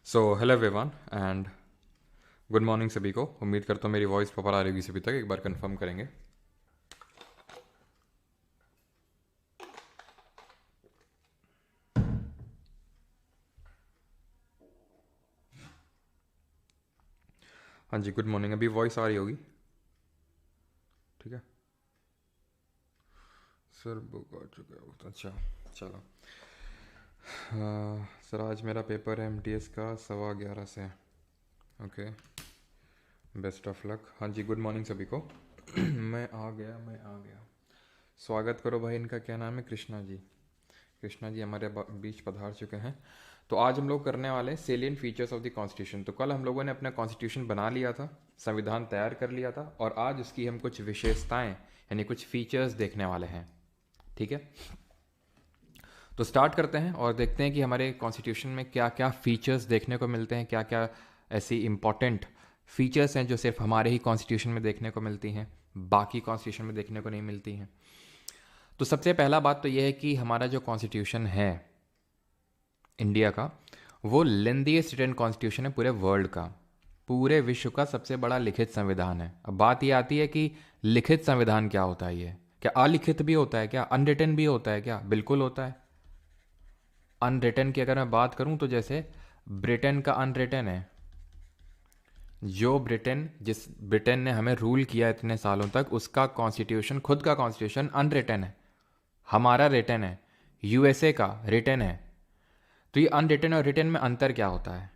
Hello everyone and good morning सभी को। उम्मीद करता हूँ मेरी वॉइस प्रॉपर आ रही होगी सभी तक। एक बार कंफर्म करेंगे। हाँ जी, गुड मॉर्निंग। अभी वॉइस आ रही होगी, ठीक है सर। बुक आ चुका है तो अच्छा, चलो। सर आज मेरा पेपर है एमटीएस का 11:15 से। Okay, best of luck. हाँ जी, गुड मॉर्निंग सभी को। मैं आ गया। स्वागत करो भाई। इनका क्या नाम है? कृष्णा जी। कृष्णा जी हमारे बीच पधार चुके हैं। तो आज हम लोग करने वाले हैं salient features of the constitution. तो कल हम लोगों ने अपना कॉन्स्टिट्यूशन बना लिया था, संविधान तैयार कर लिया था, और आज उसकी हम कुछ विशेषताएं यानी कुछ फीचर्स देखने वाले हैं, ठीक है। तो स्टार्ट करते हैं और देखते हैं कि हमारे कॉन्स्टिट्यूशन में क्या क्या फीचर्स देखने को मिलते हैं, क्या क्या ऐसी इंपॉर्टेंट फीचर्स हैं जो सिर्फ हमारे ही कॉन्स्टिट्यूशन में देखने को मिलती हैं, बाकी कॉन्स्टिट्यूशन में देखने को नहीं मिलती हैं। तो सबसे पहला बात तो यह है कि हमारा जो कॉन्स्टिट्यूशन है इंडिया का, वो लेंदीएस्ट रिटन कॉन्स्टिट्यूशन है पूरे वर्ल्ड का। पूरे विश्व का सबसे बड़ा लिखित संविधान है। अब बात ये आती है कि लिखित संविधान क्या होता है? ये क्या अलिखित भी होता है? क्या अनरिटन भी होता है? क्या बिल्कुल होता है। अनरिटन की अगर मैं बात करूं तो जैसे ब्रिटेन का अनरिटन है। जिस ब्रिटेन ने हमें रूल किया इतने सालों तक, उसका कॉन्स्टिट्यूशन, खुद का कॉन्स्टिट्यूशन अनरिटन है। हमारा रिटन है, यूएसए का रिटन है। तो ये अनरिटन और रिटन में अंतर क्या होता है?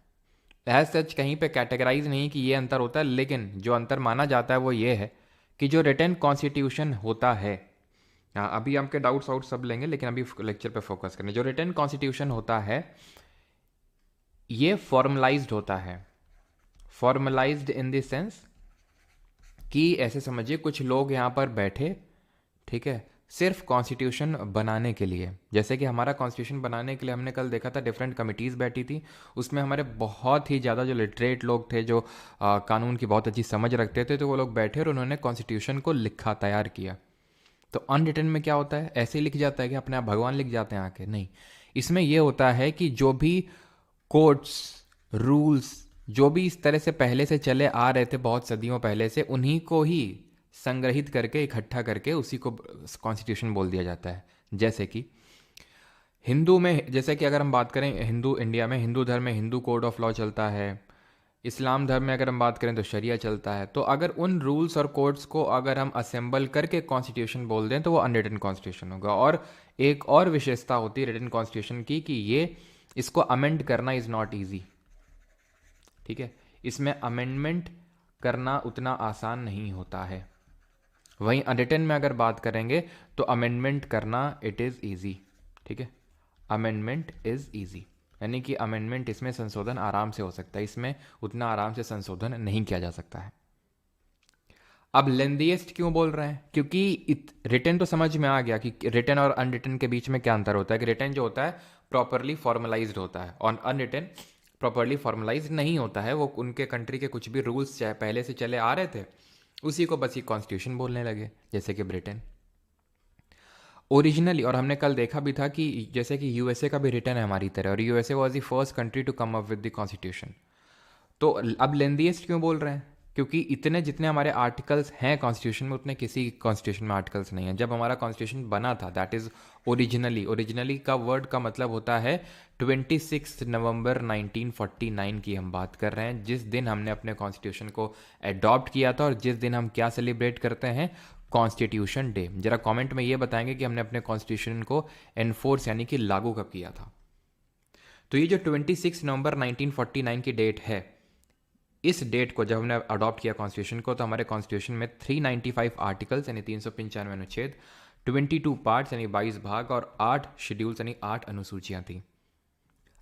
एज सच कहीं पे कैटेगराइज नहीं कि ये अंतर होता है, लेकिन जो अंतर माना जाता है वो ये है कि जो रिटन कॉन्स्टिट्यूशन होता है, हाँ अभी आपके डाउट्स आउट सब लेंगे, लेकिन अभी लेक्चर पे फोकस करें। जो रिटन कॉन्स्टिट्यूशन होता है ये फॉर्मलाइज्ड होता है। फॉर्मलाइज्ड इन द सेंस कि ऐसे समझिए कुछ लोग यहाँ पर बैठे, ठीक है, सिर्फ कॉन्स्टिट्यूशन बनाने के लिए। जैसे कि हमारा कॉन्स्टिट्यूशन बनाने के लिए हमने कल देखा था डिफरेंट कमिटीज़ बैठी थी। उसमें हमारे बहुत ही ज़्यादा जो लिटरेट लोग थे, जो कानून की बहुत अच्छी समझ रखते थे, तो वो लोग बैठे और उन्होंने कॉन्स्टिट्यूशन को लिखा, तैयार किया। तो अनरिटन में क्या होता है? ऐसे ही लिख जाता है कि अपने आप भगवान लिख जाते हैं आके? नहीं, इसमें यह होता है कि जो भी कोड्स, रूल्स, जो भी इस तरह से पहले से चले आ रहे थे बहुत सदियों पहले से, उन्हीं को ही संग्रहित करके, इकट्ठा करके उसी को कॉन्स्टिट्यूशन बोल दिया जाता है। जैसे कि हिंदू में, जैसे कि अगर हम बात करें हिंदू, इंडिया में हिंदू धर्म में हिंदू कोड ऑफ लॉ चलता है। इस्लाम धर्म में अगर हम बात करें तो शरिया चलता है। तो अगर उन रूल्स और कोड्स को अगर हम असेंबल करके कॉन्स्टिट्यूशन बोल दें तो वो अनरिटन कॉन्स्टिट्यूशन होगा। और एक और विशेषता होती है रिटन कॉन्स्टिट्यूशन की कि ये, इसको अमेंड करना इज़ नॉट ईजी, ठीक है। इसमें अमेंडमेंट करना उतना आसान नहीं होता है। वहीं अनरिटन में अगर बात करेंगे तो अमेंडमेंट करना इट इज़ ईजी, ठीक है। अमेंडमेंट इज़ ईजी, यानी कि अमेंडमेंट, इसमें संशोधन आराम से हो सकता है, इसमें उतना आराम से संशोधन नहीं किया जा सकता है। अब लेंदीएस्ट क्यों बोल रहे हैं? क्योंकि रिटन तो समझ में आ गया कि रिटन और अनरिटन के बीच में क्या अंतर होता है। कि रिटन जो होता है प्रॉपरली फॉर्मलाइज्ड होता है, और अनरिटन प्रॉपरली फॉर्मलाइज्ड नहीं होता है। वो उनके कंट्री के कुछ भी रूल्स चाहे पहले से चले आ रहे थे, उसी को बस ये कॉन्स्टिट्यूशन बोलने लगे, जैसे कि ब्रिटेन ओरिजिनली। और हमने कल देखा भी था कि जैसे कि यूएसए का भी रिटर्न है हमारी तरह, और USA was the first country to come up with the constitution. तो अब लेंदीएस्ट क्यों बोल रहे हैं? क्योंकि इतने जितने हमारे आर्टिकल्स हैं कॉन्स्टिट्यूशन में, उतने किसी कॉन्स्टिट्यूशन में आर्टिकल्स नहीं है। जब हमारा कॉन्स्टिट्यूशन बना था, दैट इज ओरिजिनली, ओरिजिनली का वर्ड का मतलब होता है 26 नवंबर 1949 की हम बात कर रहे हैं, जिस दिन हमने अपने कॉन्स्टिट्यूशन को अडॉप्ट किया था। और जिस दिन हम क्या सेलिब्रेट करते हैं? Constitution day. जरा कमेंट में ये बताएंगे कि हमने अपने कॉन्स्टिट्यूशन को एनफोर्स यानी कि लागू कब किया था। तो ये जो 26 नवंबर 1949 की डेट है, इस डेट को जब हमने अडॉप्ट किया कॉन्स्टिट्यूशन को, तो हमारे कॉन्स्टिट्यूशन में 395 आर्टिकल्स यानी 395 अनुच्छेद, 22 पार्ट्स यानी 22 भाग, और 8 शेड्यूल्स यानी 8 अनुसूचियां थी।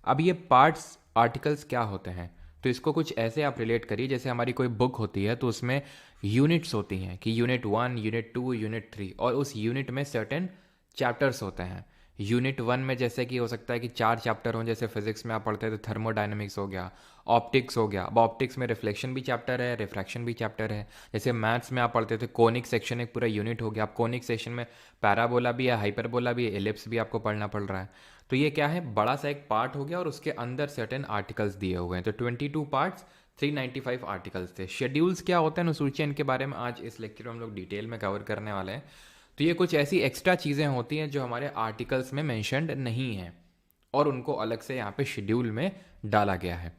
अब ये पार्ट्स, आर्टिकल्स क्या होते हैं? तो इसको कुछ ऐसे आप रिलेट करिए जैसे हमारी कोई बुक होती है तो उसमें यूनिट्स होती हैं, कि यूनिट 1, यूनिट 2, यूनिट 3, और उस यूनिट में सर्टेन चैप्टर्स होते हैं। यूनिट 1 में जैसे कि हो सकता है कि 4 चैप्टर हों, जैसे फिजिक्स में आप पढ़ते थे थर्मोडाइनमिक्स हो गया, ऑप्टिक्स हो गया। अब ऑप्टिक्स में रिफ्लेक्शन भी चैप्टर है, रिफ्रैक्शन भी चैप्टर है। जैसे मैथ्स में आप पढ़ते थे कोनिक सेक्शन, एक पूरा यूनिट हो गया। अब कोनिक सेक्शन में पैराबोला भी है, हाइपरबोला भी है, एलिप्स भी आपको पढ़ना पड़ रहा है। तो ये क्या है, बड़ा सा एक पार्ट हो गया और उसके अंदर सर्टेन आर्टिकल्स दिए हुए हैं। तो 22 पार्ट्स, 395 आर्टिकल्स थे। शेड्यूल्स क्या होते हैं अनुसूचियाँ, इनके बारे में आज इस लेक्चर में हम लोग डिटेल में कवर करने वाले हैं। तो ये कुछ ऐसी एक्स्ट्रा चीज़ें होती हैं जो हमारे आर्टिकल्स में मैंशनड नहीं हैं और उनको अलग से यहाँ पे शेड्यूल में डाला गया है।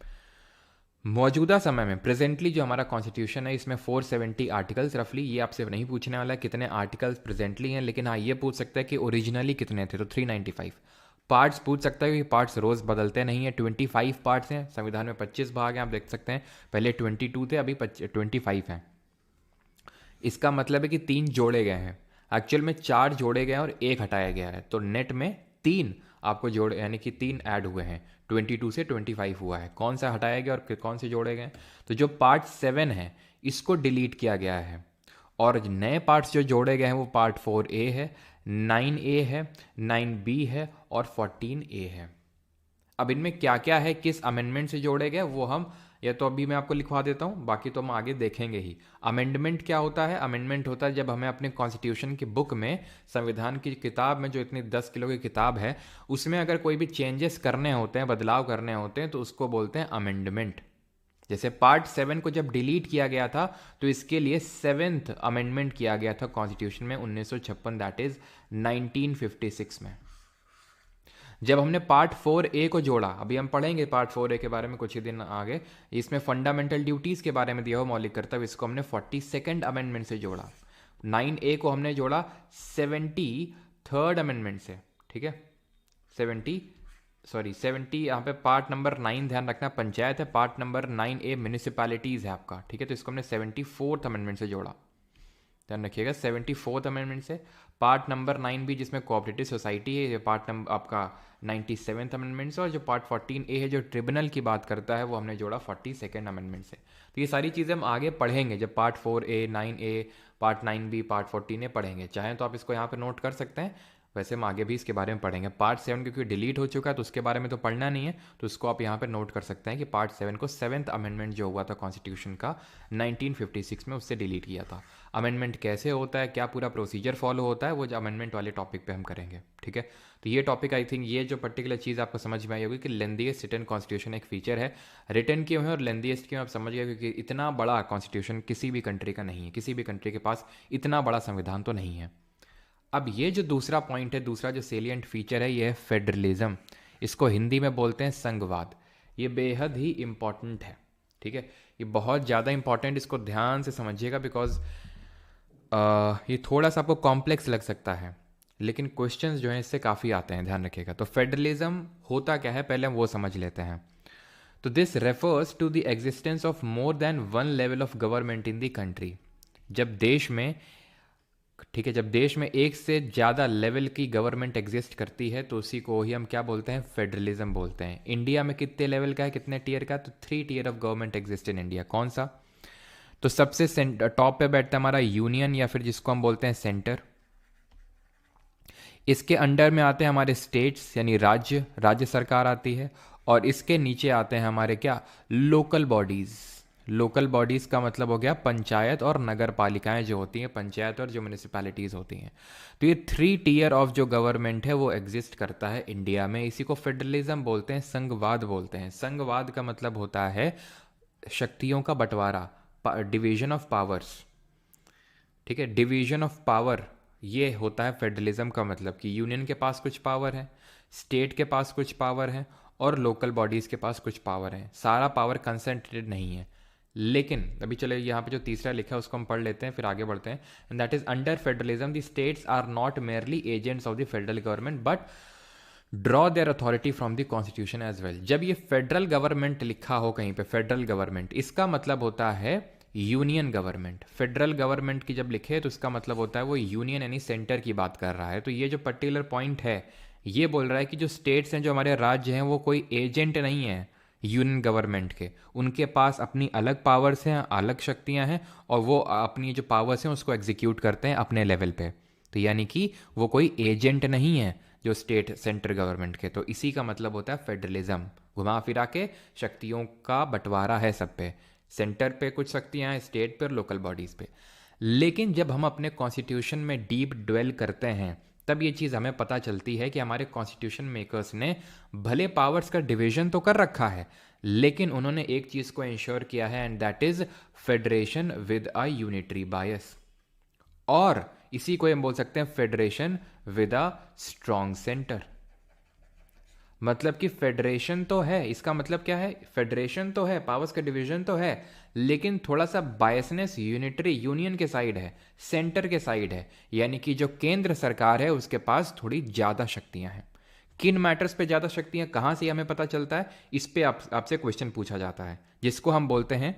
मौजूदा समय में प्रेजेंटली जो हमारा कॉन्स्टिट्यूशन है इसमें 470 आर्टिकल्स रफली, ये आपसे नहीं पूछने वाला है कितने आर्टिकल्स प्रेजेंटली हैं, लेकिन हाँ ये पूछ सकता है कि ओरिजिनली कितने थे, तो 395। पार्ट्स पूछ सकता है कि पार्ट्स रोज़ बदलते नहीं है। 25 पार्ट्स हैं, संविधान में 25 भाग हैं, आप देख सकते हैं, पहले 22 थे, अभी 25 हैं। इसका मतलब है कि 3 जोड़े गए हैं, एक्चुअल में 4 जोड़े गए हैं और 1 हटाया गया है, तो नेट में 3 आपको जोड़, यानी कि 3 ऐड हुए हैं, 22 से 25 हुआ है। कौन सा हटाया गया और कौन से जोड़े गए? तो जो पार्ट 7 है इसको डिलीट किया गया है और नए पार्ट्स जो जोड़े गए हैं वो पार्ट 4A है, 9A है, 9B है और 14A है। अब इनमें क्या क्या है, किस अमेंडमेंट से जोड़े गए वो हम, या तो अभी मैं आपको लिखवा देता हूँ, बाकी तो हम आगे देखेंगे ही। अमेंडमेंट क्या होता है? अमेंडमेंट होता है जब हमें अपने कॉन्स्टिट्यूशन की बुक में, संविधान की किताब में, जो इतनी 10 किलो की किताब है, उसमें अगर कोई भी चेंजेस करने होते हैं, बदलाव करने होते हैं, तो उसको बोलते हैं अमेंडमेंट। जैसे पार्ट 7 को जब डिलीट किया गया था तो इसके लिए 7th अमेंडमेंट किया गया था कॉन्स्टिट्यूशन में 1956, दैट इज 1956 में। जब हमने पार्ट 4A को जोड़ा, अभी हम पढ़ेंगे पार्ट 4A के बारे में कुछ ही दिन आगे, इसमें फंडामेंटल ड्यूटीज़ के बारे में दिया हुआ मौलिक कर्तव्य, इसको हमने 42nd अमेंडमेंट से जोड़ा। 9A को हमने जोड़ा 73rd अमेंडमेंट से, ठीक है, 70 यहाँ पे पार्ट नंबर 9 ध्यान रखना, पंचायत है, पार्ट नंबर 9A म्यूनिसिपैलिटीज़ है आपका, ठीक है, तो इसको हमने 74th अमेंडमेंट से जोड़ा, ध्यान रखिएगा, 74th अमेंडमेंट से। पार्ट नंबर 9B जिसमें कोऑपरेटिव सोसाइटी है, ये पार्ट नंबर आपका 97th अमेंडमेंट से, और जो पार्ट 14A है जो ट्रिब्यूनल की बात करता है वो हमने जोड़ा 42nd अमेंडमेंट से। तो ये सारी चीज़ें हम आगे पढ़ेंगे जब part 4A, 9A, part 9B, part 14A पढ़ेंगे। चाहें तो आप इसको यहाँ पर नोट कर सकते हैं, वैसे हम आगे भी इसके बारे में पढ़ेंगे। पार्ट 7 क्योंकि डिलीट हो चुका है तो उसके बारे में तो पढ़ना नहीं है, तो उसको आप यहाँ पे नोट कर सकते हैं कि पार्ट 7 को 7th अमेंडमेंट जो हुआ था कॉन्स्टिट्यूशन का 1956 में, उससे डिलीट किया था। अमेंडमेंट कैसे होता है, क्या पूरा प्रोसीजर फॉलो होता है, वो जो अमेंडमेंट वाले टॉपिक पे हम करेंगे, ठीक है। तो ये टॉपिक आई थिंक, ये जो पर्टिकुलर चीज़ आपको समझ में आई होगी कि लेंथीएस्ट रिटन कॉन्स्टिट्यूशन एक फीचर है। रिटन क्यों है और लेंथीएस्ट क्यों, आप समझ गए, क्योंकि इतना बड़ा कॉन्स्टिट्यूशन किसी भी कंट्री का नहीं है, किसी भी कंट्री के पास इतना बड़ा संविधान तो नहीं है। अब ये जो दूसरा पॉइंट है, दूसरा जो सेलिएंट फीचर है, ये है फेडरलिज्म। इसको हिंदी में बोलते हैं संघवाद। ये बेहद ही इम्पॉर्टेंट है, ठीक है, ये बहुत ज़्यादा इम्पॉर्टेंट, इसको ध्यान से समझिएगा, बिकॉज ये थोड़ा सा आपको कॉम्प्लेक्स लग सकता है, लेकिन क्वेश्चंस जो हैं इससे काफ़ी आते हैं, ध्यान रखिएगा। तो फेडरलिज्म होता क्या है, पहले हम वो समझ लेते हैं। तो this refers to the existence of more than one level of government in the country. जब देश में, ठीक है, जब देश में एक से ज़्यादा लेवल की गवर्नमेंट एग्जिस्ट करती है तो उसी को ही हम क्या बोलते हैं, फेडरलिज्म बोलते हैं। इंडिया में कितने लेवल का है, कितने टीयर का? तो 3 tier of government exist in India. कौन सा? तो सबसे टॉप पे बैठता है हमारा यूनियन, या फिर जिसको हम बोलते हैं सेंटर। इसके अंडर में आते हैं हमारे स्टेट्स, यानी राज्य, राज्य सरकार आती है, और इसके नीचे आते हैं हमारे क्या, लोकल बॉडीज़। लोकल बॉडीज़ का मतलब हो गया पंचायत और नगर पालिकाएं जो होती हैं, पंचायत और जो म्यूनिसिपैलिटीज़ होती हैं। तो ये 3 टीयर ऑफ जो गवर्नमेंट है वो एग्जिस्ट करता है इंडिया में। इसी को फेडरलिज्म बोलते हैं, संघवाद बोलते हैं। संघवाद का मतलब होता है शक्तियों का बंटवारा, डिवीजन ऑफ पावर्स, ठीक है, डिवीजन ऑफ पावर, ये होता है फेडरलिज्म का मतलब, कि यूनियन के पास कुछ पावर है, स्टेट के पास कुछ पावर है, और लोकल बॉडीज़ के पास कुछ पावर है। सारा पावर कंसंट्रेटेड नहीं है। लेकिन अभी चले यहाँ पे जो तीसरा लिखा है उसको हम पढ़ लेते हैं, फिर आगे बढ़ते हैं। And that is under federalism the states are not merely agents of the federal government but draw their authority from the constitution as well. जब ये फेडरल गवर्नमेंट लिखा हो कहीं पे, फेडरल गवर्नमेंट, इसका मतलब होता है यूनियन गवर्नमेंट। फेडरल गवर्नमेंट की जब लिखे तो इसका मतलब होता है वो यूनियन यानी सेंटर की बात कर रहा है। तो ये जो पर्टिकुलर पॉइंट है ये बोल रहा है कि जो स्टेट्स हैं, जो हमारे राज्य हैं, वो कोई एजेंट नहीं है यूनियन गवर्नमेंट के। उनके पास अपनी अलग पावर्स हैं, अलग शक्तियां हैं, और वो अपनी जो पावर्स हैं उसको एग्जीक्यूट करते हैं अपने लेवल पे। तो यानी कि वो कोई एजेंट नहीं है जो स्टेट सेंट्रल गवर्नमेंट के। तो इसी का मतलब होता है फेडरलिज्म। घुमा फिरा के शक्तियों का बंटवारा है सब पे, सेंटर पे कुछ शक्तियां हैं, स्टेट पे और लोकल बॉडीज़ पे। लेकिन जब हम अपने कॉन्स्टिट्यूशन में डीप ड्वेल करते हैं तब ये चीज़ हमें पता चलती है कि हमारे कॉन्स्टिट्यूशन मेकर्स ने भले पावर्स का डिवीजन तो कर रखा है, लेकिन उन्होंने एक चीज़ को इंश्योर किया है, and that is federation with a unitary बायस। और इसी को हम बोल सकते हैं federation with a strong centre. मतलब कि फेडरेशन तो है, इसका मतलब क्या है, फेडरेशन तो है, पावर्स का डिवीजन तो है, लेकिन थोड़ा सा बायसनेस यूनिटरी यूनियन के साइड है, सेंटर के साइड है। यानी कि जो केंद्र सरकार है उसके पास थोड़ी ज़्यादा शक्तियां हैं। किन मैटर्स पे ज़्यादा शक्तियां, कहाँ से हमें पता चलता है, इस पे आपसे क्वेश्चन पूछा जाता है, जिसको हम बोलते हैं,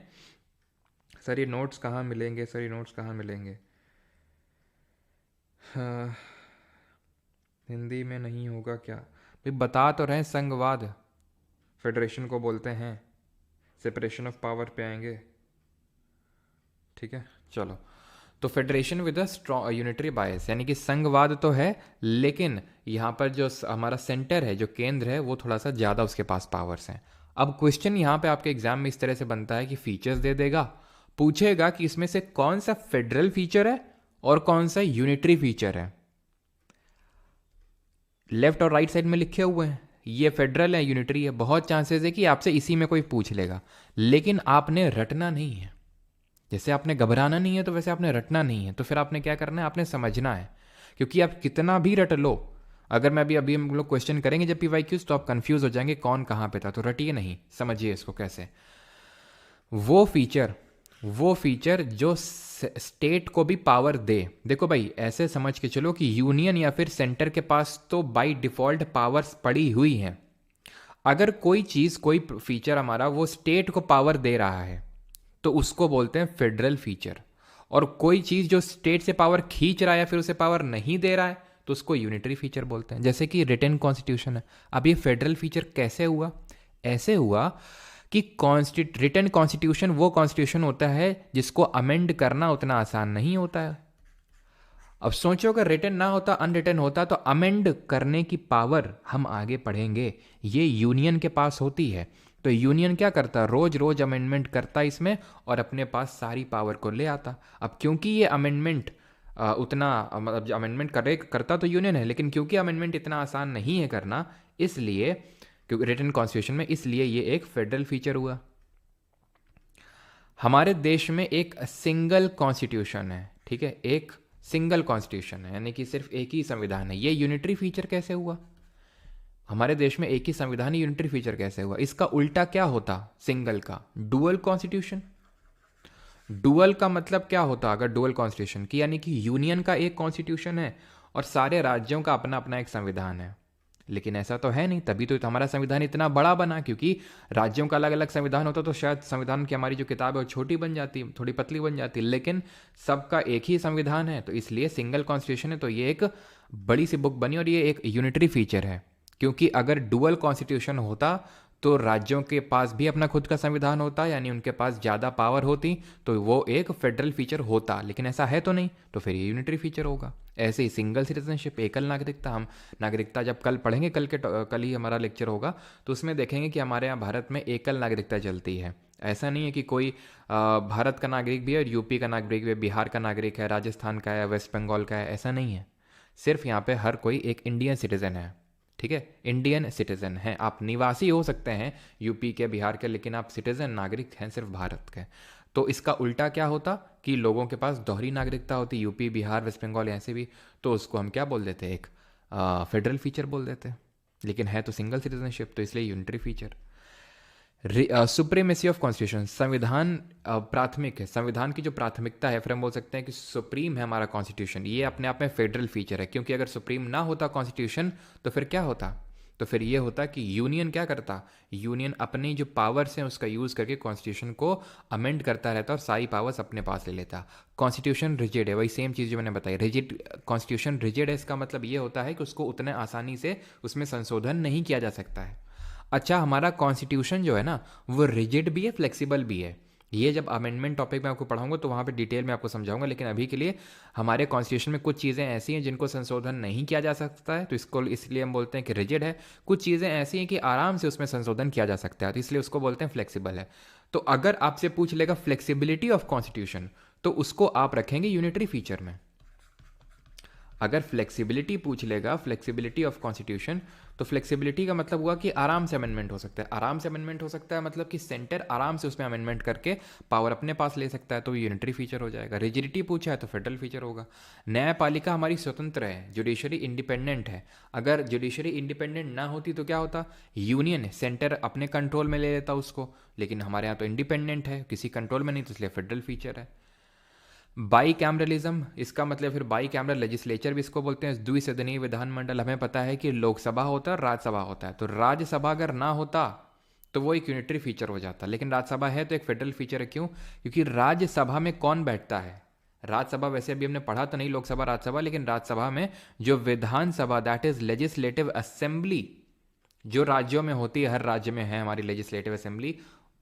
सर ये नोट्स कहाँ मिलेंगे, सर ये नोट्स कहाँ मिलेंगे, हाँ, हिंदी में नहीं होगा क्या भाई, बता तो रहे, संघवाद फेडरेशन को बोलते हैं, सेपरेशन ऑफ पावर पे आएंगे, ठीक है चलो। तो federation with a strong unitary बायस, यानी कि संघवाद तो है, लेकिन यहाँ पर जो हमारा सेंटर है, जो केंद्र है, वो थोड़ा सा ज़्यादा उसके पास पावर्स हैं। अब क्वेश्चन यहाँ पे आपके एग्जाम में इस तरह से बनता है कि फीचर्स दे देगा, पूछेगा कि इसमें से कौन सा फेडरल फीचर है और कौन सा यूनिटरी फीचर है। लेफ्ट और राइट साइड में लिखे हुए हैं, ये फेडरल है, यूनिटरी है। बहुत चांसेस है कि आपसे इसी में कोई पूछ लेगा, लेकिन आपने रटना नहीं है। जैसे आपने घबराना नहीं है तो वैसे आपने रटना नहीं है। तो फिर आपने क्या करना है, आपने समझना है, क्योंकि आप कितना भी रट लो, अगर मैं अभी हम लोग क्वेश्चन करेंगे जब पीवाईक्यूज, तो आप कंफ्यूज हो जाएंगे कौन कहाँ पे था। तो रटिए नहीं, समझिए इसको कैसे। वो फीचर जो स्टेट को भी पावर दे। देखो भाई, ऐसे समझ के चलो कि यूनियन या फिर सेंटर के पास तो बाय डिफॉल्ट पावर्स पड़ी हुई हैं। अगर कोई चीज़, कोई फीचर हमारा वो स्टेट को पावर दे रहा है तो उसको बोलते हैं फेडरल फीचर। और कोई चीज़ जो स्टेट से पावर खींच रहा है या फिर उसे पावर नहीं दे रहा है तो उसको यूनिटरी फीचर बोलते हैं। जैसे कि रिटन कॉन्स्टिट्यूशन है। अब ये फेडरल फीचर कैसे हुआ? ऐसे हुआ कि रिटन कॉन्स्टिट्यूशन वो कॉन्स्टिट्यूशन होता है जिसको अमेंड करना उतना आसान नहीं होता है। अब सोचो अगर रिटन ना होता, अनरिटन होता, तो अमेंड करने की पावर, हम आगे पढ़ेंगे, ये यूनियन के पास होती है। तो यूनियन क्या करता, रोज रोज अमेंडमेंट करता इसमें और अपने पास सारी पावर को ले आता। अब क्योंकि ये अमेंडमेंट उतना, मतलब अमेंडमेंट करता तो यूनियन है, लेकिन क्योंकि अमेंडमेंट इतना आसान नहीं है करना, इसलिए, क्योंकि रिटन कॉन्स्टिट्यूशन में, इसलिए ये एक फेडरल फीचर हुआ। हमारे देश में एक सिंगल कॉन्स्टिट्यूशन है, ठीक है, एक सिंगल कॉन्स्टिट्यूशन है, यानी कि सिर्फ एक ही संविधान है। ये यूनिटरी फीचर कैसे हुआ? हमारे देश में एक ही संविधान, यूनिटरी फीचर कैसे हुआ? इसका उल्टा क्या होता सिंगल का? Dual constitution. डुअल का मतलब क्या होता अगर डुअल कॉन्स्टिट्यूशन की, यानी कि यूनियन का एक कॉन्स्टिट्यूशन है और सारे राज्यों का अपना अपना एक संविधान है। लेकिन ऐसा तो है नहीं, तभी तो हमारा संविधान इतना बड़ा बना, क्योंकि राज्यों का अलग अलग संविधान होता तो शायद संविधान की हमारी जो किताब है वो छोटी बन जाती, थोड़ी पतली बन जाती। लेकिन सबका एक ही संविधान है, तो इसलिए सिंगल कॉन्स्टिट्यूशन है, तो ये एक बड़ी सी बुक बनी और ये एक यूनिटरी फीचर है। क्योंकि अगर डुअल कॉन्स्टिट्यूशन होता तो राज्यों के पास भी अपना खुद का संविधान होता, यानी उनके पास ज़्यादा पावर होती, तो वो एक फेडरल फीचर होता। लेकिन ऐसा है तो नहीं, तो फिर ये यूनिटरी फीचर होगा। ऐसे ही सिंगल सिटीजनशिप, एकल नागरिकता, हम नागरिकता जब कल पढ़ेंगे, कल ही हमारा लेक्चर होगा, तो उसमें देखेंगे कि हमारे यहाँ भारत में एकल नागरिकता चलती है। ऐसा नहीं है कि कोई भारत का नागरिक भी है और यूपी का नागरिक भी है, बिहार का नागरिक है, राजस्थान का है, वेस्ट बंगाल का है, ऐसा नहीं है। सिर्फ यहाँ पे हर कोई एक इंडियन सिटीज़न है, ठीक है, इंडियन सिटीज़न है। आप निवासी हो सकते हैं यूपी के, बिहार के, लेकिन आप सिटीज़न, नागरिक हैं सिर्फ भारत के। तो इसका उल्टा क्या होता कि लोगों के पास दोहरी नागरिकता होती, यूपी, बिहार, वेस्ट बंगाल, ऐसे भी, तो उसको हम क्या बोल देते हैं, एक फेडरल फीचर बोल देते हैं। लेकिन है तो सिंगल सिटीजनशिप, तो इसलिए unitary feature. Supremacy of constitution, संविधान प्राथमिक है, संविधान की जो प्राथमिकता है, फिर हम बोल सकते हैं कि सुप्रीम है हमारा कॉन्स्टिट्यूशन। ये अपने आप में फेडरल फीचर है, क्योंकि अगर सुप्रीम ना होता कॉन्स्टिट्यूशन तो फिर क्या होता? तो फिर ये होता कि यूनियन क्या करता, यूनियन अपनी जो पावर्स हैं उसका यूज़ करके कॉन्स्टिट्यूशन को अमेंड करता रहता और सारी पावर्स अपने पास ले लेता। कॉन्स्टिट्यूशन रिजिड है, वही सेम चीज़ जो मैंने बताई, रिजिड कॉन्स्टिट्यूशन रिजिड है, इसका मतलब ये होता है कि उसको उतने आसानी से उसमें संशोधन नहीं किया जा सकता है। अच्छा, हमारा कॉन्स्टिट्यूशन जो है ना, वो रिजिड भी है, फ्लेक्सिबल भी है। ये जब अमेंडमेंट टॉपिक में आपको पढ़ाऊंगा तो वहाँ पे डिटेल में आपको समझाऊंगा, लेकिन अभी के लिए हमारे कॉन्स्टिट्यूशन में कुछ चीज़ें ऐसी हैं जिनको संशोधन नहीं किया जा सकता है, तो इसको इसलिए हम बोलते हैं कि रिजिड है। कुछ चीज़ें ऐसी हैं कि आराम से उसमें संशोधन किया जा सकता है, तो इसलिए उसको बोलते हैं फ्लेक्सिबल है। तो अगर आपसे पूछ लेगा फ्लेक्सिबिलिटी ऑफ कॉन्स्टिट्यूशन, तो उसको आप रखेंगे यूनिटरी फीचर में। अगर फ्लेक्सिबिलिटी पूछ लेगा, फ्लेक्सिबिलिटी ऑफ कॉन्स्टिट्यूशन, तो फ्लेक्सिबिलिटी का मतलब हुआ कि आराम से अमेंडमेंट हो सकता है। आराम से अमेंडमेंट हो सकता है मतलब कि सेंटर आराम से उसमें अमेंडमेंट करके पावर अपने पास ले सकता है, तो यूनिटरी फीचर हो जाएगा। रिजिडिटी पूछा है तो फेडरल फीचर होगा। न्यायपालिका हमारी स्वतंत्र है, जुडिशरी इंडिपेंडेंट है। अगर जुडिशरी इंडिपेंडेंट ना होती तो क्या होता, यूनियन है, सेंटर अपने कंट्रोल में ले लेता उसको, लेकिन हमारे यहाँ तो इंडिपेंडेंट है, किसी कंट्रोल में नहीं, तो इसलिए फेडरल फीचर है। बाई कैमरलिज्म, इसका मतलब फिर बाई कैमरल लेजिस्लेचर भी इसको बोलते हैं, द्विसदनीय विधानमंडल। हमें पता है कि लोकसभा होता है और राज्यसभा होता है, तो राज्यसभा अगर ना होता तो वो एक यूनिटरी फीचर हो जाता, लेकिन राज्यसभा है तो एक फेडरल फीचर है। क्यों? क्योंकि राज्यसभा में कौन बैठता है? राज्यसभा वैसे अभी हमने पढ़ा तो नहीं लोकसभा राज्यसभा, लेकिन राज्यसभा में जो विधानसभा, दैट इज लेजिस्लेटिव असेंबली, जो राज्यों में होती है, हर राज्य में है हमारी लेजिस्लेटिव असेंबली,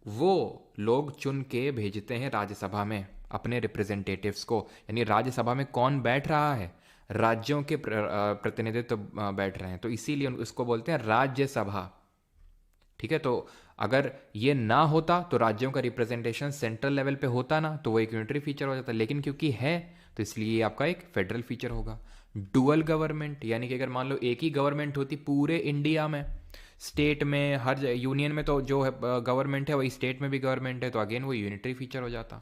वो लोग चुन के भेजते हैं राज्यसभा में अपने रिप्रेजेंटेटिव्स को। यानी राज्यसभा में कौन बैठ रहा है? राज्यों के प्रतिनिधित्व बैठ रहे हैं, तो इसीलिए उसको बोलते हैं राज्यसभा। ठीक है, तो अगर ये ना होता तो राज्यों का रिप्रेजेंटेशन सेंट्रल लेवल पे होता ना, तो वो एक यूनिटरी फीचर हो जाता, लेकिन क्योंकि है तो इसलिए ये आपका एक फेडरल फीचर होगा। डुअल गवर्नमेंट, यानी कि अगर मान लो एक ही गवर्नमेंट होती पूरे इंडिया में, स्टेट में, हर यूनियन में तो जो है गवर्नमेंट है वही स्टेट में भी गवर्नमेंट है, तो अगेन वो यूनिटरी फीचर हो जाता।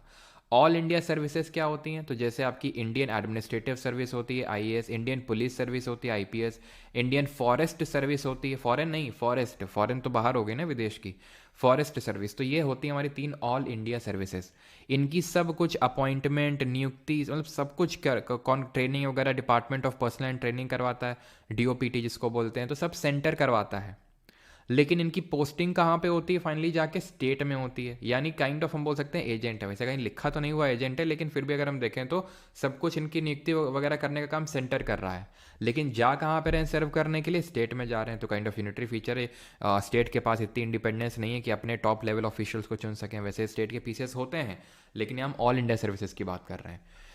ऑल इंडिया सर्विसेज क्या होती हैं? तो जैसे आपकी इंडियन एडमिनिस्ट्रेटिव सर्विस होती है आईएएस, इंडियन पुलिस सर्विस होती है आईपीएस, इंडियन फॉरेस्ट सर्विस होती है, फॉरेन नहीं, फॉरेस्ट, फॉरेन तो बाहर हो गई ना विदेश की, फॉरेस्ट सर्विस, तो ये होती है हमारी 3 ऑल इंडिया सर्विसेज। इनकी सब कुछ अपॉइंटमेंट, नियुक्ति, मतलब सब कुछ कौन, ट्रेनिंग वगैरह department of personal and training करवाता है, डीओपीटी जिसको बोलते हैं, तो सब सेंटर करवाता है। लेकिन इनकी पोस्टिंग कहाँ पे होती है? फाइनली जाके स्टेट में होती है, यानी काइंड ऑफ हम बोल सकते हैं एजेंट है। वैसे कहीं लिखा तो नहीं हुआ एजेंट है, लेकिन फिर भी अगर हम देखें तो सब कुछ इनकी नियुक्ति वगैरह करने का काम सेंटर कर रहा है, लेकिन जा कहाँ पे रहे हैं सर्व करने के लिए? स्टेट में जा रहे हैं, तो काइंड ऑफ यूनिटरी फीचर है। स्टेट के पास इतनी इंडिपेंडेंस नहीं है कि अपने टॉप लेवल ऑफिशियल्स को चुन सकें, वैसे स्टेट के पीसेस होते हैं, लेकिन हम ऑल इंडिया सर्विसेज की बात कर रहे हैं।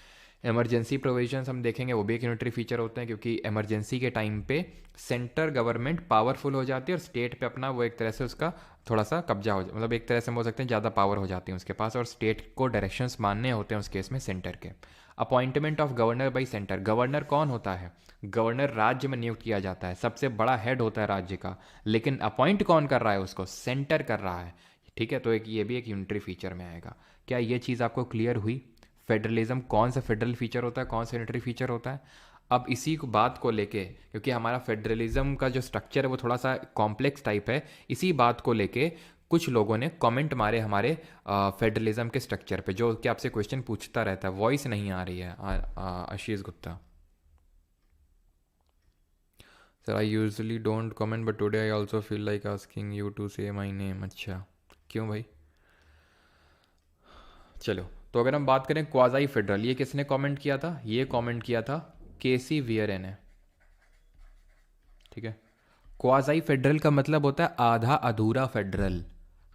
इमरजेंसी प्रोविजंस हम देखेंगे, वो भी एक यूनिटरी फीचर होते हैं, क्योंकि इमरजेंसी के टाइम पे सेंटर गवर्नमेंट पावरफुल हो जाती है और स्टेट पे अपना वो एक तरह से उसका थोड़ा सा कब्जा हो मतलब एक तरह से हम बोल सकते हैं ज़्यादा पावर हो जाती है उसके पास, और स्टेट को डायरेक्शंस मानने होते हैं उस केस में सेंटर के। Appointment of governor by centre, governor कौन होता है? गवर्नर राज्य में नियुक्त किया जाता है, सबसे बड़ा हेड होता है राज्य का, लेकिन अपॉइंट कौन कर रहा है उसको? सेंटर कर रहा है। ठीक है, तो एक ये भी एक यूनिटरी फीचर में आएगा। क्या ये चीज़ आपको क्लियर हुई? फेडरलिज्म कौन सा फेडरल फीचर होता है, कौन सा यूनिटरी फीचर होता है? अब इसी को बात को लेके, क्योंकि हमारा फेडरलिज्म का जो स्ट्रक्चर है वो थोड़ा सा कॉम्प्लेक्स टाइप है, इसी बात को लेके कुछ लोगों ने कमेंट मारे हमारे फेडरलिज्म के स्ट्रक्चर पे, जो कि आपसे क्वेश्चन पूछता रहता है। वॉइस नहीं आ रही है Ashish Gupta. Sir I usually don't comment but today I also feel like asking you to say my name. अच्छा, क्यों भाई? चलो, तो अगर हम बात करें क्वाजाई फेडरल, ये किसने कमेंट किया था? ये कमेंट किया था केसी वियरे ने। ठीक है, क्वाजाई फेडरल का मतलब होता है आधा अधूरा फेडरल।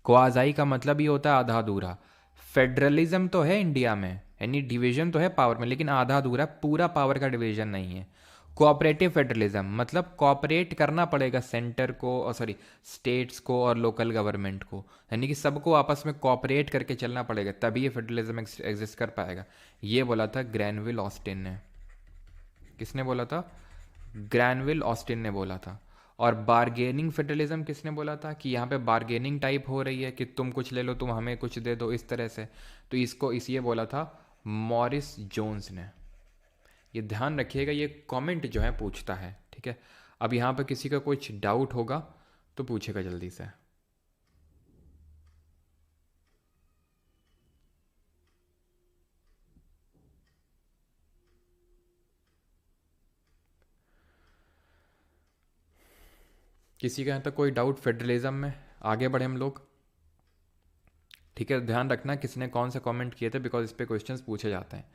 क्वाजाई का मतलब ये होता है आधा अधूरा। फेडरलिज्म तो है इंडिया में, यानी डिवीजन तो है पावर में, लेकिन आधा अधूरा, पूरा पावर का डिवीजन नहीं है। कोऑपरेटिव फेडरलिज्म मतलब कोऑपरेट करना पड़ेगा सेंटर को, और सॉरी स्टेट्स को और लोकल गवर्नमेंट को, यानी कि सबको आपस में कोऑपरेट करके चलना पड़ेगा, तभी ये फेडरलिज्म एग्जिस्ट कर पाएगा। ये बोला था ग्रैनविल ऑस्टिन ने। किसने बोला था? ग्रैनविल ऑस्टिन ने बोला था। और बार्गेनिंग फेडरलिज्म किसने बोला था? कि यहाँ पे बार्गेनिंग टाइप हो रही है कि तुम कुछ ले लो, तुम हमें कुछ दे दो, इस तरह से। तो इसको ये बोला था मॉरिस जोन्स ने। ये ध्यान रखिएगा, ये कमेंट जो है पूछता है। ठीक है, अब यहाँ पे किसी का कुछ डाउट होगा तो पूछेगा जल्दी से। किसी का यहाँ तक कोई डाउट फेडरलिज्म में? आगे बढ़े हम लोग। ठीक है, ध्यान रखना किसने कौन सा कमेंट किए थे, बिकॉज इस पे क्वेश्चंस पूछे जाते हैं।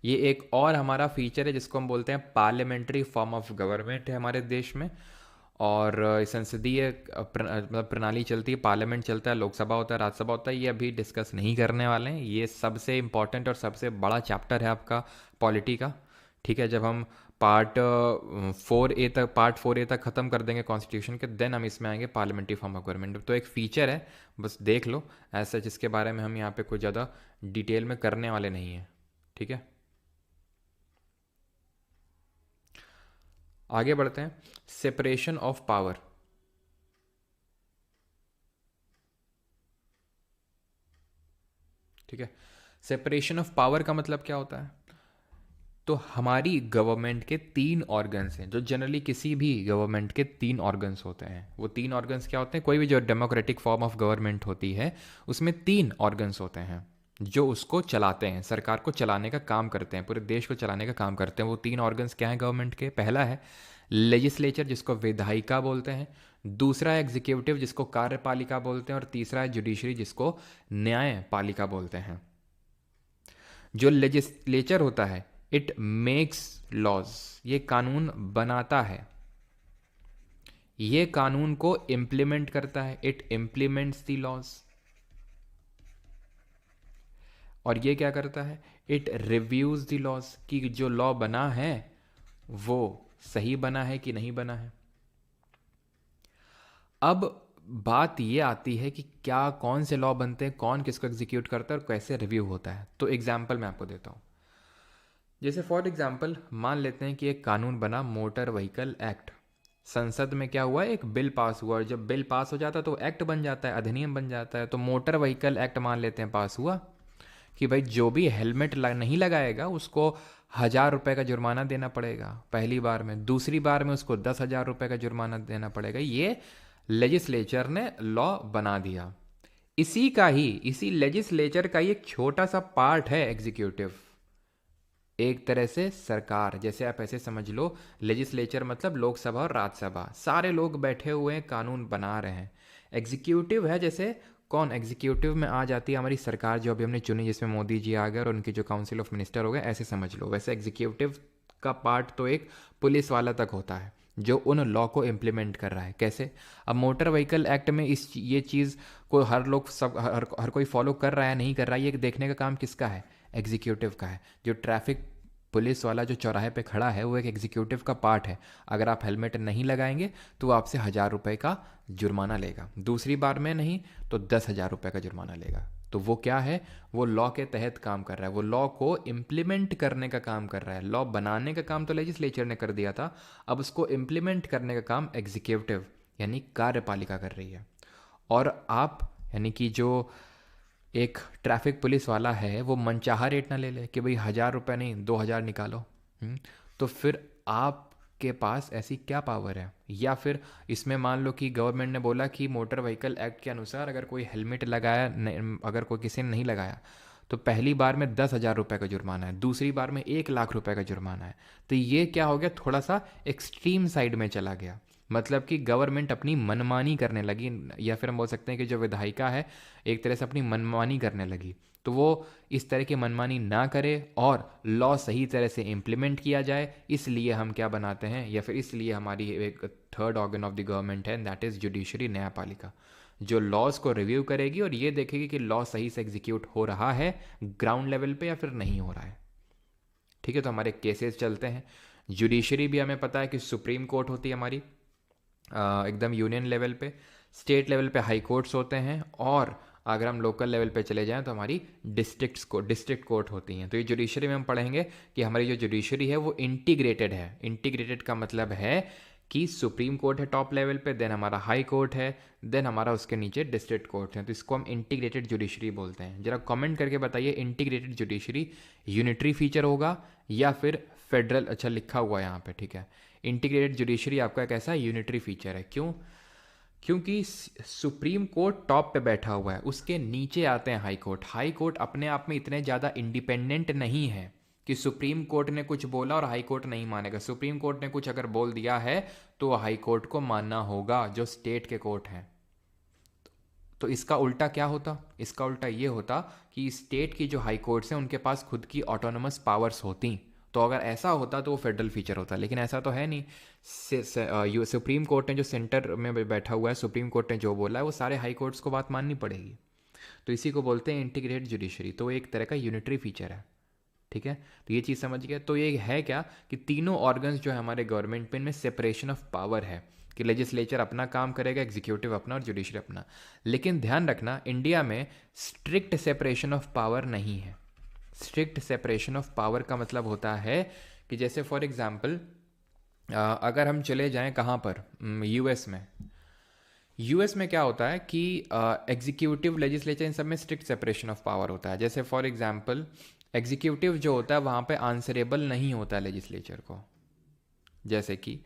ये एक और हमारा फीचर है जिसको हम बोलते हैं पार्लियामेंट्री फॉर्म ऑफ गवर्नमेंट है हमारे देश में। और संसदीय मतलब प्रणाली चलती है, पार्लियामेंट चलता है, लोकसभा होता है, राज्यसभा होता है। ये अभी डिस्कस नहीं करने वाले हैं, ये सबसे इंपॉर्टेंट और सबसे बड़ा चैप्टर है आपका पॉलिटी का। ठीक है, जब हम पार्ट 4 ए तक ख़त्म कर देंगे कॉन्स्टिट्यूशन के, देन हम इसमें आएंगे पार्लियामेंट्री फॉर्म ऑफ गवर्नमेंट। तो एक फ़ीचर है, बस देख लो ऐसा, जिसके बारे में हम यहाँ पे कुछ ज़्यादा डिटेल में करने वाले नहीं हैं। ठीक है, आगे बढ़ते हैं, सेपरेशन ऑफ पावर। ठीक है, सेपरेशन ऑफ पावर का मतलब क्या होता है? तो हमारी गवर्नमेंट के तीन ऑर्गन्स हैं, जो जनरली किसी भी गवर्नमेंट के तीन ऑर्गन्स होते हैं। वो तीन ऑर्गन्स क्या होते हैं? कोई भी जो डेमोक्रेटिक फॉर्म ऑफ गवर्नमेंट होती है उसमें तीन ऑर्गन्स होते हैं जो उसको चलाते हैं, सरकार को चलाने का काम करते हैं, पूरे देश को चलाने का काम करते हैं। वो तीन ऑर्गन्स क्या हैं गवर्नमेंट के? पहला है लेजिस्लेचर, जिसको विधायिका बोलते हैं। दूसरा है एग्जीक्यूटिव, जिसको कार्यपालिका बोलते हैं। और तीसरा है जुडिशरी, जिसको न्यायपालिका बोलते हैं। जो लेजिस्लेचर होता है, इट मेक्स लॉज, ये कानून बनाता है, ये कानून को इम्प्लीमेंट करता है, इट इम्प्लीमेंट्स द लॉज। और ये क्या करता है? इट रिव्यूज द लॉज, कि जो लॉ बना है वो सही बना है कि नहीं बना है। अब बात ये आती है कि क्या, कौन से लॉ बनते हैं, कौन किसको एग्जीक्यूट करता है और कैसे रिव्यू होता है। तो एग्जाम्पल मैं आपको देता हूँ। जैसे फॉर एग्जाम्पल मान लेते हैं कि एक कानून बना, मोटर व्हीकल एक्ट। संसद में क्या हुआ? एक बिल पास हुआ, और जब बिल पास हो जाता है तो एक्ट बन जाता है, अधिनियम बन जाता है। तो मोटर व्हीकल एक्ट मान लेते हैं पास हुआ कि भाई जो भी हेलमेट नहीं लगाएगा उसको 1,000 रुपये का जुर्माना देना पड़ेगा पहली बार में, दूसरी बार में उसको 10,000 रुपये का जुर्माना देना पड़ेगा। ये लेजिस्लेचर ने लॉ बना दिया। इसी लेजिस्लेचर का ही एक छोटा सा पार्ट है एग्जीक्यूटिव, एक तरह से सरकार। जैसे आप ऐसे समझ लो, लेजिस्लेचर मतलब लोकसभा और राज्यसभा, सारे लोग बैठे हुए हैं, कानून बना रहे हैं। एग्जीक्यूटिव है जैसे कौन? एग्जीक्यूटिव में आ जाती है हमारी सरकार जो अभी हमने चुनी, जिसमें मोदी जी आ गए और उनकी जो काउंसिल ऑफ मिनिस्टर हो गए, ऐसे समझ लो। वैसे एग्जीक्यूटिव का पार्ट तो एक पुलिस वाला तक होता है जो उन लॉ को इम्प्लीमेंट कर रहा है। कैसे? अब मोटर व्हीकल एक्ट में ये चीज़ को हर कोई फॉलो कर रहा है नहीं कर रहा है, ये देखने का काम किसका है? एग्जीक्यूटिव का है। जो ट्रैफिक पुलिस वाला जो चौराहे पे खड़ा है वो एक एग्जीक्यूटिव का पार्ट है। अगर आप हेलमेट नहीं लगाएंगे तो वो आपसे 1,000 रुपये का जुर्माना लेगा, दूसरी बार में नहीं तो 10,000 रुपये का जुर्माना लेगा। तो वो क्या है? वो लॉ के तहत काम कर रहा है, वो लॉ को इम्प्लीमेंट करने का काम कर रहा है। लॉ बनाने का काम तो लेजिस्लेचर ने कर दिया था, अब उसको इम्प्लीमेंट करने का काम एग्जीक्यूटिव यानी कार्यपालिका कर रही है। और आप यानी कि जो एक ट्रैफिक पुलिस वाला है वो मनचाहा रेट ना ले ले कि भाई 1,000 रुपये नहीं 2,000 निकालो। तो फिर आपके पास ऐसी क्या पावर है? या फिर इसमें मान लो कि गवर्नमेंट ने बोला कि मोटर व्हीकल एक्ट के अनुसार अगर कोई हेलमेट लगाया अगर कोई किसी ने नहीं लगाया तो पहली बार में 10,000 रुपये का जुर्माना है, दूसरी बार में 1,00,000 रुपये का जुर्माना है। तो ये क्या हो गया? थोड़ा सा एक्सट्रीम साइड में चला गया। मतलब कि गवर्नमेंट अपनी मनमानी करने लगी, या फिर हम बोल सकते हैं कि जो विधायिका है एक तरह से अपनी मनमानी करने लगी। तो वो इस तरह की मनमानी ना करे और लॉ सही तरह से इम्प्लीमेंट किया जाए, इसलिए हम क्या बनाते हैं, या फिर इसलिए हमारी एक third organ of the government है, दैट इज़ जुडिशरी, न्यायपालिका, जो लॉज को रिव्यू करेगी और ये देखेगी कि लॉ सही से एग्जीक्यूट हो रहा है ग्राउंड लेवल पे या फिर नहीं हो रहा है। ठीक है, तो हमारे केसेस चलते हैं। जुडिशरी भी हमें पता है कि सुप्रीम कोर्ट होती है हमारी एकदम यूनियन लेवल पे। स्टेट लेवल पे हाई कोर्ट्स होते हैं, और अगर हम लोकल लेवल पे चले जाएं तो हमारी डिस्ट्रिक्ट कोर्ट होती हैं। तो ये जुडिशरी में हम पढ़ेंगे कि हमारी जो जुडिशरी है वो इंटीग्रेटेड है। इंटीग्रेटेड का मतलब है कि सुप्रीम कोर्ट है टॉप लेवल पे, देन हमारा हाई कोर्ट है, देन हमारा उसके नीचे डिस्ट्रिक्ट कोर्ट है। तो इसको हम इंटीग्रेटेड जुडिशरी बोलते हैं। जरा कमेंट करके बताइए, इंटीग्रेटेड जुडिशरी यूनिटरी फीचर होगा या फिर फेडरल? अच्छा लिखा हुआ है यहाँ पे, ठीक है। इंटीग्रेटेड जुडिशरी आपका एक ऐसा यूनिटरी फीचर है। क्यों? क्योंकि सुप्रीम कोर्ट टॉप पे बैठा हुआ है, उसके नीचे आते हैं हाई कोर्ट। हाई कोर्ट अपने आप में इतने ज़्यादा इंडिपेंडेंट नहीं है कि सुप्रीम कोर्ट ने कुछ बोला और हाई कोर्ट नहीं मानेगा। सुप्रीम कोर्ट ने कुछ अगर बोल दिया है तो हाई कोर्ट को मानना होगा, जो स्टेट के कोर्ट हैं। तो इसका उल्टा क्या होता? इसका उल्टा ये होता कि स्टेट की जो हाई कोर्ट्स हैं उनके पास खुद की ऑटोनोमस पावर्स होती। तो अगर ऐसा होता तो वो फेडरल फीचर होता, लेकिन ऐसा तो है नहीं। सुप्रीम कोर्ट ने जो सेंटर में बैठा हुआ है, सुप्रीम कोर्ट ने जो बोला है वो सारे हाई कोर्ट्स को बात माननी पड़ेगी। तो इसी को बोलते हैं इंटीग्रेटेड जुडिशरी। तो एक तरह का यूनिटरी फीचर है। ठीक है, तो ये चीज़ समझ गया। तो ये है क्या कि तीनों ऑर्गन्स जो है हमारे गवर्नमेंट में सेपरेशन ऑफ पावर है, कि लेजिस्लेचर अपना काम करेगा, एग्जीक्यूटिव अपना और जुडिशरी अपना। लेकिन ध्यान रखना, इंडिया में स्ट्रिक्ट सेपरेशन ऑफ पावर नहीं है। स्ट्रिक्ट सेपरेशन ऑफ पावर का मतलब होता है कि जैसे फॉर एग्जाम्पल अगर हम चले जाएं कहाँ पर, यूएस में। यूएस में क्या होता है कि एग्जीक्यूटिव लेजिस्लेचर इन सब में स्ट्रिक्ट सेपरेशन ऑफ पावर होता है। जैसे फॉर एग्जांपल एग्जीक्यूटिव जो होता है वहाँ पे आंसरेबल नहीं होता लेजिस्लेचर को। जैसे कि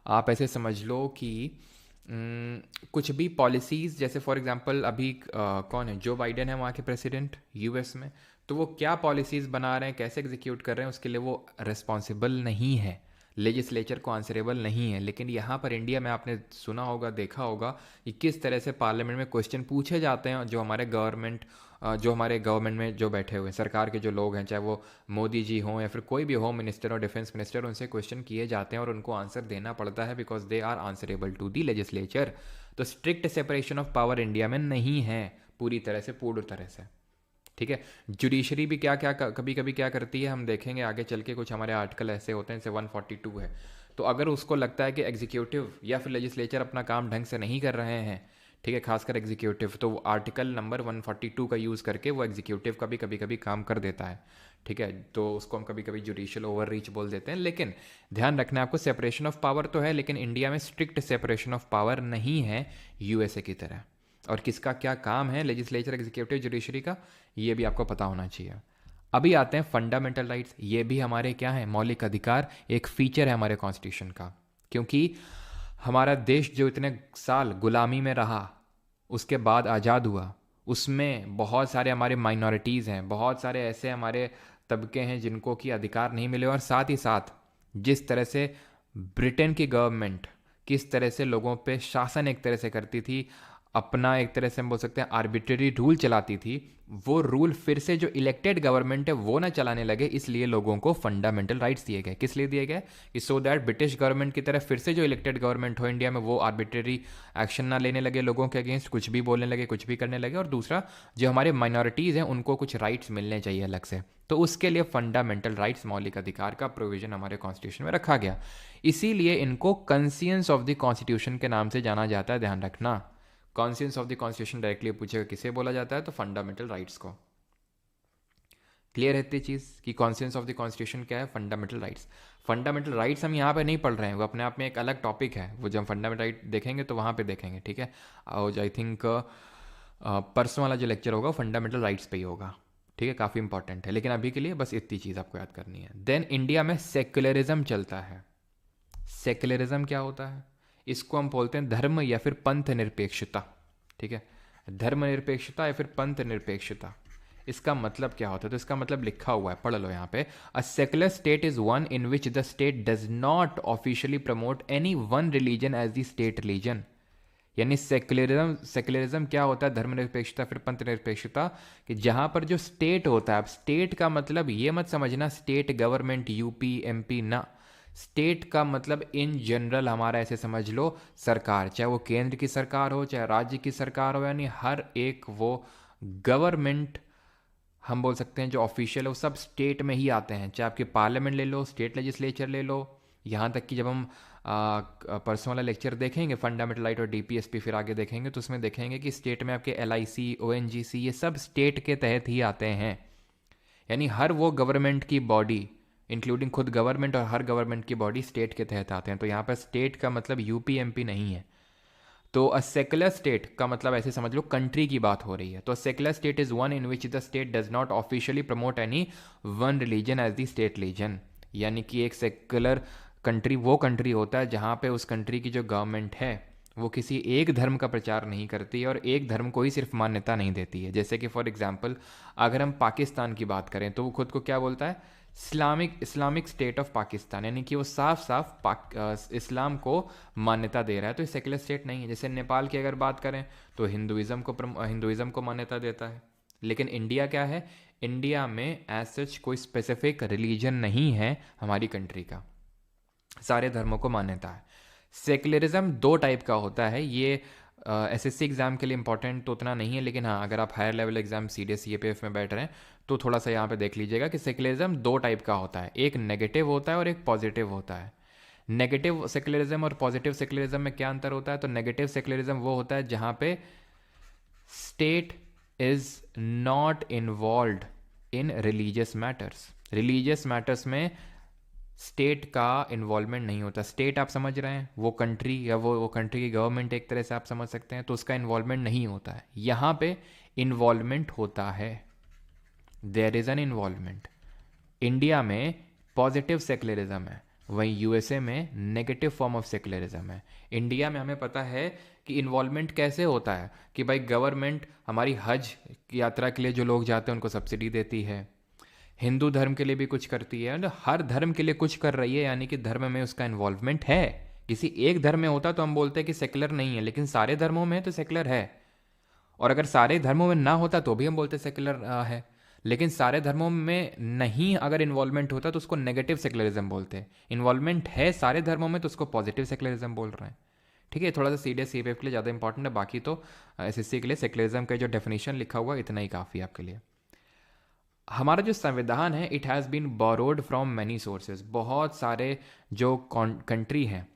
आप ऐसे समझ लो कि कुछ भी पॉलिसीज़, जैसे फॉर एग्जांपल अभी कौन है, जो बाइडेन है वहाँ के प्रेसिडेंट यूएस में, तो वो क्या पॉलिसीज़ बना रहे हैं, कैसे एग्जीक्यूट कर रहे हैं, उसके लिए वो रिस्पॉन्सिबल नहीं है, लेजिस्लेचर को आंसरेबल नहीं है। लेकिन यहाँ पर इंडिया में आपने सुना होगा, देखा होगा कि किस तरह से पार्लियामेंट में क्वेश्चन पूछे जाते हैं, जो हमारे गवर्नमेंट में जो बैठे हुए हैं, सरकार के जो लोग हैं, चाहे वो मोदी जी हों या फिर कोई भी होम मिनिस्टर और डिफेंस मिनिस्टर, उनसे क्वेश्चन किए जाते हैं और उनको आंसर देना पड़ता है because they are answerable to the legislature. तो strict separation of power India में नहीं है पूरी तरह से, पूर्ण तरह से। ठीक है। जुडिशरी भी क्या क्या कभी कभी क्या करती है, हम देखेंगे आगे चल के, कुछ हमारे आर्टिकल ऐसे होते हैं, जैसे 142 है। तो अगर उसको लगता है कि एग्जीक्यूटिव या फिर लेजिस्लेचर अपना काम ढंग से नहीं कर रहे हैं, ठीक है, खासकर एग्जीक्यूटिव, तो वो आर्टिकल नंबर 142 का यूज़ करके वो एग्जीक्यूटिव का भी कभी कभी काम कर देता है। ठीक है, तो उसको हम कभी कभी जुडिशियल ओवर रीच बोल देते हैं। लेकिन ध्यान रखना है आपको, सेपरेशन ऑफ पावर तो है, लेकिन इंडिया में स्ट्रिक्ट सेपरेशन ऑफ पावर नहीं है यूएसए की तरह। और किसका क्या काम है, लेजिस्लेचर, एग्जीक्यूटिव, जुडिशरी का, ये भी आपको पता होना चाहिए। अभी आते हैं फंडामेंटल राइट्स। ये भी हमारे क्या है, मौलिक अधिकार, एक फीचर है हमारे कॉन्स्टिट्यूशन का। क्योंकि हमारा देश जो इतने साल गुलामी में रहा, उसके बाद आज़ाद हुआ, उसमें बहुत सारे हमारे माइनॉरिटीज़ हैं, बहुत सारे ऐसे हमारे तबके हैं जिनको कि अधिकार नहीं मिले। और साथ ही साथ जिस तरह से ब्रिटेन की गवर्नमेंट किस तरह से लोगों पे शासन एक तरह से करती थी, अपना एक तरह से हम बोल सकते हैं आर्बिट्रेरी रूल चलाती थी, वो रूल फिर से जो इलेक्टेड गवर्नमेंट है वो ना चलाने लगे, इसलिए लोगों को फंडामेंटल राइट्स दिए गए। किस लिए दिए गए? कि सो दैट ब्रिटिश गवर्नमेंट की तरह फिर से जो इलेक्टेड गवर्नमेंट हो इंडिया में, वो आर्बिट्रेरी एक्शन ना लेने लगे लोगों के अगेंस्ट, कुछ भी बोलने लगे, कुछ भी करने लगे। और दूसरा, जो हमारे माइनॉरिटीज़ हैं उनको कुछ राइट्स मिलने चाहिए अलग से, तो उसके लिए फंडामेंटल राइट्स, मौलिक अधिकार का प्रोविजन हमारे कॉन्स्टिट्यूशन में रखा गया। इसीलिए इनको कंसियंस ऑफ द कॉन्स्टिट्यूशन के नाम से जाना जाता है, ध्यान रखना। Conscience of the constitution directly पूछेगा किसे बोला जाता है, तो फंडामेंटल राइट्स को। क्लियर है इतनी चीज़ कि कॉन्सियंस ऑफ द कॉन्स्टिट्यूशन क्या है, फंडामेंटल राइट्स। फंडामेंटल राइट्स हम यहाँ पे नहीं पढ़ रहे हैं, वो अपने आप में एक अलग टॉपिक है, वो जब हम फंडामेंटल राइट देखेंगे तो वहाँ पे देखेंगे। ठीक है, और आई थिंक परसों वाला जो लेक्चर होगा फंडामेंटल राइट्स पे ही होगा। ठीक है, काफ़ी इंपॉर्टेंट है, लेकिन अभी के लिए बस इतनी चीज़ आपको याद करनी है। देन इंडिया में सेक्युलरिज्म चलता है। सेक्युलरिज्म क्या होता है? इसको हम बोलते हैं धर्म या फिर पंथ निरपेक्षता। ठीक है, धर्मनिरपेक्षता या फिर पंथ निरपेक्षता, इसका मतलब क्या होता है? तो इसका मतलब लिखा हुआ है, पढ़ लो यहाँ पे। A secular state is one in which the state does not officially promote any one religion as the state religion. यानी सेक्युलरिज्म क्या होता है? धर्मनिरपेक्षता फिर पंथ निरपेक्षता, कि जहां पर जो स्टेट होता है, अब स्टेट का मतलब ये मत समझना स्टेट गवर्नमेंट यूपी एमपी ना, स्टेट का मतलब इन जनरल हमारा ऐसे समझ लो सरकार, चाहे वो केंद्र की सरकार हो चाहे राज्य की सरकार हो, यानी हर एक वो गवर्नमेंट हम बोल सकते हैं जो ऑफिशियल है वो सब स्टेट में ही आते हैं। चाहे आपके पार्लियामेंट ले लो, स्टेट लेजिस्लेचर ले लो, यहाँ तक कि जब हम परसों वाला लेक्चर देखेंगे फंडामेंटल राइट और डीपीएसपी फिर आगे देखेंगे, तो उसमें देखेंगे कि स्टेट में आपके एलआईसी, ओएनजीसी, ये सब स्टेट के तहत ही आते हैं। यानी हर वो गवर्नमेंट की बॉडी, इंक्लूडिंग खुद गवर्नमेंट और हर गवर्नमेंट की बॉडी स्टेट के तहत आते हैं। तो यहाँ पर स्टेट का मतलब यूपी एमपी नहीं है। तो अ सेकुलर स्टेट का मतलब ऐसे समझ लो कंट्री की बात हो रही है। तो a secular state is one in which the state does not officially promote any one religion as the state religion. यानी कि एक सेकुलर कंट्री वो कंट्री होता है जहाँ पे उस कंट्री की जो गवर्नमेंट है वो किसी एक धर्म का प्रचार नहीं करती है और एक धर्म को ही सिर्फ मान्यता नहीं देती है। जैसे कि फॉर एग्जांपल अगर हम पाकिस्तान की बात करें तो वो खुद को क्या बोलता है? इस्लामिक स्टेट ऑफ पाकिस्तान, यानी कि वो साफ साफ इस्लाम को मान्यता दे रहा है। तो ये सेकुलर स्टेट नहीं है। जैसे नेपाल की अगर बात करें तो हिंदुइज्म को मान्यता देता है। लेकिन इंडिया क्या है? इंडिया में एज सच कोई स्पेसिफिक रिलीजन नहीं है हमारी कंट्री का, सारे धर्मों को मान्यता है। सेकुलरिज्म दो टाइप का होता है, ये एसएससी एग्ज़ाम के लिए इंपॉर्टेंट तो उतना नहीं है, लेकिन हाँ अगर आप higher level exam CDS CAPF में बैठ रहे हैं तो थोड़ा सा यहाँ पे देख लीजिएगा कि सेकुलरिज्म दो टाइप का होता है, एक नेगेटिव होता है और एक पॉजिटिव होता है। नेगेटिव सेकुलरिज्म और पॉजिटिव सेकुलरिज्म में क्या अंतर होता है? तो नेगेटिव सेकुलरिज्म वो होता है जहाँ पे state is not involve in religious matters. Religious matters में स्टेट का इन्वॉल्वमेंट नहीं होता। स्टेट आप समझ रहे हैं, वो कंट्री या वो कंट्री की गवर्नमेंट एक तरह से आप समझ सकते हैं, तो उसका इन्वॉल्वमेंट नहीं होता है। यहाँ पे इन्वॉल्वमेंट होता है, there is an involvement. India में पॉजिटिव सेक्युलरिज्म है, वहीं यूएसए में नेगेटिव फॉर्म ऑफ सेक्युलरिज्म है। इंडिया में हमें पता है कि इन्वॉल्वमेंट कैसे होता है कि भाई गवर्नमेंट हमारी हज यात्रा के लिए जो लोग जाते हैं उनको सब्सिडी देती है, हिंदू धर्म के लिए भी कुछ करती है, मतलब हर धर्म के लिए कुछ कर रही है, यानी कि धर्म में उसका इन्वॉल्वमेंट है। किसी एक धर्म में होता तो हम बोलते हैं कि सेक्युलर नहीं है, लेकिन सारे धर्मों में तो सेक्युलर है। और अगर सारे धर्मों में ना होता तो भी हम बोलते सेक्युलर है। लेकिन सारे धर्मों में नहीं अगर इन्वॉल्वमेंट होता तो उसको नेगेटिव सेक्युलरिज्म बोलते हैं। इन्वॉल्वमेंट है सारे धर्मों में तो उसको पॉजिटिव सेक्युलरिज्म बोल रहे हैं। ठीक है, थोड़ा सा सीडीएस सीपीएफ के लिए ज़्यादा इंपॉर्टेंट है, बाकी तो एसएससी के लिए सेक्युलरिज्म का जो डेफिनेशन लिखा हुआ इतना ही काफ़ी है आपके लिए। हमारा जो संविधान है it has been borrowed from many sources. बहुत सारे जो कंट्री हैं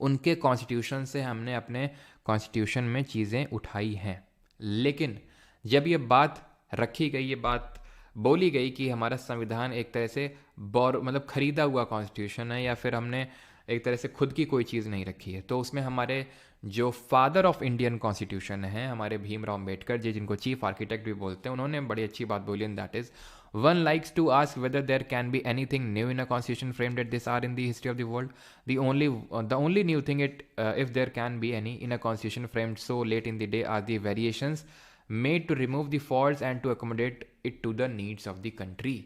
उनके कॉन्स्टिट्यूशन से हमने अपने कॉन्स्टिट्यूशन में चीज़ें उठाई हैं। लेकिन जब ये बात रखी गई, ये बात बोली गई कि हमारा संविधान एक तरह से मतलब खरीदा हुआ कॉन्स्टिट्यूशन है या फिर हमने एक तरह से खुद की कोई चीज़ नहीं रखी है, तो उसमें हमारे जो फादर ऑफ इंडियन कॉन्स्टिट्यूशन है हमारे भीमराव अम्बेडकर जी, जिनको चीफ आर्किटेक्ट भी बोलते हैं, उन्होंने बड़ी अच्छी बात बोली, and that is one likes to ask whether there can be anything new in a constitution framed at this hour in the history of the world. The only new thing if there can be any in a constitution framed so late in the day are the variations made to remove the faults and to accommodate it to the needs of the country।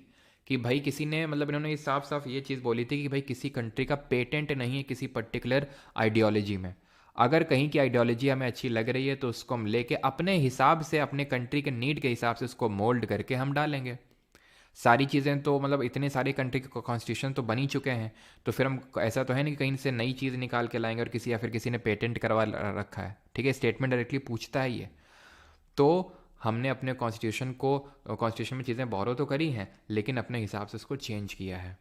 कि भाई किसी ने मतलब इन्होंने ये साफ साफ ये चीज़ बोली थी कि भाई किसी कंट्री का पेटेंट नहीं है किसी पर्टिकुलर आइडियोलॉजी में। अगर कहीं की आइडियोलॉजी हमें अच्छी लग रही है तो उसको हम लेके अपने हिसाब से अपने कंट्री के नीड के हिसाब से उसको मोल्ड करके हम डालेंगे। सारी चीज़ें तो मतलब इतने सारे कंट्री के कॉन्स्टिट्यूशन तो बन ही चुके हैं, तो फिर हम ऐसा तो है नहीं कि कहीं से नई चीज़ निकाल के लाएंगे और किसी या फिर किसी ने पेटेंट करवा रखा है। ठीक है, स्टेटमेंट डायरेक्टली पूछता है ये। तो हमने अपने कॉन्स्टिट्यूशन में चीज़ें बोरो तो करी हैं लेकिन अपने हिसाब से उसको चेंज किया है।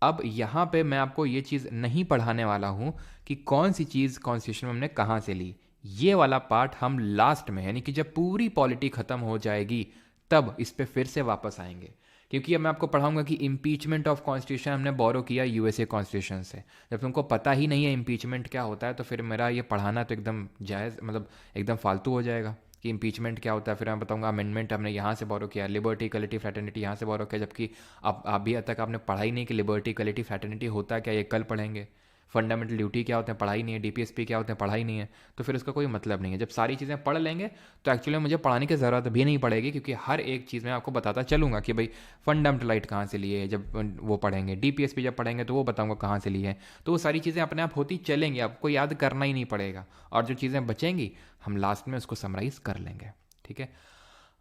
अब यहाँ पे मैं आपको ये चीज़ नहीं पढ़ाने वाला हूँ कि कौन सी चीज़ कॉन्स्टिट्यूशन में हमने कहाँ से ली। ये वाला पार्ट हम लास्ट में, यानी कि जब पूरी पॉलिटी ख़त्म हो जाएगी तब इस पर फिर से वापस आएंगे, क्योंकि अब मैं आपको पढ़ाऊंगा कि इम्पीचमेंट ऑफ कॉन्स्टिट्यूशन हमने बोरो किया यूएसए कॉन्स्टिट्यूशन से। जब तुमको पता ही नहीं है इम्पीचमेंट क्या होता है तो फिर मेरा ये पढ़ाना तो एकदम जायज़, मतलब एकदम फालतू हो जाएगा कि इम्पीचमेंट क्या होता है। फिर मैं बताऊंगा अमेंडमेंट हमने यहाँ से बोरो किया, लिबर्टी इक्वलिटी फ्रैटर्निटी यहाँ से बोरो किया, जबकि अब अभी तक आपने पढ़ाई नहीं कि लिबर्टी इक्वलिटी फ्रैटर्निटी होता क्या, ये कल पढ़ेंगे। फंडामेंटल ड्यूटी क्या होते हैं, पढ़ाई नहीं है। डीपीएसपी क्या होते हैं, पढ़ाई नहीं है। तो फिर उसका कोई मतलब नहीं है। जब सारी चीज़ें पढ़ लेंगे तो एक्चुअली मुझे पढ़ाने की ज़रूरत भी नहीं पड़ेगी, क्योंकि हर एक चीज़ में आपको बताता चलूँगा कि भाई फंडामेंटल राइट कहाँ से लिए है। जब वो पढ़ेंगे डीपीएसपी जब पढ़ेंगे तो वो बताऊँगा कहाँ से लिए है। तो वो सारी चीज़ें अपने आप होती चलेंगी, आपको याद करना ही नहीं पड़ेगा, और जो चीज़ें बचेंगी हम लास्ट में उसको समराइज़ कर लेंगे। ठीक है,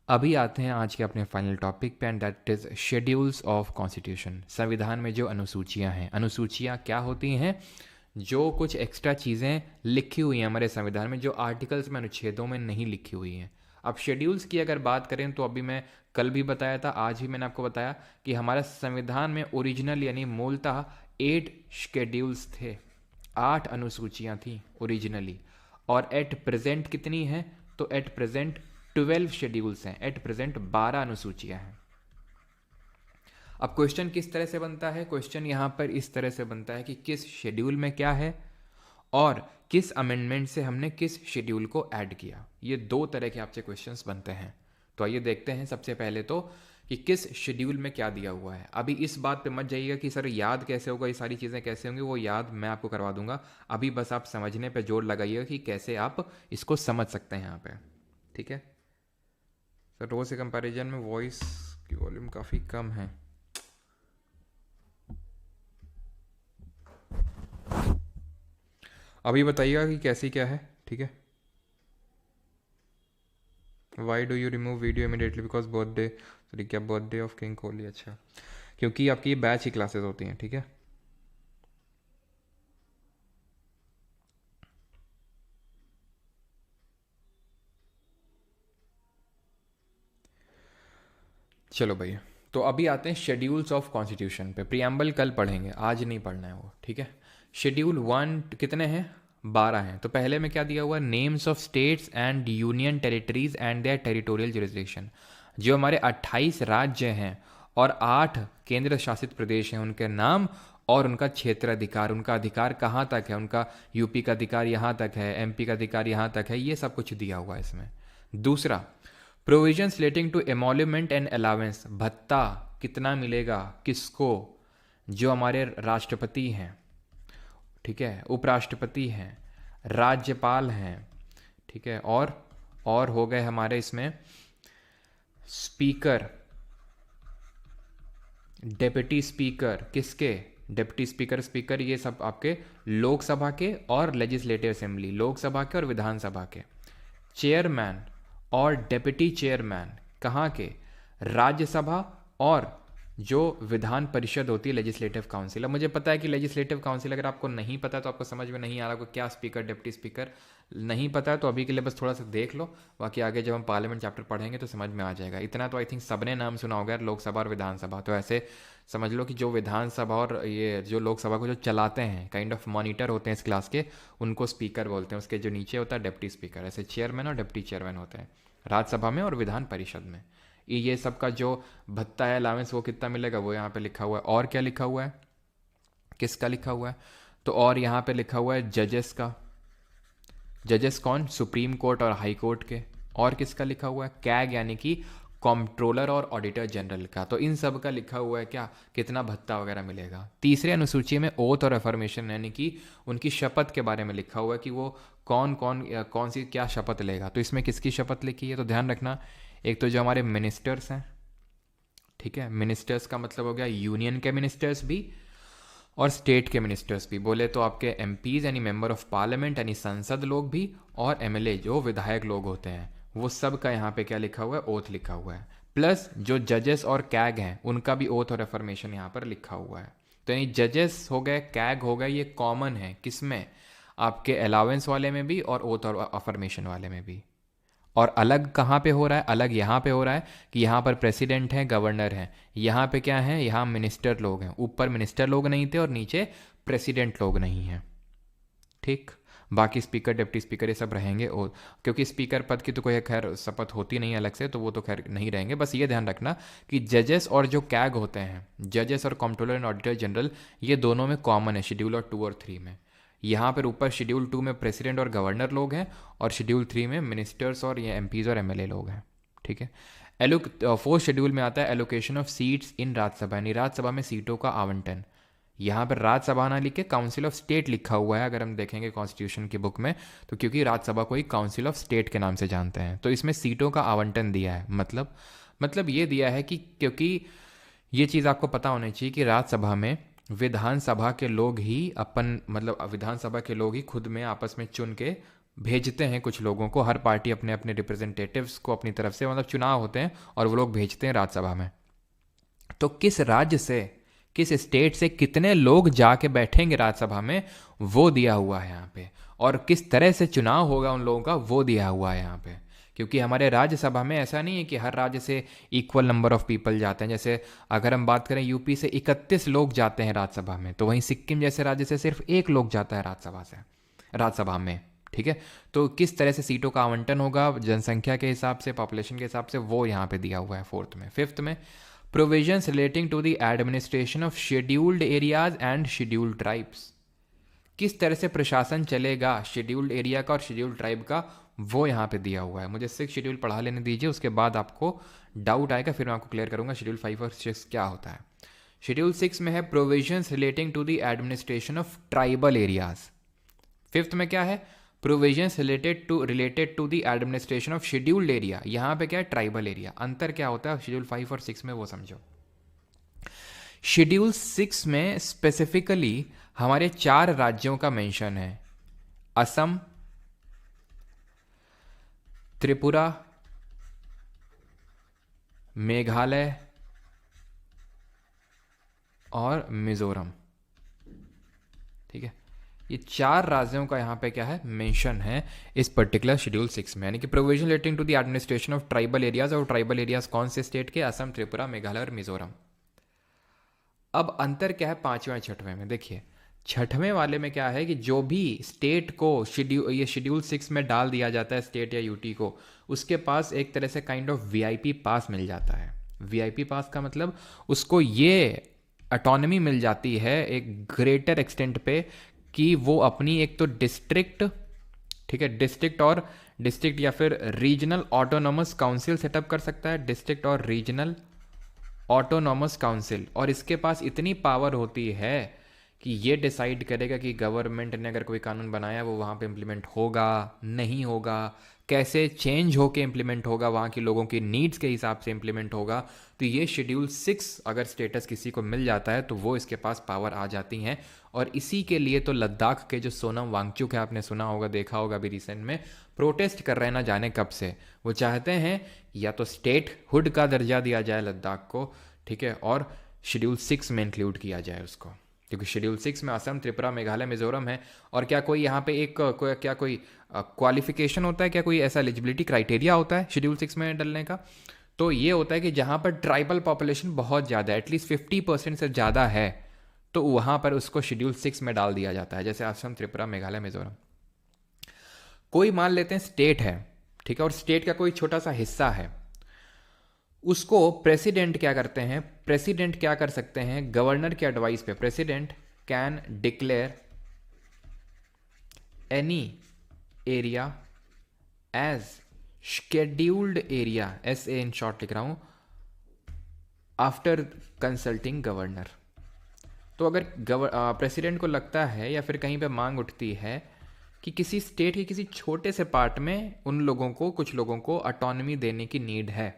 अभी आते हैं आज के अपने फाइनल टॉपिक पे, and that is schedules of constitution. संविधान में जो अनुसूचियाँ हैं, अनुसूचियाँ क्या होती हैं, जो कुछ एक्स्ट्रा चीज़ें लिखी हुई हैं हमारे संविधान में जो आर्टिकल्स में अनुच्छेदों में नहीं लिखी हुई हैं। अब शेड्यूल्स की अगर बात करें तो अभी मैं कल भी बताया था, आज भी मैंने आपको बताया कि हमारा संविधान में ओरिजिनल यानी मूलतः 8 शेड्यूल्स थे, 8 अनुसूचियाँ थी ओरिजिनली, और एट प्रेजेंट कितनी हैं, तो एट प्रेजेंट 12 शेड्यूल्स हैं, एट प्रेजेंट 12 अनुसूचियाँ हैं। अब क्वेश्चन किस तरह से बनता है, क्वेश्चन यहाँ पर इस तरह से बनता है कि किस शेड्यूल में क्या है और किस अमेंडमेंट से हमने किस शेड्यूल को ऐड किया। ये दो तरह के आपसे क्वेश्चंस बनते हैं। तो आइए देखते हैं सबसे पहले तो कि किस शेड्यूल में क्या दिया हुआ है। अभी इस बात पे मत जाइएगा कि सर याद कैसे होगा, ये सारी चीज़ें कैसे होंगी, वो याद मैं आपको करवा दूंगा। अभी बस आप समझने पे जोर लगाइएगा कि कैसे आप इसको समझ सकते हैं यहाँ पे। ठीक है सर, रोज के कंपैरिजन में वॉइस की वॉल्यूम काफ़ी कम है। अभी बताइएगा कि कैसी क्या है। ठीक है, why do you remove video immediately, because birthday, sorry क्या बर्थडे ऑफ किंग कोहली, अच्छा क्योंकि आपकी ये बैच ही क्लासेस होती हैं। ठीक है, चलो भैया, तो अभी आते हैं शेड्यूल्स ऑफ कॉन्स्टिट्यूशन पे। प्रियम्बल कल पढ़ेंगे, आज नहीं पढ़ना है वो। ठीक है, शेड्यूल 1 कितने हैं, 12 हैं। तो पहले में क्या दिया हुआ है, names of states and union territories and their territorial jurisdiction. जो हमारे 28 राज्य हैं और 8 केंद्र शासित प्रदेश हैं, उनके नाम और उनका क्षेत्राधिकार, उनका अधिकार कहाँ तक है, उनका यूपी का अधिकार यहाँ तक है, एमपी का अधिकार यहाँ तक है, ये सब कुछ दिया हुआ है इसमें। दूसरा, provisions relating to emolument and allowance, भत्ता कितना मिलेगा किसको, जो हमारे राष्ट्रपति हैं, ठीक है, उपराष्ट्रपति हैं, राज्यपाल हैं, ठीक है, और हो गए हमारे इसमें स्पीकर, डेप्यूटी स्पीकर, किसके, डिप्टी स्पीकर, स्पीकर, ये सब आपके लोकसभा के और लेजिस्लेटिव असेंबली, लोकसभा के और विधानसभा के। चेयरमैन और डेप्यूटी चेयरमैन कहाँ के, राज्यसभा और जो विधान परिषद होती है लेजिस्लेटिव काउंसिल। अब मुझे पता है कि लेजिस्लेटिव काउंसिल अगर आपको नहीं पता तो आपको समझ में नहीं आ रहा को क्या स्पीकर डिप्टी स्पीकर नहीं पता है तो अभी के लिए बस थोड़ा सा देख लो, बाकी आगे जब हम पार्लियामेंट चैप्टर पढ़ेंगे तो समझ में आ जाएगा। इतना तो आई थिंक सबने नाम सुना होगा लोकसभा और विधानसभा। तो ऐसे समझ लो कि जो विधानसभा और ये जो लोकसभा को जो चलाते हैं, काइंड ऑफ मॉनिटर होते हैं इस क्लास के, उनको स्पीकर बोलते हैं। उसके जो नीचे होता है डिप्टी स्पीकर। ऐसे चेयरमैन और डिप्टी चेयरमैन होते हैं राज्यसभा में और विधान परिषद में। ये सब का जो भत्ता है, अलावेंस, वो कितना मिलेगा वो यहाँ पे लिखा हुआ है। और क्या लिखा हुआ है, किसका लिखा हुआ है, तो और यहाँ पे लिखा हुआ है जजेस का। जजेस कौन, सुप्रीम कोर्ट और हाई कोर्ट के। और किसका लिखा हुआ है, कैग यानी कि कंट्रोलर और ऑडिटर जनरल का। तो इन सब का लिखा हुआ है क्या, कितना भत्ता वगैरह मिलेगा। तीसरे अनुसूची में ओथ और अफर्मेशन यानी कि उनकी शपथ के बारे में लिखा हुआ है कि वो कौन सी क्या शपथ लेगा। तो इसमें किसकी शपथ लिखी है, तो ध्यान रखना, एक तो जो हमारे मिनिस्टर्स हैं, ठीक है, मिनिस्टर्स का मतलब हो गया यूनियन के मिनिस्टर्स भी और स्टेट के मिनिस्टर्स भी। बोले तो आपके एमपीज यानी मेंबर ऑफ पार्लियामेंट यानी संसद लोग भी, और एमएलए जो विधायक लोग होते हैं, वो सब का यहाँ पे क्या लिखा हुआ है, ओथ लिखा हुआ है। प्लस जो जजेस और कैग हैं उनका भी ओथ और अफर्मेशन यहाँ पर लिखा हुआ है। तो यानी जजेस हो गए, कैग हो गए, ये कॉमन है किसमें, आपके अलावेंस वाले में भी और ओथ और अफर्मेशन वाले में भी। और अलग कहाँ पे हो रहा है, अलग यहाँ पे हो रहा है कि यहाँ पर प्रेसिडेंट है, गवर्नर है, यहाँ पे क्या है, यहाँ मिनिस्टर लोग हैं। ऊपर मिनिस्टर लोग नहीं थे और नीचे प्रेसिडेंट लोग नहीं हैं, ठीक। बाकी स्पीकर, डिप्टी स्पीकर ये सब रहेंगे, और क्योंकि स्पीकर पद की तो कोई खैर शपथ होती नहीं अलग से, तो वो तो खैर नहीं रहेंगे। बस ये ध्यान रखना कि जजेस और जो कैग होते हैं, जजेस और कंट्रोलर एंड ऑडिटर जनरल, ये दोनों में कॉमन है शेड्यूल और 2 और 3 में। यहाँ पर ऊपर शेड्यूल 2 में प्रेसिडेंट और गवर्नर लोग हैं और शेड्यूल 3 में मिनिस्टर्स और ये एमपीज और एमएलए लोग हैं, ठीक है। 4th शेड्यूल में आता है allocation of seats in Rajya Sabha, यानी राज्यसभा में सीटों का आवंटन। यहाँ पर राज्यसभा ना लिख के काउंसिल ऑफ स्टेट लिखा हुआ है अगर हम देखेंगे कॉन्स्टिट्यूशन की बुक में, तो क्योंकि राज्यसभा को ही काउंसिल ऑफ स्टेट के नाम से जानते हैं। तो इसमें सीटों का आवंटन दिया है, मतलब ये दिया है कि, क्योंकि ये चीज़ आपको पता होनी चाहिए कि राज्यसभा में विधानसभा के लोग ही विधानसभा के लोग ही खुद में आपस में चुन के भेजते हैं कुछ लोगों को। हर पार्टी अपने अपने रिप्रेजेंटेटिव्स को अपनी तरफ से, चुनाव होते हैं और वो लोग भेजते हैं राज्यसभा में। तो किस राज्य से, किस स्टेट से कितने लोग जाके बैठेंगे राज्यसभा में, वो दिया हुआ है यहाँ पे। और किस तरह से चुनाव होगा उन लोगों का, वो दिया हुआ है यहाँ पे। क्योंकि हमारे राज्यसभा में ऐसा नहीं है कि हर राज्य से इक्वल नंबर ऑफ पीपल जाते हैं। जैसे अगर हम बात करें यूपी से 31 लोग जाते हैं राज्यसभा में, तो वहीं सिक्किम जैसे राज्य से सिर्फ 1 लोग जाता है राज्यसभा में, ठीक है। तो किस तरह से सीटों का आवंटन होगा जनसंख्या के हिसाब से, पॉपुलेशन के हिसाब से, वो यहाँ पे दिया हुआ है 4th में। 5th में provisions relating to the administration of scheduled areas and scheduled tribes, किस तरह से प्रशासन चलेगा शेड्यूल्ड एरिया का और शेड्यूल्ड ट्राइब का, वो यहाँ पे दिया हुआ है। मुझे 6 शेड्यूल पढ़ा लेने दीजिए, उसके बाद आपको डाउट आएगा, फिर मैं आपको क्लियर करूंगा शेड्यूल 5 और 6 क्या होता है। शेड्यूल 6 में है provisions relating to the administration of tribal areas. 5th में क्या है, provisions related to the administration of scheduled area. यहाँ पे क्या है, ट्राइबल एरिया। अंतर क्या होता है शेड्यूल 5 और 6 में, वो समझो। शेड्यूल 6 में स्पेसिफिकली हमारे 4 राज्यों का मेंशन है, असम, त्रिपुरा, मेघालय और मिजोरम, ठीक है। ये 4 राज्यों का यहाँ पे क्या है, मेंशन है इस पर्टिकुलर शेड्यूल 6 में। यानी कि provision relating to the administration of tribal areas, और ट्राइबल एरियाज कौन से स्टेट के, असम, त्रिपुरा, मेघालय और मिजोरम। अब अंतर क्या है 5वें और 6वें में, देखिए 6वें वाले में क्या है कि जो भी स्टेट को शेड्यूल 6 में डाल दिया जाता है, स्टेट या यूटी को, उसके पास एक तरह से काइंड ऑफ वीआईपी पास मिल जाता है। वीआईपी पास का मतलब उसको ये ऑटोनॉमी मिल जाती है एक ग्रेटर एक्सटेंट पे कि वो अपनी एक तो डिस्ट्रिक्ट, ठीक है, डिस्ट्रिक्ट या फिर रीजनल ऑटोनॉमस काउंसिल सेटअप कर सकता है, डिस्ट्रिक्ट और रीजनल ऑटोनॉमस काउंसिल। और इसके पास इतनी पावर होती है कि ये डिसाइड करेगा कि गवर्नमेंट ने अगर कोई कानून बनाया वो वहाँ पे इम्प्लीमेंट होगा नहीं होगा, कैसे चेंज होके इम्प्लीमेंट होगा, वहाँ के लोगों की नीड्स के हिसाब से इम्प्लीमेंट होगा। तो ये शेड्यूल 6 अगर स्टेटस किसी को मिल जाता है तो वो इसके पास पावर आ जाती हैं। और इसी के लिए तो लद्दाख के जो सोनम वांगचुक है, आपने सुना होगा, देखा होगा अभी रिसेंट में, प्रोटेस्ट कर रहे हैं ना जाने कब से। वो चाहते हैं या तो स्टेट हुड का दर्जा दिया जाए लद्दाख को, ठीक है, और शेड्यूल 6 में इंक्लूड किया जाए उसको, क्योंकि शेड्यूल 6 में असम, त्रिपुरा, मेघालय, मिजोरम है। और क्या कोई यहाँ पे एक क्या कोई क्वालिफिकेशन होता है, क्या कोई ऐसा एलिजिबिलिटी क्राइटेरिया होता है शेड्यूल 6 में डलने का? तो ये होता है कि जहाँ पर ट्राइबल पॉपुलेशन बहुत ज़्यादा है, एटलीस्ट 50% से ज़्यादा है, तो वहाँ पर उसको शेड्यूल 6 में डाल दिया जाता है, जैसे असम, त्रिपुरा, मेघालय, मिजोरम। कोई मान लेते हैं स्टेट है, ठीक है, और स्टेट का कोई छोटा सा हिस्सा है, उसको प्रेसिडेंट क्या करते हैं, प्रेसिडेंट क्या कर सकते हैं, गवर्नर के एडवाइस पे president can declare any area as scheduled area, SA in short लिख रहा हूं, आफ्टर कंसल्टिंग गवर्नर। तो अगर प्रेसिडेंट को लगता है या फिर कहीं पे मांग उठती है कि किसी स्टेट के किसी छोटे से पार्ट में उन लोगों को, कुछ लोगों को ऑटोनॉमी देने की नीड है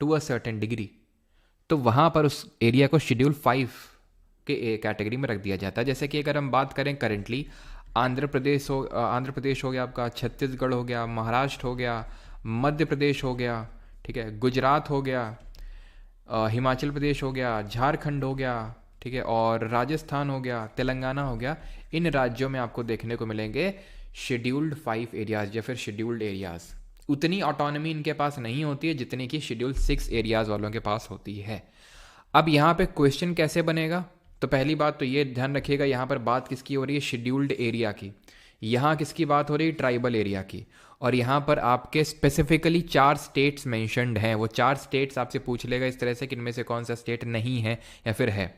टू अ सर्टेन डिग्री, तो वहाँ पर उस एरिया को शेड्यूल 5 के कैटेगरी में रख दिया जाता है। जैसे कि अगर हम बात करें करंटली, आंध्र प्रदेश हो गया आपका, छत्तीसगढ़ हो गया, महाराष्ट्र हो गया, मध्य प्रदेश हो गया, ठीक है, गुजरात हो गया, हिमाचल प्रदेश हो गया, झारखंड हो गया, ठीक है, और राजस्थान हो गया, तेलंगाना हो गया। इन राज्यों में आपको देखने को मिलेंगे शेड्यूल्ड 5 एरियाज या फिर शेड्यूल्ड एरियाज। उतनी ऑटोनॉमी इनके पास नहीं होती है जितनी कि शेड्यूल 6 एरियाज वालों के पास होती है। अब यहाँ पे क्वेश्चन कैसे बनेगा, तो पहली बात तो ये ध्यान रखिएगा, यहाँ पर बात किसकी हो रही है, शेड्यूल्ड एरिया की। यहाँ किसकी बात हो रही है, ट्राइबल एरिया की। और यहाँ पर आपके स्पेसिफिकली 4 स्टेट्स मेंशन्ड हैं। वो 4 स्टेट्स आपसे पूछ लेगा इस तरह से कि इनमें से कौन सा स्टेट नहीं है या फिर है।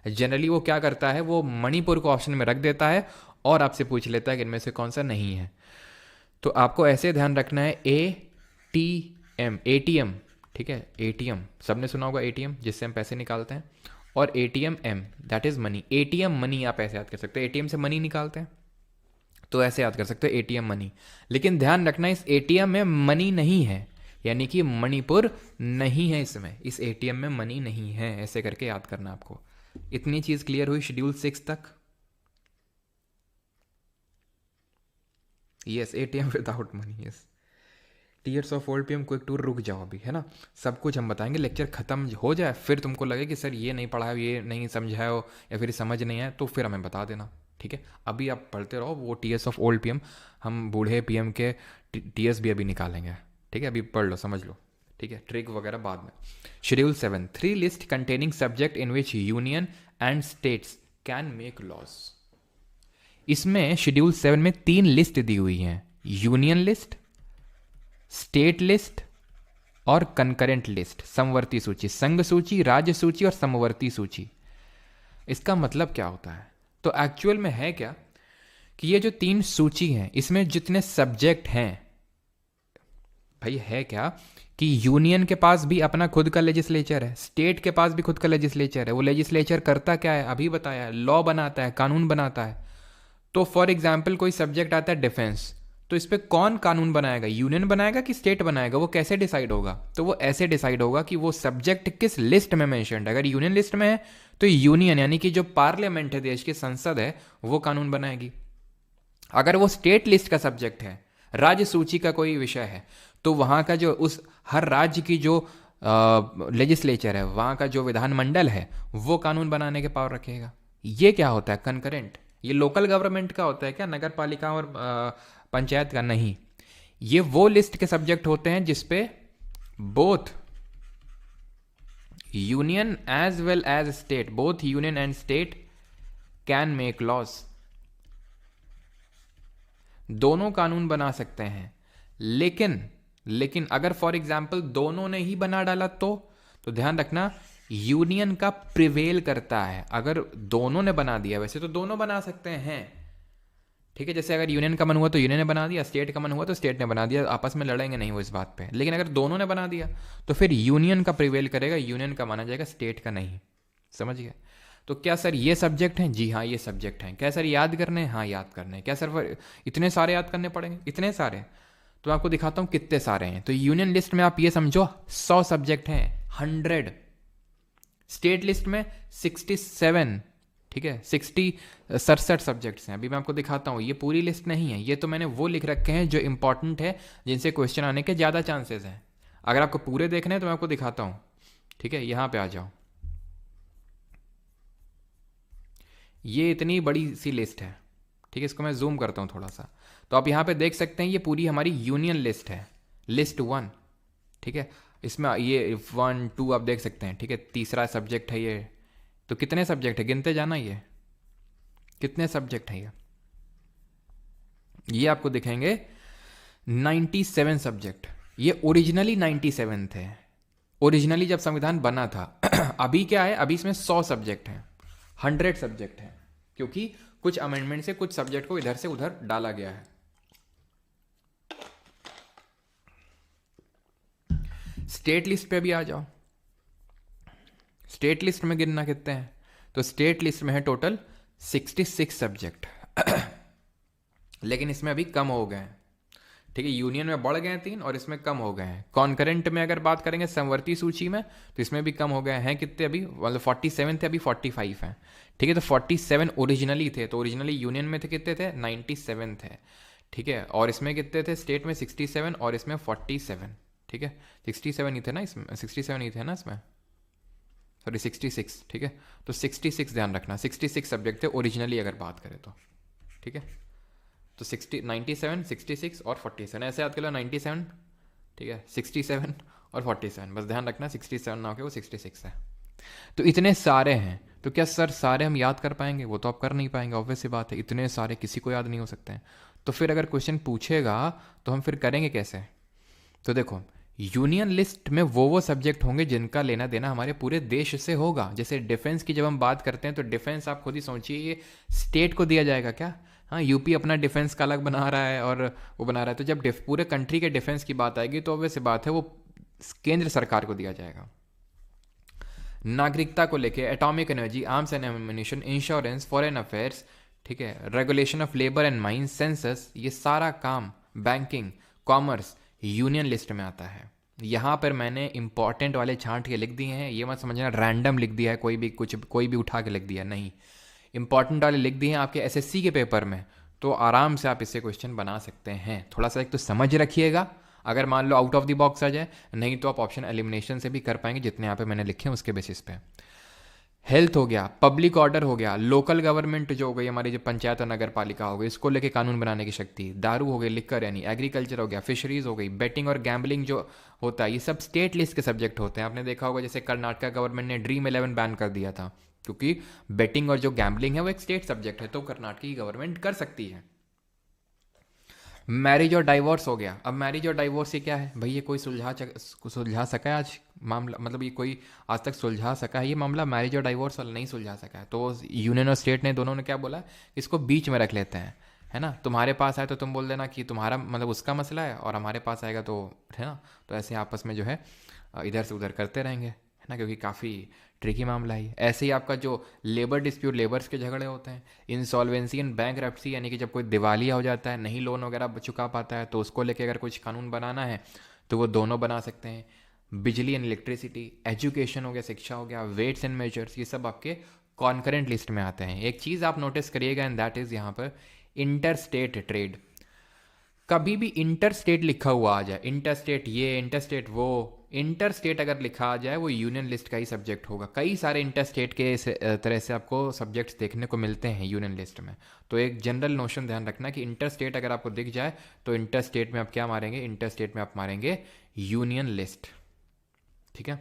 जनरली वो क्या करता है, वो मणिपुर को ऑप्शन में रख देता है और आपसे पूछ लेता है कि इनमें से कौन सा नहीं है। तो आपको ऐसे ध्यान रखना है, ATM, ATM, ठीक है, ATM सबने सुना होगा, ATM जिससे हम पैसे निकालते हैं, और ATM that is money. ATM money आप ऐसे याद कर सकते हैं, ATM से मनी निकालते हैं तो ऐसे याद कर सकते हो ATM मनी। लेकिन ध्यान रखना इस ATM में मनी नहीं है, यानी कि मणिपुर नहीं है इसमें, इस ATM में मनी नहीं है, ऐसे करके याद करना आपको। इतनी चीज क्लियर हुई शेड्यूल 6 तक? Yes, ATM without money, yes. Tears of old PM quick tour, रुक जाओ अभी, है ना, सब कुछ हम बताएंगे, लेक्चर खत्म हो जाए, फिर तुमको लगे कि सर ये नहीं पढ़ा हो, ये नहीं समझा हो, या फिर समझ नहीं आए, तो फिर हमें बता देना, ठीक है। अभी आप पढ़ते रहो, वो टीएस ऑफ ओल्ड पीएम, हम बूढ़े पीएम के टीएस भी अभी निकालेंगे, ठीक है, अभी पढ़ लो, समझ लो, ठीक है, ट्रिक वगैरह बाद में। Schedule 7, 3 list containing subject in which union and states can make laws. इसमें शेड्यूल 7 में 3 लिस्ट दी हुई हैं, यूनियन लिस्ट, स्टेट लिस्ट और कंकरेंट लिस्ट, समवर्ती सूची, संघ सूची, राज्य सूची और समवर्ती सूची। इसका मतलब क्या होता है, तो एक्चुअल में है क्या कि ये जो 3 सूची हैं इसमें जितने सब्जेक्ट हैं, भाई है क्या कि यूनियन के पास भी अपना खुद का लेजिस्लेचर है, स्टेट के पास भी खुद का लेजिस्लेचर है। वो लेजिस्लेचर करता क्या है, अभी बताया है, लॉ बनाता है, कानून बनाता है। तो फॉर एग्जाम्पल कोई सब्जेक्ट आता है डिफेंस, तो इस पर कौन कानून बनाएगा, यूनियन बनाएगा कि स्टेट बनाएगा, वो कैसे डिसाइड होगा, तो वो ऐसे डिसाइड होगा कि वो सब्जेक्ट किस लिस्ट में मेंशन्ड है। अगर यूनियन लिस्ट में है तो यूनियन यानी कि जो पार्लियामेंट है, देश की संसद है, वो कानून बनाएगी। अगर वो स्टेट लिस्ट का सब्जेक्ट है, राज्य सूची का कोई विषय है, तो वहाँ का जो उस हर राज्य की जो लेजिस्लेचर है, वहाँ का जो विधानमंडल है, वो कानून बनाने के पावर रखेगा। ये क्या होता है, कंकरेंट। ये लोकल गवर्नमेंट का होता है क्या, नगर पालिका और पंचायत का नहीं। ये वो लिस्ट के सब्जेक्ट होते हैं जिसपे both union as well as state, both union and state can make laws, दोनों कानून बना सकते हैं। लेकिन अगर फॉर एग्जाम्पल दोनों ने ही बना डाला तो तो ध्यान रखना यूनियन का प्रिवेल करता है। अगर दोनों ने बना दिया, वैसे तो दोनों बना सकते हैं, ठीक है, जैसे अगर यूनियन का मन हुआ तो यूनियन ने बना दिया, स्टेट का मन हुआ तो स्टेट ने बना दिया, आपस में लड़ेंगे नहीं वो इस बात पे। लेकिन अगर दोनों ने बना दिया तो फिर यूनियन का प्रिवेल करेगा, यूनियन का माना जाएगा, स्टेट का नहीं। समझ गए? तो क्या सर ये सब्जेक्ट हैं? जी हाँ ये सब्जेक्ट हैं। क्या सर याद करने हैं? हाँ याद करने हैं। क्या सर इतने सारे याद करने पड़ेंगे? इतने सारे? तो मैं आपको दिखाता हूँ कितने सारे हैं। तो यूनियन लिस्ट में आप ये समझो 100 सब्जेक्ट हैं, 100। स्टेट लिस्ट में 67, ठीक है, 67 सब्जेक्ट्स हैं। अभी मैं आपको दिखाता हूँ, ये पूरी लिस्ट नहीं है, ये तो मैंने वो लिख रखे हैं जो इंपॉर्टेंट है, जिनसे क्वेश्चन आने के ज़्यादा चांसेस हैं। अगर आपको पूरे देखने हैं तो मैं आपको दिखाता हूँ, ठीक है, यहाँ पे आ जाओ। ये इतनी बड़ी सी लिस्ट है, ठीक है, इसको मैं जूम करता हूँ थोड़ा सा, तो आप यहाँ पे देख सकते हैं ये पूरी हमारी यूनियन लिस्ट है, लिस्ट 1, ठीक है। इसमें ये 1 2 आप देख सकते हैं, ठीक है, तीसरा सब्जेक्ट है ये। तो कितने सब्जेक्ट है गिनते जाना, ये कितने सब्जेक्ट हैं ये आपको दिखेंगे 97 सब्जेक्ट। ये ओरिजिनली 97 थे, ओरिजिनली जब संविधान बना था। अभी क्या है, अभी इसमें 100 सब्जेक्ट हैं, 100 सब्जेक्ट हैं, क्योंकि कुछ अमेंडमेंट से कुछ सब्जेक्ट को इधर से उधर डाला गया है। स्टेट लिस्ट पे भी आ जाओ। स्टेट लिस्ट में गिनना कितने हैं, तो स्टेट लिस्ट में है टोटल 66 सब्जेक्ट। लेकिन इसमें अभी कम हो गए हैं, ठीक है, यूनियन में बढ़ गए हैं 3 और इसमें कम हो गए हैं। कॉन्करेंट में अगर बात करेंगे समवर्ती सूची में तो इसमें भी कम हो गए हैं। कितने अभी, मतलब 47 थे, अभी 45 हैं, ठीक है। तो 47 ओरिजिनली थे, तो ओरिजिनली यूनियन में थे कितने थे, 97 थे, ठीक है। और इसमें कितने थे, स्टेट में 67 और इसमें 47, ठीक है। 67 ही थे ना इसमें, 67 ही थे ना इसमें, सॉरी 66, ठीक है। तो 66 ध्यान रखना, 66 सब्जेक्ट थे ओरिजिनली अगर बात करें तो, ठीक है। तो 97, 66 और 47 ऐसे याद कर लो, 97, ठीक है, 67 और 47, बस ध्यान रखना 67 ना हो, वो 66 है। तो इतने सारे हैं, तो क्या सर सारे हम याद कर पाएंगे? वो तो आप कर नहीं पाएंगे, ऑब्वियस सी बात है, इतने सारे किसी को याद नहीं हो सकते हैं। तो फिर अगर क्वेश्चन पूछेगा तो हम फिर करेंगे कैसे? तो देखो यूनियन लिस्ट में वो सब्जेक्ट होंगे जिनका लेना देना हमारे पूरे देश से होगा। जैसे डिफेंस की जब हम बात करते हैं तो डिफेंस आप खुद ही सोचिए, ये स्टेट को दिया जाएगा क्या? हाँ, यूपी अपना डिफेंस का अलग बना रहा है और वो बना रहा है, तो जब पूरे कंट्री के डिफेंस की बात आएगी तो ऑब्वियस बात है वो केंद्र सरकार को दिया जाएगा। नागरिकता को लेके atomic energy, arms and ammunition, insurance, foreign affairs, ठीक है, regulation of labour and mines, census, ये सारा काम, बैंकिंग, कॉमर्स, यूनियन लिस्ट में आता है। यहाँ पर मैंने इंपॉर्टेंट वाले छांट के लिख दिए हैं, ये मत समझना रैंडम लिख दिया है, कोई भी उठा के लिख दिया, नहीं, इंपॉर्टेंट वाले लिख दिए हैं आपके एसएससी के पेपर में, तो आराम से आप इससे क्वेश्चन बना सकते हैं। थोड़ा सा एक तो समझ रखिएगा, अगर मान लो आउट ऑफ द बॉक्स आ जाए, नहीं तो आप ऑप्शन एलिमिनेशन से भी कर पाएंगे, जितने यहाँ पे मैंने लिखे हैं उसके बेसिस पे। हेल्थ हो गया, पब्लिक ऑर्डर हो गया, लोकल गवर्नमेंट जो हो गई हमारी, जो पंचायत और नगर पालिका हो गई, इसको लेके कानून बनाने की शक्ति, दारू हो गई, लिकर यानी एग्रीकल्चर हो गया, फिशरीज हो गई, बेटिंग और गैम्बलिंग जो होता है, ये सब स्टेट लिस्ट के सब्जेक्ट होते हैं। आपने देखा होगा जैसे कर्नाटका गवर्नमेंट ने ड्रीम 11 बैन कर दिया था, क्योंकि बेटिंग और जो गैम्बलिंग है वो एक स्टेट सब्जेक्ट है, तो कर्नाटक की गवर्नमेंट कर सकती है। मैरिज और डाइवोर्स हो गया। अब मैरिज और डाइवोर्स ये क्या है भाई, ये कोई सुलझा सका है आज मामला, मतलब ये कोई आज तक सुलझा सका है ये मामला? मैरिज और डाइवोर्स वाला नहीं सुलझा सका है। तो यूनियन और स्टेट ने दोनों ने क्या बोला, इसको बीच में रख लेते हैं, है ना। तुम्हारे पास आए तो तुम बोल देना कि तुम्हारा मतलब उसका मसला है, और हमारे पास आएगा तो, है ना, तो ऐसे आपस में जो है इधर से उधर करते रहेंगे, है ना, क्योंकि काफ़ी ट्रिकी मामला है। ऐसे ही आपका जो लेबर डिस्प्यूट, लेबर्स के झगड़े होते हैं, इंसॉल्वेंसी एंड बैंकरप्सी, यानी कि जब कोई दिवालिया हो जाता है, नहीं लोन वगैरह चुका पाता है, तो उसको लेके अगर कुछ कानून बनाना है तो वो दोनों बना सकते हैं। बिजली एंड इलेक्ट्रिसिटी, एजुकेशन हो गया, शिक्षा हो गया, वेट्स एंड मेजर्स, ये सब आपके कॉन्करेंट लिस्ट में आते हैं। एक चीज़ आप नोटिस करिएगा, एंड दैट इज़ यहाँ पर इंटर स्टेट ट्रेड। कभी भी इंटर स्टेट लिखा हुआ आ जाए, इंटर स्टेट ये, इंटर स्टेट वो, इंटर स्टेट अगर लिखा आ जाए वो यूनियन लिस्ट का ही सब्जेक्ट होगा। कई सारे इंटर स्टेट के तरह से आपको सब्जेक्ट्स देखने को मिलते हैं यूनियन लिस्ट में। तो एक जनरल नोशन ध्यान रखना कि इंटर स्टेट अगर आपको दिख जाए तो इंटर स्टेट में आप क्या मारेंगे, इंटर स्टेट में आप मारेंगे यूनियन लिस्ट, ठीक है।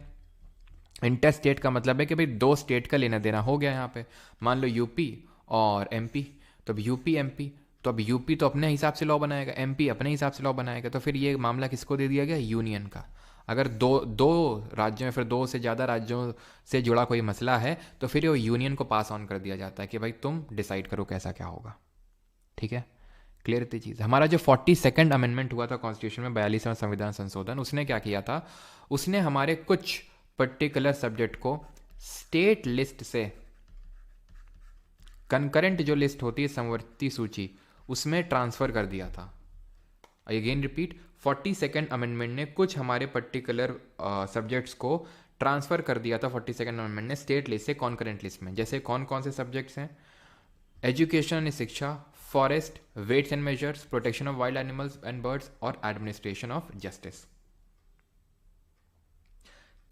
इंटर स्टेट का मतलब है कि भाई दो स्टेट का लेना देना हो गया यहाँ पे, मान लो यूपी और एमपी, तो अब यूपी एमपी, तो अब यूपी तो अपने हिसाब से लॉ बनाएगा, एमपी अपने हिसाब से लॉ बनाएगा, तो फिर ये मामला किसको दे दिया गया, यूनियन का। अगर दो दो राज्यों में फिर दो से ज़्यादा राज्यों से जुड़ा कोई मसला है तो फिर वो यूनियन को पास ऑन कर दिया जाता है कि भाई तुम डिसाइड करो कैसा क्या होगा। ठीक है, क्लियर थी चीज़। हमारा जो 42nd अमेंडमेंट हुआ था कॉन्स्टिट्यूशन में, 42वां संविधान संशोधन, उसने क्या किया था, उसने हमारे कुछ पर्टिकुलर सब्जेक्ट को स्टेट लिस्ट से कंकरेंट जो लिस्ट होती है समवर्ती सूची, उसमें ट्रांसफ़र कर दिया था। अगेन रिपीट, 42nd अमेंडमेंट ने कुछ हमारे पर्टिकुलर सब्जेक्ट्स को ट्रांसफ़र कर दिया था 42nd अमेंडमेंट ने स्टेट लिस्ट से कॉन्करेंट लिस्ट में। जैसे कौन कौन से सब्जेक्ट्स हैं? एजुकेशन यानी शिक्षा, forest, weights and measures, protection of wild animals and birds और एडमिनिस्ट्रेशन ऑफ जस्टिस।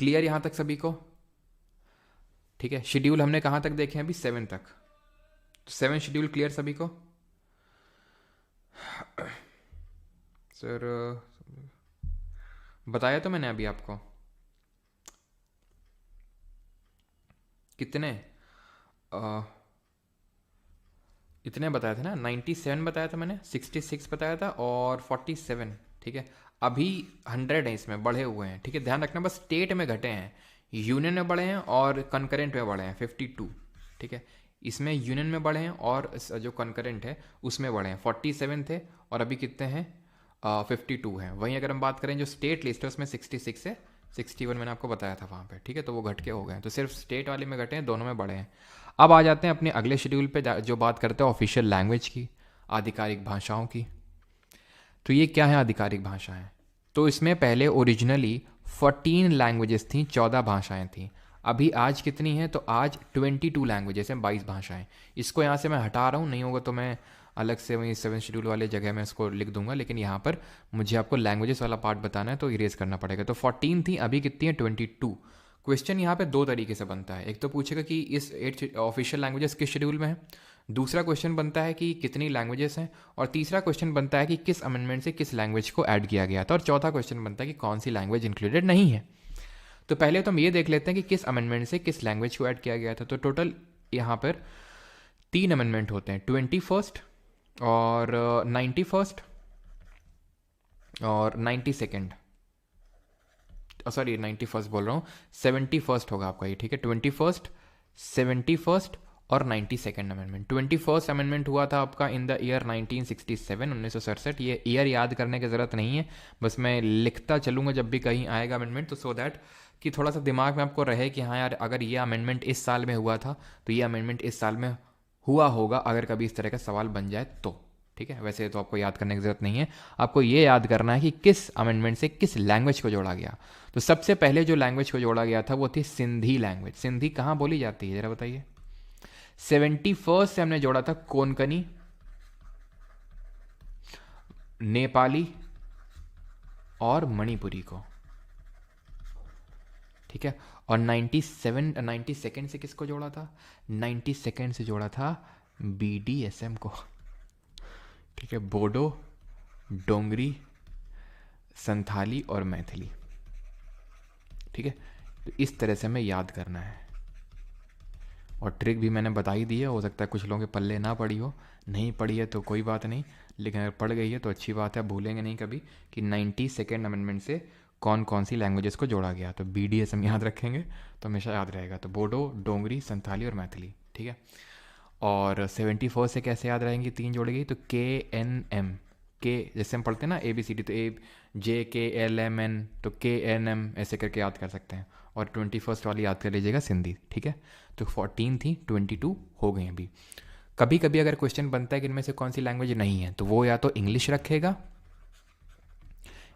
क्लियर यहां तक सभी को? ठीक है, शेड्यूल हमने कहां तक देखे हैं अभी? 7 तक। तो 7 शेड्यूल क्लियर सभी को? सर बताया तो मैंने अभी आपको कितने इतने बताए थे ना, 97 बताया था मैंने, 66 बताया था और 47। ठीक है, अभी 100 है, इसमें बढ़े हुए हैं। ठीक है, ध्यान रखना, बस स्टेट में घटे हैं, यूनियन में बढ़े हैं और कंकरेंट में बढ़े हैं 52। ठीक है, इसमें यूनियन में बढ़े हैं और जो कंकरेंट है उसमें बढ़े हैं। 47 थे और अभी कितने हैं? 52 हैं। वहीं अगर हम बात करें जो स्टेट लिस्ट है उसमें 66 है, 61 मैंने आपको बताया था वहाँ पे। ठीक है, तो वो घट के हो गए हैं, तो सिर्फ स्टेट वाले में घटे हैं, दोनों में बढ़े हैं। अब आ जाते हैं अपने अगले शेड्यूल पे जो बात करते हैं ऑफिशियल लैंग्वेज की, आधिकारिक भाषाओं की। तो ये क्या है आधिकारिक भाषाएं? तो इसमें पहले ओरिजिनली 14 लैंग्वेजेस थी, 14 भाषाएं थी। अभी आज कितनी हैं? तो आज 22 लैंग्वेजेस हैं, 22 भाषाएं। इसको यहाँ से मैं हटा रहा हूँ, नहीं होगा तो मैं अलग से वही 7 शेड्यूल वाले जगह में इसको लिख दूंगा, लेकिन यहाँ पर मुझे आपको लैंग्वेजेस वाला पार्ट बताना है तो इरेज करना पड़ेगा। तो 14 थी, अभी कितनी है? 22। क्वेश्चन यहाँ पे दो तरीके से बनता है। एक तो पूछेगा कि इस 8 ऑफिशियल लैंग्वेजेस किस शेड्यूल में है, दूसरा क्वेश्चन बनता है कि कितनी लैंग्वेजेस हैं, और तीसरा क्वेश्चन बनता है कि किस अमेंडमेंट से किस लैंग्वेज को ऐड किया गया था, और चौथा क्वेश्चन बनता है कि कौन सी लैंग्वेज इंक्लूडेड नहीं है। तो पहले तो हम ये देख लेते हैं कि किस अमेंडमेंट से किस लैंग्वेज को ऐड किया गया था। तो टोटल यहाँ पर 3 अमेंडमेंट होते हैं, 21st और 91st और 92nd, सॉरी 91st बोल रहा हूँ, 71st होगा आपका ये। ठीक है, 21st, 71st और 92nd अमेंडमेंट। 21st अमेंडमेंट हुआ था आपका इन द ईयर 1967, 1967। ये ईयर याद करने की ज़रूरत नहीं है, बस मैं लिखता चलूँगा जब भी कहीं आएगा अमेंडमेंट, तो सो दैट कि थोड़ा सा दिमाग में आपको रहे कि हाँ यार, अगर ये अमेंडमेंट इस साल में हुआ था तो ये अमेंडमेंट इस साल में हुआ होगा, अगर कभी इस तरह का सवाल बन जाए तो। ठीक है, वैसे तो आपको याद करने की ज़रूरत नहीं है, आपको ये याद करना है कि किस अमेंडमेंट से किस लैंग्वेज को जोड़ा गया। तो सबसे पहले जो लैंग्वेज को जोड़ा गया था वो थी सिंधी लैंग्वेज। सिंधी कहाँ बोली जाती है ज़रा बताइए? 71st से हमने जोड़ा था कोंकणी, नेपाली और मणिपुरी को। ठीक है, और 92nd से किसको जोड़ा था? 92nd से जोड़ा था BDSM को। ठीक है, बोडो, डोंगरी, संथाली और मैथिली। ठीक है, तो इस तरह से हमें याद करना है, और ट्रिक भी मैंने बता ही दी है। हो सकता है कुछ लोगों के पल्ले ना पड़ी हो, नहीं पड़ी है तो कोई बात नहीं, लेकिन अगर पड़ गई है तो अच्छी बात है, भूलेंगे नहीं कभी कि 92nd अमेंडमेंट से कौन कौन सी लैंग्वेजेस को जोड़ा गया। तो BDSM याद रखेंगे तो हमेशा याद रहेगा। तो बोडो, डोंगरी, संथाली और मैथिली। ठीक है, और 74 से कैसे याद रहेंगी? 3 जोड़ेगी तो KNM, के जैसे हम पढ़ते हैं ना ABCD, तो JKLMN, तो KNM ऐसे करके याद कर सकते हैं। और 21st वाली याद कर लीजिएगा, सिंधी। ठीक है, तो 14 थी, 22 हो गई अभी। कभी कभी अगर क्वेश्चन बनता है कि इनमें से कौन सी लैंग्वेज नहीं है, तो वो या तो इंग्लिश रखेगा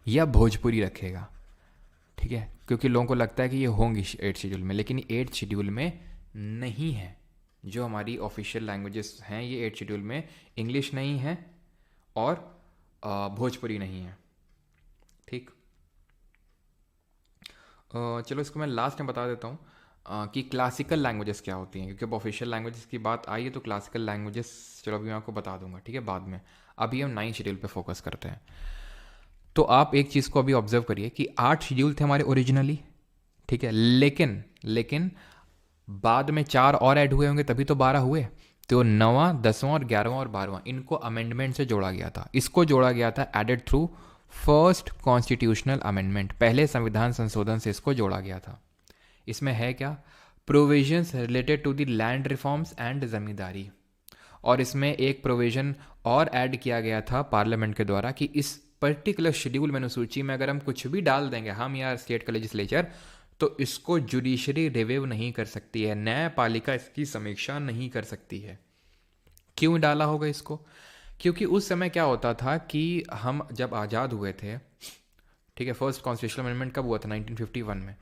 या भोजपुरी रखेगा। ठीक है, क्योंकि लोगों को लगता है कि ये होंगी 8 शेड्यूल में, लेकिन 8 शेड्यूल में नहीं है। जो हमारी ऑफिशियल लैंग्वेजेस हैं ये 8 शेड्यूल में इंग्लिश नहीं है और भोजपुरी नहीं है। ठीक, चलो इसको मैं लास्ट में बता देता हूँ कि क्लासिकल लैंग्वेजेस क्या होती हैं, क्योंकि अब ऑफिशियल लैंग्वेजेस की बात आई है तो क्लासिकल लैंग्वेजेस चलो अभी मैं आपको बता दूंगा। ठीक है, बाद में। अभी हम 9 शेड्यूल पे फोकस करते हैं। तो आप एक चीज़ को अभी ऑब्जर्व करिए कि 8 शेड्यूल थे हमारे ओरिजिनली। ठीक है, लेकिन बाद में 4 और ऐड हुए होंगे तभी तो 12 हुए। तो 9वां, 10वां और 11वां और 12वां इनको अमेंडमेंट से जोड़ा गया था। इसको जोड़ा गया था added through first constitutional amendment, पहले संविधान संशोधन से इसको जोड़ा गया था। इसमें है क्या, provisions related to the land reforms and zamindari. और इसमें एक प्रोविजन और ऐड किया गया था पार्लियामेंट के द्वारा कि इस पर्टिकुलर शेड्यूल में, अनुसूची में अगर हम कुछ भी डाल देंगे, हम या स्टेट का लेजिस्लेचर, तो इसको जुडिशरी रिव्यू नहीं कर सकती है, न्यायपालिका इसकी समीक्षा नहीं कर सकती है। क्यों डाला होगा इसको? क्योंकि उस समय क्या होता था कि हम जब आज़ाद हुए थे, ठीक है, फर्स्ट कॉन्स्टिट्यूशनल अमेंडमेंट कब हुआ था? 1951 में।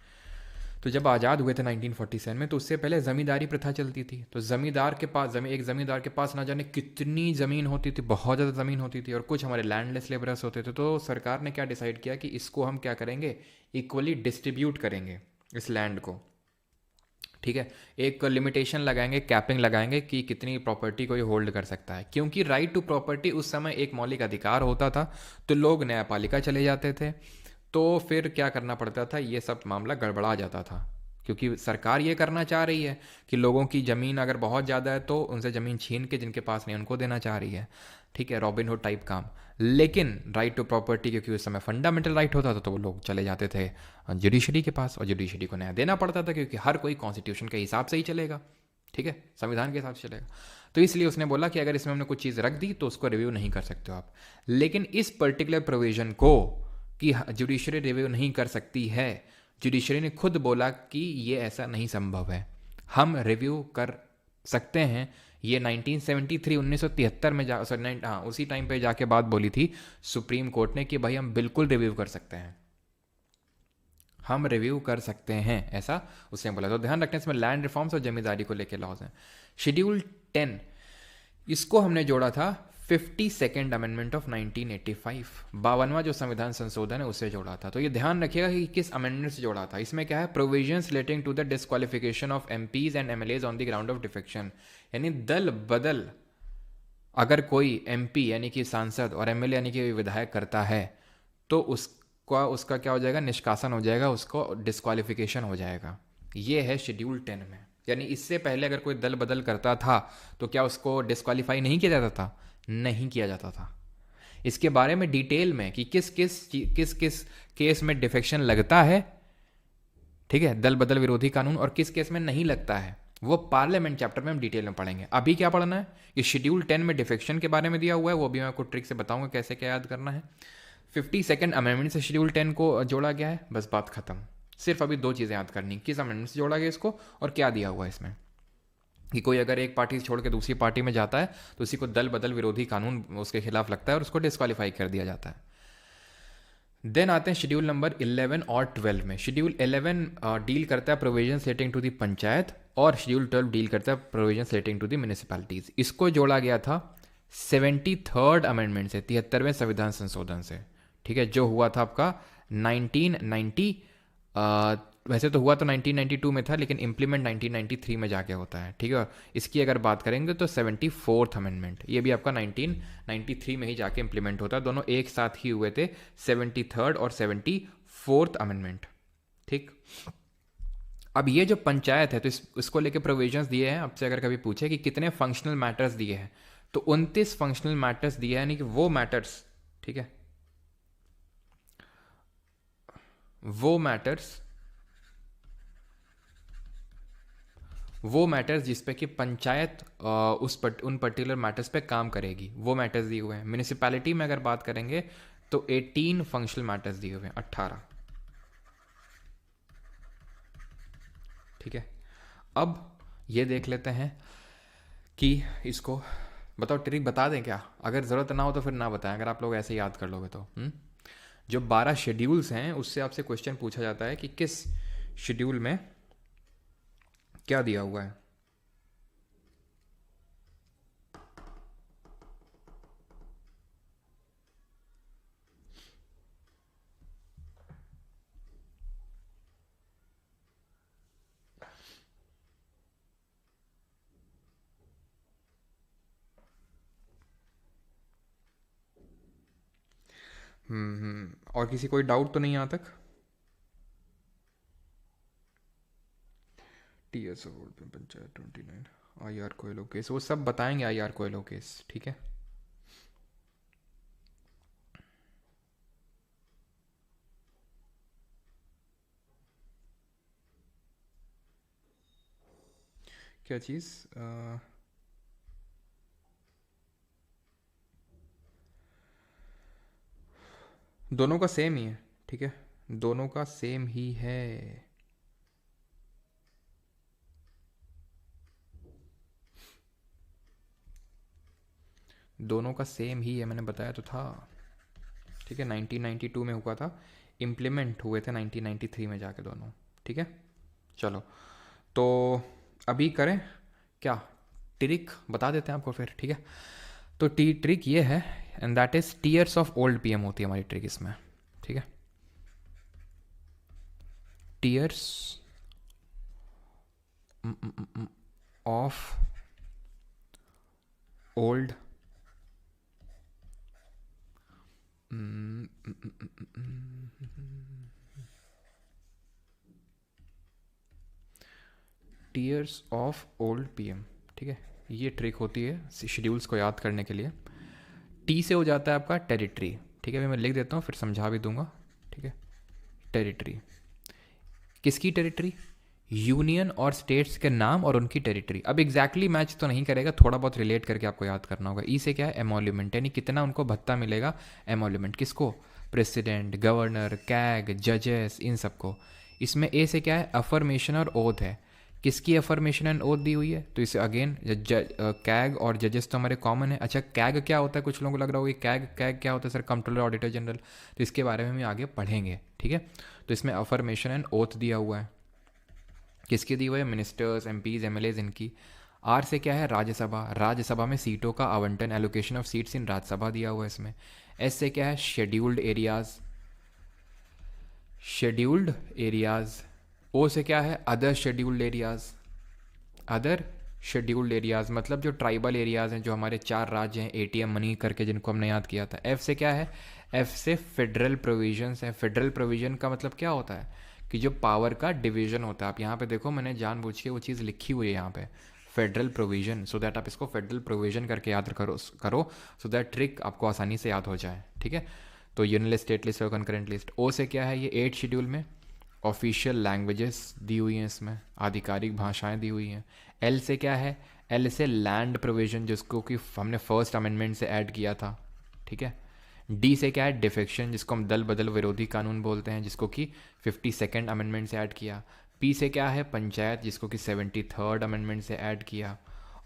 तो जब आज़ाद हुए थे 1947 में, तो उससे पहले ज़मींदारी प्रथा चलती थी। तो ज़मींदार के पास एक ज़मींदार के पास ना जाने कितनी ज़मीन होती थी, बहुत ज़्यादा ज़मीन होती थी, और कुछ हमारे लैंडलेस लेबरर्स होते थे। तो सरकार ने क्या डिसाइड किया कि इसको हम क्या करेंगे, इक्वली डिस्ट्रीब्यूट करेंगे इस लैंड को, ठीक है। एक लिमिटेशन लगाएंगे, कैपिंग लगाएंगे कि कितनी प्रॉपर्टी को ये होल्ड कर सकता है, क्योंकि राइट टू प्रॉपर्टी उस समय एक मौलिक अधिकार होता था। तो लोग न्यायपालिका चले जाते थे, तो फिर क्या करना पड़ता था, ये सब मामला गड़बड़ा जाता था, क्योंकि सरकार ये करना चाह रही है कि लोगों की ज़मीन अगर बहुत ज़्यादा है तो उनसे ज़मीन छीन के जिनके पास नहीं उनको देना चाह रही है, ठीक है, रॉबिनहुड टाइप काम। लेकिन राइट टू प्रॉपर्टी क्योंकि उस समय फंडामेंटल राइट होता था, तो वो लोग चले जाते थे जुडिशरी के पास, और जुडिशरी को न्याय देना पड़ता था, क्योंकि हर कोई कॉन्स्टिट्यूशन के हिसाब से ही चलेगा, ठीक है, संविधान के हिसाब से चलेगा। तो इसलिए उसने बोला कि अगर इसमें हमने कुछ चीज़ रख दी तो उसको रिव्यू नहीं कर सकते हो आप। लेकिन इस पर्टिकुलर प्रोविजन को कि जुडिशरी रिव्यू नहीं कर सकती है, जुडिशरी ने खुद बोला कि ये ऐसा नहीं संभव है, हम रिव्यू कर सकते हैं। ये 1973 1973 में उसी टाइम पे जाके बात बोली थी सुप्रीम कोर्ट ने कि भाई हम बिल्कुल रिव्यू कर सकते हैं, हम रिव्यू कर सकते हैं, ऐसा उसने बोला। तो ध्यान रखना, इसमें लैंड रिफॉर्म्स और जमींदारी को लेकर लॉज हैं। शेड्यूल 10, इसको हमने जोड़ा था 52nd अमेंडमेंट ऑफ 1985, 52वां जो संविधान संशोधन है उससे जोड़ा था। तो ये ध्यान रखिएगा कि किस अमेंडमेंट से जोड़ा था। इसमें क्या है, provisions relating to the disqualification of MPs and MLAs on the ground of defection, यानी दल बदल अगर कोई एमपी यानी कि सांसद और एमएलए यानी कि विधायक करता है, तो उसका क्या हो जाएगा, निष्कासन हो जाएगा, उसको डिस्क्वालिफिकेशन हो जाएगा। ये है शेड्यूल 10 में। यानी इससे पहले अगर कोई दल बदल करता था तो क्या उसको डिस्क्वालीफाई नहीं किया जाता था? नहीं किया जाता था। इसके बारे में डिटेल में कि किस किस केस में डिफेक्शन लगता है, ठीक है, दल बदल विरोधी कानून, और किस केस में नहीं लगता है, वो पार्लियामेंट चैप्टर में हम डिटेल में पढ़ेंगे। अभी क्या पढ़ना है, ये शेड्यूल 10 में डिफेक्शन के बारे में दिया हुआ है, वो भी मैं आपको ट्रिक से बताऊंगा कैसे क्या याद करना है। 52nd अमेंडमेंट से शेड्यूल 10 को जोड़ा गया है, बस बात खत्म। सिर्फ अभी दो चीज़ें याद करनी, किस अमेंडमेंट से जोड़ा गया इसको और क्या दिया हुआ है इसमें। कि कोई अगर एक पार्टी छोड़ के दूसरी पार्टी में जाता है तो उसी को दल बदल विरोधी कानून उसके खिलाफ लगता है और उसको डिस्क्वालीफाई कर दिया जाता है। देन आते हैं शेड्यूल नंबर 11 और 12 में। शेड्यूल 11 डील करता है provision relating to the panchayat, और शेड्यूल 12 डील करता है provision relating to the municipalities. इसको जोड़ा गया था 73rd अमेंडमेंट से, 73वें संविधान संशोधन से, ठीक है, जो हुआ था आपका 1990, वैसे तो हुआ तो 1992 में था, लेकिन इम्प्लीमेंट 1993 में जाके होता है, ठीक है। इसकी अगर बात करेंगे तो 74th अमेंडमेंट, ये भी आपका 1993 में ही जाके इम्प्लीमेंट होता है। दोनों एक साथ ही हुए थे, 73rd और 74th अमेंडमेंट, ठीक। अब ये जो पंचायत है, तो इसको लेके प्रोविजंस दिए हैं। आपसे अगर कभी पूछे कि कितने फंक्शनल मैटर्स दिए हैं, तो 29 फंक्शनल मैटर्स दिए हैं, यानी कि वो मैटर्स, ठीक है, वो मैटर्स जिस पे कि पंचायत उन पर्टिकुलर मैटर्स पे काम करेगी, वो मैटर्स दिए हुए हैं। म्यूनिसिपैलिटी में अगर बात करेंगे तो 18 फंक्शनल मैटर्स दिए हुए हैं, 18, ठीक है। अब ये देख लेते हैं कि इसको बताओ, ट्रिक बता दें क्या? अगर ज़रूरत ना हो तो फिर ना बताएं, अगर आप लोग ऐसे याद कर लोगे तो। जो 12 शेड्यूल्स हैं उससे आपसे क्वेश्चन पूछा जाता है कि किस शेड्यूल में क्या दिया हुआ है। और किसी कोई डाउट तो नहीं यहाँ तक? TS panchayat 29, IR Coelho case, वो सब बताएंगे, IR कोयलो केस, ठीक है। क्या चीज़? दोनों का सेम ही है, ठीक है, दोनों का सेम ही है। दोनों का सेम ही है, मैंने बताया तो था, ठीक है। 1992 में हुआ था, इम्प्लीमेंट हुए थे 1993 में जाके दोनों, ठीक है। चलो, तो अभी करें क्या, ट्रिक बता देते हैं आपको फिर, ठीक है। तो ट्रिक ये है, and that is tears of old PM होती है हमारी ट्रिक इसमें, ठीक है। Tears of old tears of old PM, ठीक है। ये ट्रिक होती है शेड्यूल्स को याद करने के लिए। टी से हो जाता है आपका टेरिटरी, ठीक है, मैं लिख देता हूँ फिर समझा भी दूंगा, ठीक है। टेरिटरी, किसकी टेरिटरी? यूनियन और स्टेट्स के नाम और उनकी टेरिटरी। अब एग्जैक्टली मैच तो नहीं करेगा, थोड़ा बहुत रिलेट करके आपको याद करना होगा। ई से क्या है? एमोल्यूमेंट, यानी कितना उनको भत्ता मिलेगा। एमोल्यूमेंट किसको? प्रेसिडेंट, गवर्नर, कैग, जजेस, इन सबको। इसमें ए से क्या है? अफर्मेशन और ओथ है। किसकी अफर्मेशन एंड ओथ दी हुई है? तो इसे अगेन कैग और जजेस तो हमारे कॉमन है। अच्छा, कैग क्या होता है? कुछ लोगों को लग रहा होगा कैग कैग क्या होता है सर? Controller auditor general. तो इसके बारे में हम आगे पढ़ेंगे, ठीक है। तो इसमें अफर्मेशन एंड ओथ दिया हुआ है। किसकी दी हुई है? मिनिस्टर्स, एमपीज, एमएलएज, इनकी। आर से क्या है? राज्यसभा, राज्यसभा में सीटों का आवंटन, allocation of seats in Rajya Sabha दिया हुआ है इसमें। एस से क्या है? Scheduled areas, scheduled areas. O से क्या है? Other scheduled areas, other scheduled areas, मतलब जो ट्राइबल एरियाज हैं, जो हमारे 4 राज्य हैं एटीएम मनी करके जिनको हमने याद किया था। एफ से क्या है? एफ से फेडरल प्रोविजंस है। फेडरल प्रोविजन का मतलब क्या होता है? कि जो पावर का डिवीजन होता है। आप यहाँ पे देखो, मैंने जानबूझ के वो चीज़ लिखी हुई है यहाँ पे, फेडरल प्रोविजन, सो दैट आप इसको फेडरल प्रोविजन करके याद करो सो दैट ट्रिक आपको आसानी से याद हो जाए, ठीक है। तो यूनियन लिस्ट, स्टेट लिस्ट और कंकरेंट लिस्ट। ओ से क्या है? ये 8 शेड्यूल में ऑफिशियल लैंग्वेजेस दी हुई हैं, इसमें आधिकारिक भाषाएं दी हुई हैं। एल से क्या है? एल से लैंड प्रोविजन, जिसको कि हमने फर्स्ट अमेंडमेंट से ऐड किया था, ठीक है। डी से क्या है? डिफेक्शन, जिसको हम दल बदल विरोधी कानून बोलते हैं, जिसको कि 52nd अमेंडमेंट से ऐड किया। पी से क्या है? पंचायत, जिसको कि 73rd अमेंडमेंट से ऐड किया।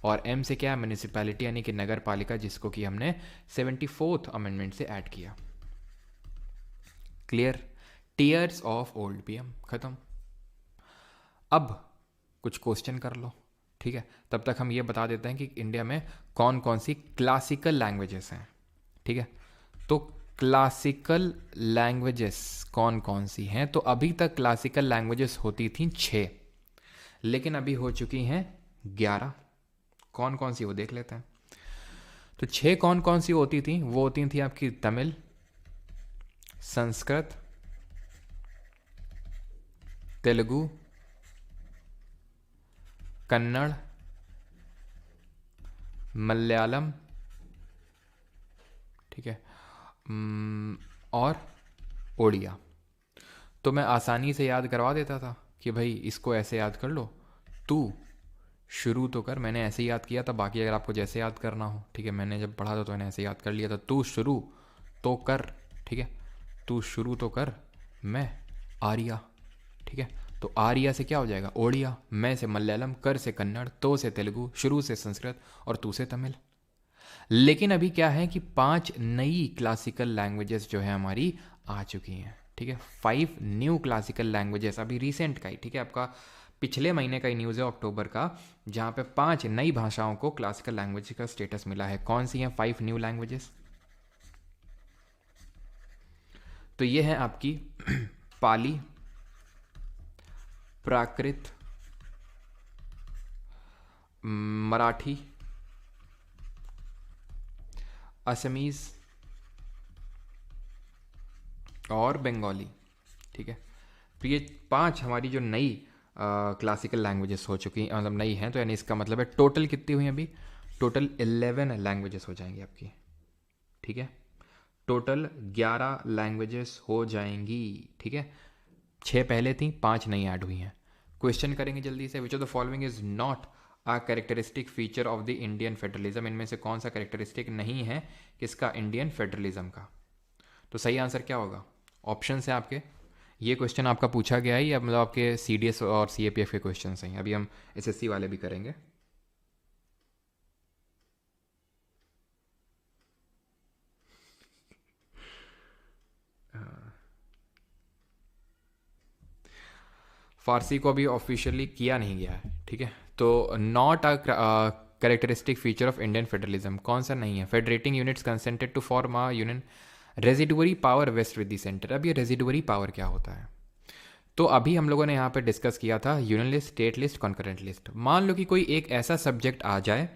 और एम से क्या है? म्यूनिसिपैलिटी, यानी कि नगर पालिका, जिसको कि हमने 74th अमेंडमेंट से ऐड किया। Clear? Tears of old PM खत्म। अब कुछ क्वेश्चन कर लो, ठीक है। तब तक हम ये बता देते हैं कि इंडिया में कौन कौन सी क्लासिकल लैंग्वेजेस हैं, ठीक है। तो क्लासिकल लैंग्वेजेस कौन कौन सी हैं? तो अभी तक क्लासिकल लैंग्वेजेस होती थी 6, लेकिन अभी हो चुकी हैं 11। कौन कौन सी वो देख लेते हैं। तो 6 कौन कौन सी होती थी? वो होती थी आपकी तमिल, संस्कृत, तेलुगु, कन्नड़, मलयालम, ठीक है, और ओडिया। तो मैं आसानी से याद करवा देता था कि भाई इसको ऐसे याद कर लो, तू शुरू तो कर। मैंने ऐसे ही याद किया था, बाकी अगर आपको जैसे याद करना हो, ठीक है। मैंने जब पढ़ा था तो मैंने ऐसे याद कर लिया था, तू शुरू तो कर, ठीक है। तू शुरू तो कर, मैं आर्या, ठीक है। तो आर्या से क्या हो जाएगा? ओडिया। मैं से मलयालम, कर से कन्नड़, तो से तेलुगु, शुरू से संस्कृत और तू से तमिल। लेकिन अभी क्या है कि 5 नई क्लासिकल लैंग्वेजेस जो है हमारी आ चुकी हैं, ठीक है। 5 न्यू क्लासिकल लैंग्वेजेस, अभी रिसेंट का ही, ठीक है, आपका पिछले महीने का ही न्यूज़ है, अक्टूबर का, जहाँ पे 5 नई भाषाओं को क्लासिकल लैंग्वेज का स्टेटस मिला है। कौन सी हैं 5 न्यू लैंग्वेजेस? तो ये है आपकी पाली, प्राकृत, मराठी, असमीज और बंगाली, ठीक है। तो ये 5 हमारी जो नई क्लासिकल लैंग्वेजेस हो चुकी हैं, मतलब नई हैं, तो यानी इसका मतलब है टोटल कितनी हुई अभी? टोटल 11 लैंग्वेजेस हो जाएंगी आपकी, ठीक है। टोटल 11 लैंग्वेजेस हो जाएंगी, ठीक है। 6 पहले थी, 5 नई ऐड हुई हैं। क्वेश्चन करेंगे जल्दी से। Which of the following is not a characteristic feature of the Indian federalism, इनमें से कौन सा कैरेक्टरिस्टिक नहीं है किसका, इंडियन फेडरलिज्म का। तो सही आंसर क्या होगा, ऑप्शन है आपके। ये क्वेश्चन आपका पूछा गया है या मतलब आपके CDS और CAPF के क्वेश्चन हैं, अभी हम SSC वाले भी करेंगे। फारसी को अभी ऑफिशियली किया नहीं गया है, ठीक है। तो not a characteristic feature of Indian federalism कौन सा नहीं है, federating units consented to form a union, residuary power vest with the centre. अब ये रेजिडुअरी पावर क्या होता है, तो अभी हम लोगों ने यहाँ पे डिस्कस किया था union list, state list, concurrent list. मान लो कि कोई एक ऐसा सब्जेक्ट आ जाए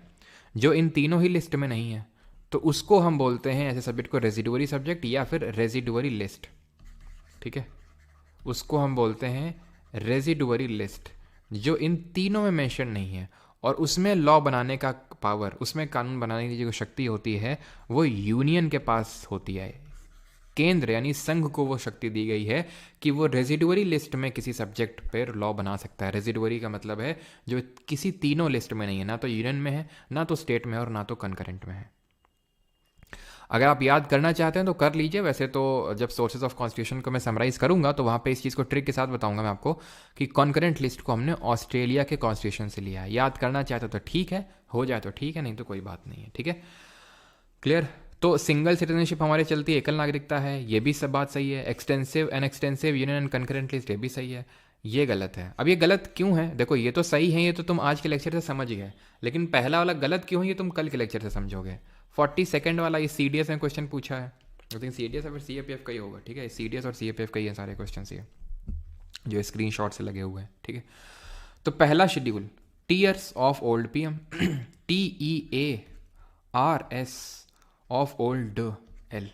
जो इन तीनों ही लिस्ट में नहीं है, तो उसको हम बोलते हैं ऐसे सब्जेक्ट को रेजिडुअरी सब्जेक्ट या फिर रेजिडुअरी लिस्ट, ठीक है। उसको हम बोलते हैं रेजिडुअरी लिस्ट, जो इन तीनों में मेंशन नहीं है और उसमें लॉ बनाने का पावर, उसमें कानून बनाने की जो शक्ति होती है वो यूनियन के पास होती है। केंद्र यानी संघ को वो शक्ति दी गई है कि वो रेजिडुअरी लिस्ट में किसी सब्जेक्ट पर लॉ बना सकता है। रेजिडुअरी का मतलब है जो किसी तीनों लिस्ट में नहीं है, ना तो यूनियन में है, ना तो स्टेट में है और ना तो कंकरेंट में है। अगर आप याद करना चाहते हैं तो कर लीजिए, वैसे तो जब सोर्सेज ऑफ कॉन्स्टिट्यूशन को मैं समराइज करूंगा तो वहाँ पे इस चीज़ को ट्रिक के साथ बताऊंगा मैं आपको कि कॉन्करेंट लिस्ट को हमने ऑस्ट्रेलिया के कॉन्स्टिट्यूशन से लिया है। याद करना चाहते तो ठीक है, हो जाए तो ठीक है, नहीं तो कोई बात नहीं है, ठीक है, क्लियर। तो सिंगल सिटीजनशिप हमारे चलती है, एकल नागरिकता है, ये भी सब बात सही है। Extensive and extensive union and concurrent list, ये भी सही है। ये गलत है। अब ये गलत क्यों है, देखो ये तो सही है, ये तो तुम आज के लेक्चर से समझ गए, लेकिन पहला वाला गलत क्यों है ये तुम कल के लेक्चर से समझोगे। 42nd वाला ये CDS में क्वेश्चन पूछा है, आई थिंक CDS या फिर CAPF का ही होगा, ठीक है। CDS और CAPF का ही है सारे क्वेश्चन ये जो स्क्रीनशॉट से लगे हुए हैं, ठीक है। तो पहला schedule, tears of old PM, TEARS of old L,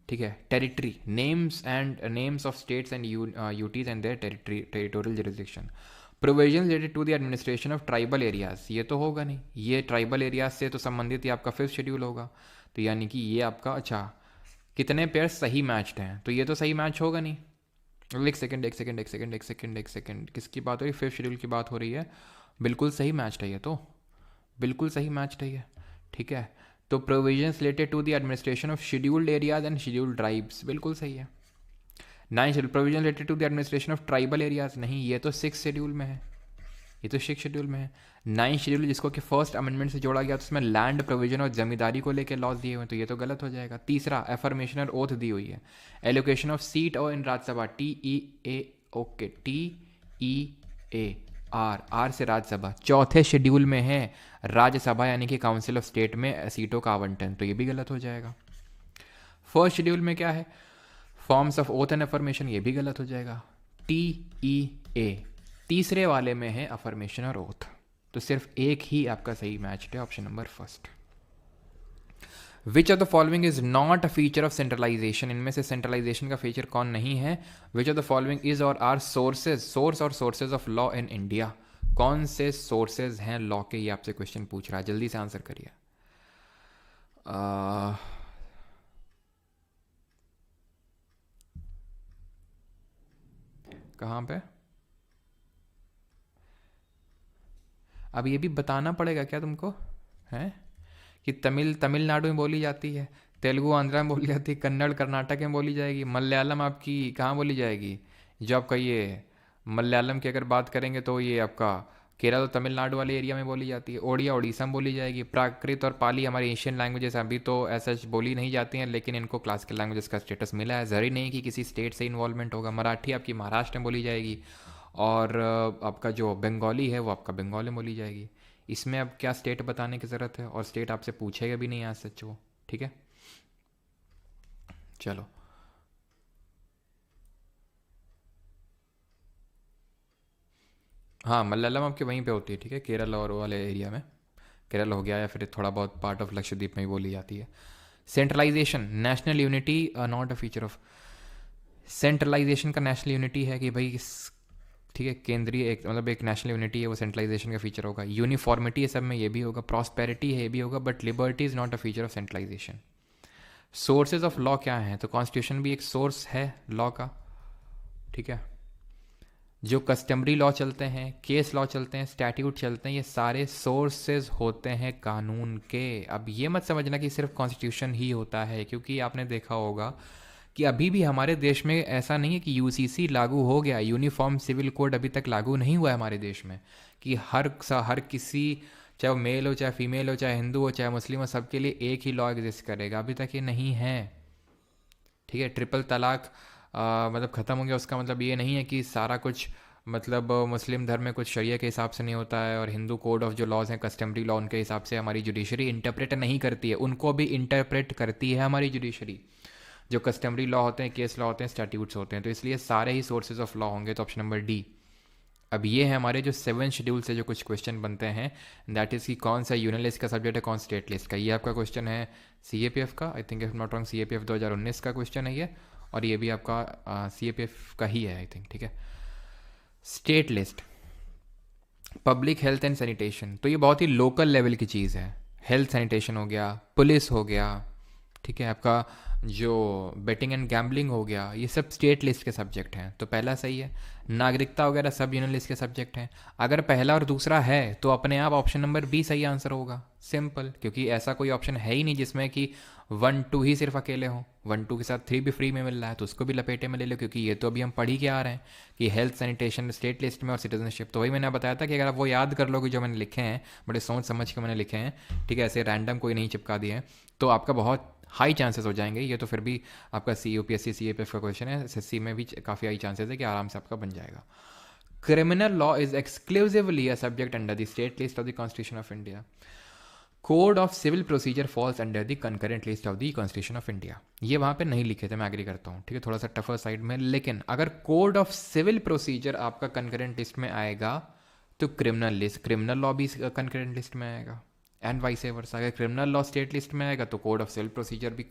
ठीक है। Territory, names of states and UTs and their territorial jurisdiction. Provision related to the administration of tribal areas, ये तो होगा नहीं, ये ट्राइबल एरियाज से तो संबंधित ही आपका 5th शेड्यूल होगा, तो यानी कि ये आपका, अच्छा कितने पेयर सही मैच्ड हैं, तो ये तो सही मैच होगा नहीं। एक सेकंड, किसकी बात हो रही है, 5th शेड्यूल की बात हो रही है, बिल्कुल सही मैच्ड है ये तो, बिल्कुल सही मैच्ड है ये, ठीक है। तो provisions related to the administration of scheduled areas and scheduled tribes, बिल्कुल सही है। 9th schedule, provision related to the administration of tribal areas, नहीं, ये तो 6th शेड्यूल में है, ये तो 6th शेड्यूल में है। 9th शेड्यूल जिसको कि फर्स्ट अमेंडमेंट से जोड़ा गया, तो उसमें लैंड प्रोविजन और जमींदारी को लेकर लॉज दिए हुए हैं, तो ये तो गलत हो जाएगा। तीसरा, एफर्मेशन और ओथ दी हुई है। एलोकेशन ऑफ सीट और इन राज्यसभा, TEAR से राज्यसभा, 4th शेड्यूल में है राज्यसभा यानी कि काउंसिल ऑफ स्टेट में सीटों का आवंटन, तो ये भी गलत हो जाएगा। 1st शेड्यूल में क्या है, forms of oath and affirmation, ये भी गलत हो जाएगा। TEA तीसरे वाले में है अफर्मेशन और ओथ, तो सिर्फ एक ही आपका सही मैच है, option number 1st। Which of the following is not a feature of centralisation, इनमें से सेंट्रलाइजेशन का फीचर कौन नहीं है। Which of the following is और आर सोर्स और sources of law in India, कौन से सोर्सेज हैं लॉ के, ये आपसे क्वेश्चन पूछ रहा है, जल्दी से आंसर करिए। कहाँ पे, अब ये भी बताना पड़ेगा क्या तुमको, हैं कि तमिलनाडु में बोली जाती है, तेलुगु आंध्रा में बोली जाती है, कन्नड़ कर्नाटक में बोली जाएगी, मलयालम आपकी कहाँ बोली जाएगी, जो आपका ये मलयालम की अगर बात करेंगे तो ये आपका केरल और तमिलनाडु वाले एरिया में बोली जाती है, ओडिया उड़ीसा में बोली जाएगी। प्राकृत और पाली हमारी एशियन लैंग्वेजेस अभी तो ऐसा बोली नहीं जाती हैं, लेकिन इनको क्लासिकल लैंग्वेजेस का स्टेटस मिला है, ज़रूरी नहीं कि किसी स्टेट से इन्वॉल्वमेंट होगा। मराठी आपकी महाराष्ट्र में बोली जाएगी और आपका जो बंगाली है वो आपका बंगाल में बोली जाएगी। इसमें अब क्या स्टेट बताने की ज़रूरत है, और स्टेट आपसे पूछेगा भी नहीं आज सच वो, ठीक है। चलो हाँ, मलयालम आपके वहीं पे होती है, ठीक है, केरल और वाले एरिया में, केरल हो गया या फिर थोड़ा बहुत पार्ट ऑफ लक्षद्वीप में ही बोली जाती है। Centralisation, national unity not a feature of, centralisation का नेशनल यूनिटी है कि भाई ठीक है, केंद्रीय एक मतलब एक नेशनल यूनिटी है, वो सेंट्रलाइजेशन का फीचर होगा। यूनिफॉर्मिटी है सब में, ये भी होगा। प्रॉस्पेरिटी है, ये भी होगा, but liberty is not a feature of centralisation. Sources of law क्या है, तो कॉन्स्टिट्यूशन भी एक सोर्स है लॉ का, ठीक है। जो कस्टमरी लॉ चलते हैं, केस लॉ चलते हैं, स्टैट्यूट चलते हैं, ये सारे सोर्सेज होते हैं कानून के। अब ये मत समझना कि सिर्फ कॉन्स्टिट्यूशन ही होता है, क्योंकि आपने देखा होगा कि अभी भी हमारे देश में ऐसा नहीं है कि यूसीसी लागू हो गया, यूनिफॉर्म सिविल कोड अभी तक लागू नहीं हुआ है हमारे देश में कि हर किसी, चाहे वो मेल हो, चाहे फीमेल हो, चाहे हिंदू हो, चाहे मुस्लिम हो, सबके लिए एक ही लॉ एग्जिस्ट करेगा। अभी तक ये नहीं है, ठीक है। ट्रिपल तलाक मतलब ख़त्म हो गया, उसका मतलब ये नहीं है कि सारा कुछ मतलब मुस्लिम धर्म में कुछ शरिया के हिसाब से नहीं होता है, और हिंदू कोड ऑफ जो लॉज हैं, कस्टमरी लॉ, उनके हिसाब से हमारी जुडिशरी इंटरप्रेट नहीं करती है, उनको भी इंटरप्रेट करती है हमारी जुडिशरी। जो कस्टमरी लॉ होते हैं, केस लॉ होते हैं, स्टैट्यूट्स होते हैं, तो इसलिए सारे ही सोर्सेज ऑफ लॉ होंगे। तो ऑप्शन नंबर डी। अब ये है हमारे जो 7 शेड्यूल से जो कुछ क्वेश्चन बनते हैं, दैट इज़ कि कौन सा यूनियन लिस्ट का सब्जेक्ट है, कौन स्टेट लिस्ट का। ये आपका क्वेश्चन है सीएपीएफ का, I think if not wrong CAPF 2019 का क्वेश्चन है ये, और ये भी आपका सीएपीएफ का ही है आई थिंक, ठीक है। State list, public health and sanitation, तो ये बहुत ही लोकल लेवल की चीज़ है। हेल्थ सैनिटेशन हो गया, पुलिस हो गया, ठीक है, आपका जो बेटिंग एंड गैम्बलिंग हो गया, ये सब स्टेट लिस्ट के सब्जेक्ट हैं, तो पहला सही है। नागरिकता वगैरह सब यूनियन लिस्ट के सब्जेक्ट हैं। अगर पहला और दूसरा है तो अपने आप ऑप्शन नंबर बी सही आंसर होगा, सिंपल, क्योंकि ऐसा कोई ऑप्शन है ही नहीं जिसमें कि 1 2 ही सिर्फ अकेले हों। 1 2 के साथ 3 भी फ्री में मिल रहा है, तो उसको भी लपेटे में ले लो, क्योंकि ये तो अभी हम पढ़ ही के आ रहे हैं कि हेल्थ सैनिटेशन स्टेट लिस्ट में और सिटीजनशिप। तो वही मैंने बताया था कि अगर आप वो याद कर लोगे जो मैंने लिखे हैं, बड़े सोच समझ के मैंने लिखे हैं, ठीक है, ऐसे रैंडम कोई नहीं चिपका दिए हैं, तो आपका बहुत हाई चांसेस हो जाएंगे। ये तो फिर भी आपका यूपीएससी सीएपीएफ का क्वेश्चन है, एसएससी में भी काफ़ी हाई चांसेस है कि आराम से आपका बन जाएगा। Criminal law is exclusively a subject under the state list of the constitution of India. Code of civil procedure falls under the concurrent list of the constitution of India. ये वहाँ पे नहीं लिखे थे, मैं एग्री करता हूँ, ठीक है, थोड़ा सा टफर साइड में, लेकिन अगर कोड ऑफ सिविल प्रोसीजर आपका कंकरेंट लिस्ट में आएगा तो क्रिमिनल लॉ भी कंकरेंट लिस्ट में आएगा, एंड वाइस वर्सा। अगर क्रिमिनल लॉ स्टेट लिस्ट में आएगा तो कोड ऑफ सिविल प्रोसीजर भी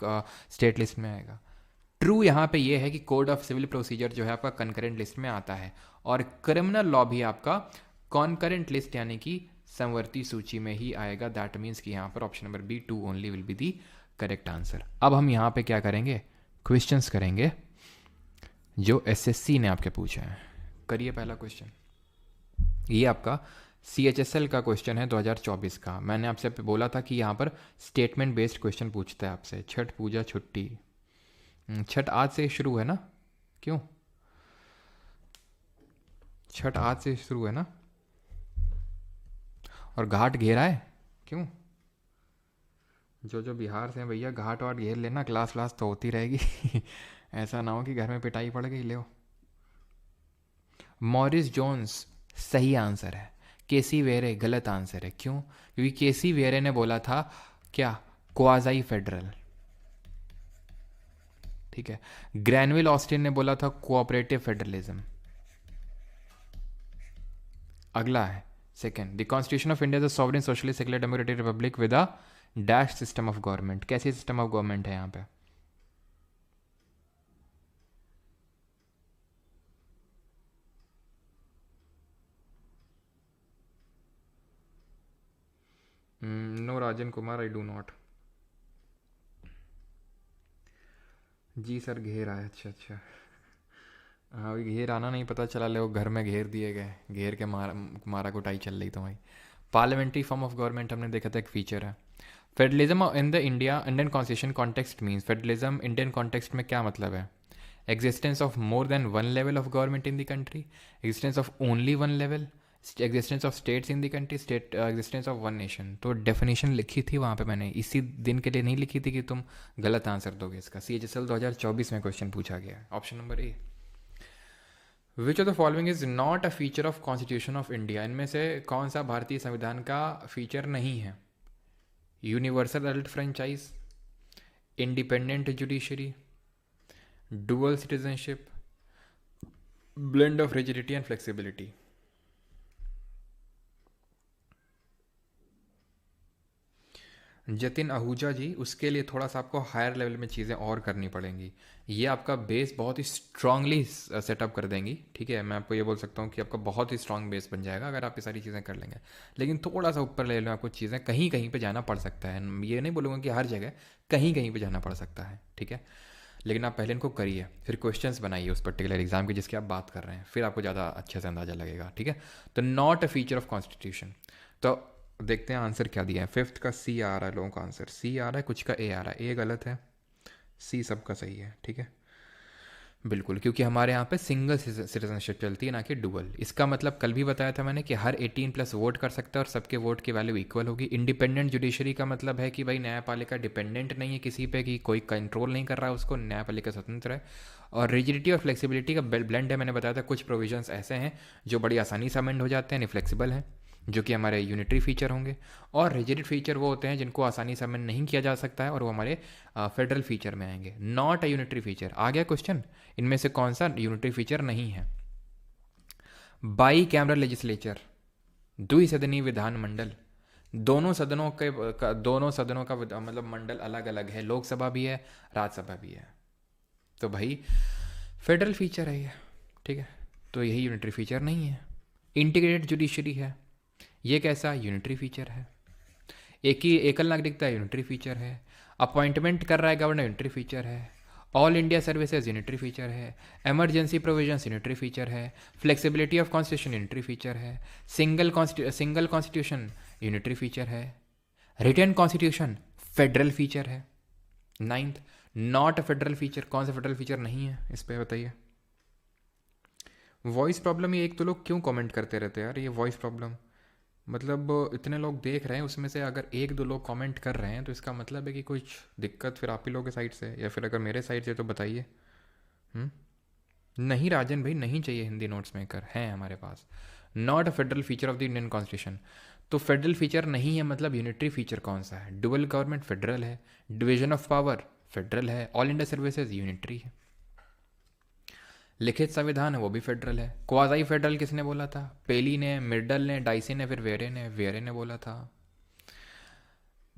स्टेट लिस्ट में आएगा। ट्रू यहाँ पे ये है कि कोड ऑफ सिविल प्रोसीजर जो है आपका कंकरेंट लिस्ट में आता है, और क्रिमिनल लॉ भी आपका कॉन्करेंट लिस्ट यानी कि समवर्ती सूची में ही आएगा। दैट मीन्स कि यहाँ पर option number B 2 only will be the correct answer. अब हम यहाँ पे क्या करेंगे, क्वेश्चंस करेंगे जो एसएससी ने आपके पूछा है। करिए पहला क्वेश्चन, ये आपका CHSL का क्वेश्चन है 2024 का। मैंने आपसे बोला था कि यहाँ पर स्टेटमेंट बेस्ड क्वेश्चन पूछता है आपसे। छठ पूजा छुट्टी, छठ आज से शुरू है ना, क्यों छठ आज से शुरू है ना, और घाट घेरा है क्यों। जो बिहार से हैं भैया, घाट वाट घेर लेना, क्लास व्लास तो होती रहेगी ऐसा ना हो कि घर में पिटाई पड़ गई। ले मॉरिस जोन्स सही आंसर है, केसी वेरे गलत आंसर है। क्यों? क्योंकि केसी वेरे ने बोला था क्या, क्वाजाई फेडरल, ठीक है। ग्रैनविल ऑस्टिन ने बोला था कोऑपरेटिव फेडरलिज्म। अगला है second, the constitution of India is a sovereign socialist secular democratic republic with a dash system of government. कैसे सिस्टम ऑफ गवर्नमेंट है यहाँ पे? No Rajan Kumar, I do not. जी सर घेर आया, अच्छा। हाँ अभी घेर आना नहीं पता चला, लोग घर में घेर दिए गए, घेर के मारा कुटाई चल रही तो भाई। पार्लियामेंट्री फॉर्म ऑफ गवर्नमेंट हमने देखा था एक फीचर है। Federalism in the Indian constitution context means, federalism Indian context में क्या मतलब है? Existence of more than one level of government in the country, existence of only one level, existence of states in the country, state existence of one nation. तो definition लिखी थी वहाँ पे मैंने, इसी दिन के लिए नहीं लिखी थी कि तुम गलत आंसर दोगे इसका। CHSL 2024 में क्वेश्चन पूछा गया है। Option number A, which of the following is not a feature of constitution of India. इनमें से कौन सा भारतीय संविधान का फीचर नहीं है? Universal adult franchise, independent judiciary, dual citizenship, blend of rigidity and flexibility. Jatin Ahuja ji, उसके लिए थोड़ा सा आपको हायर लेवल में चीज़ें और करनी पड़ेंगी। ये आपका बेस बहुत ही स्ट्रांगली सेटअप कर देंगी, ठीक है। मैं आपको ये बोल सकता हूँ कि आपका बहुत ही स्ट्रांग बेस बन जाएगा अगर आप ये सारी चीज़ें कर लेंगे। लेकिन थोड़ा सा ऊपर लेवल में आपको चीज़ें कहीं कहीं पे जाना पड़ सकता है, ये नहीं बोलूँगा कि हर जगह, कहीं कहीं पे जाना पड़ सकता है, ठीक है। लेकिन आप पहले इनको करिए, फिर क्वेश्चंस बनाइए उस पर्टिकुलर एग्जाम के जिसकी आप बात कर रहे हैं, फिर आपको ज़्यादा अच्छे से अंदाज़ा लगेगा, ठीक है। तो not a feature of constitution. तो देखते हैं आंसर क्या दिया है। फिफ्थ का सी आ रहा है, लोगों का आंसर सी आ रहा है, कुछ का ए आ रहा है, ए गलत है, सी सबका सही है, ठीक है। बिल्कुल, क्योंकि हमारे यहाँ पे सिंगल सिटीजनशिप चलती है, ना कि डुअल। इसका मतलब कल भी बताया था मैंने कि हर 18+ वोट कर सकता है और सबके वोट की वैल्यू इक्वल होगी। इंडिपेंडेंट जुडिशरी का मतलब है कि भाई न्यायपालिका डिपेंडेंट नहीं है किसी पे, कि कोई कंट्रोल नहीं कर रहा है उसको, न्यायपालिका स्वतंत्र है। और रिजिडिटी और फ्लेक्सिबिलिटी का ब्लेंड है, मैंने बताया था कुछ प्रोविजंस ऐसे हैं जो बड़ी आसानी से अमेंड हो जाते हैं, यानी फ्लेक्सिबल हैं, जो कि हमारे यूनिटरी फीचर होंगे। और रिजिड फीचर वो होते हैं जिनको आसानी से अमेंड नहीं किया जा सकता है, और वो हमारे फेडरल फीचर में आएंगे। नॉट अ यूनिटरी फीचर आ गया क्वेश्चन, इनमें से कौन सा यूनिटरी फीचर नहीं है? बाई कैमरल लेजिस्लेचर, द्विसदनीय विधानमंडल, दोनों सदनों का मतलब मंडल अलग अलग है, लोकसभा भी है, राज्यसभा भी है। तो भाई फेडरल फीचर है ये, ठीक है। तो यही यूनिटरी फीचर नहीं है। इंटीग्रेटेड जुडिशरी है, ये कैसा यूनिटरी फीचर है। एक ही एकल नागरिकता यूनिटरी फीचर है। अपॉइंटमेंट कर रहा है गवर्नर, यूनिटरी फीचर है। All India services unitary feature है। एमरजेंसी प्रोविजंस यूनिटरी फीचर है। Flexibility of constitution unitary feature है। सिंगल कॉन्स्टिट्यूशन यूनिटरी फीचर है। रिटन कॉन्स्टिट्यूशन फेडरल फीचर है। Ninth, not a federal feature, कौन सा फेडरल फीचर नहीं है इस पर बताइए। वॉइस प्रॉब्लम, ये एक तो लोग क्यों कमेंट करते रहते हैं यार, ये वॉइस प्रॉब्लम, मतलब इतने लोग देख रहे हैं, उसमें से अगर एक दो लोग कमेंट कर रहे हैं तो इसका मतलब है कि कुछ दिक्कत फिर आप ही लोगों के साइड से, या फिर अगर मेरे साइड से तो बताइए। हम्म? नहीं राजन भाई, नहीं चाहिए हिंदी नोट्स मेकर, हैं हमारे पास। Not a federal feature of the Indian constitution, तो फेडरल फीचर नहीं है मतलब यूनिटरी फीचर कौन सा है? डुअल गवर्नमेंट फेडरल है, डिवीजन ऑफ पावर फेडरल है, ऑल इंडिया सर्विसेज यूनिटरी है, लिखित संविधान है वो भी फेडरल है। क्वाजाई फेडरल किसने बोला था? पेली ने, मिर्डल ने, डाइसी ने, फिर वेरे ने बोला था।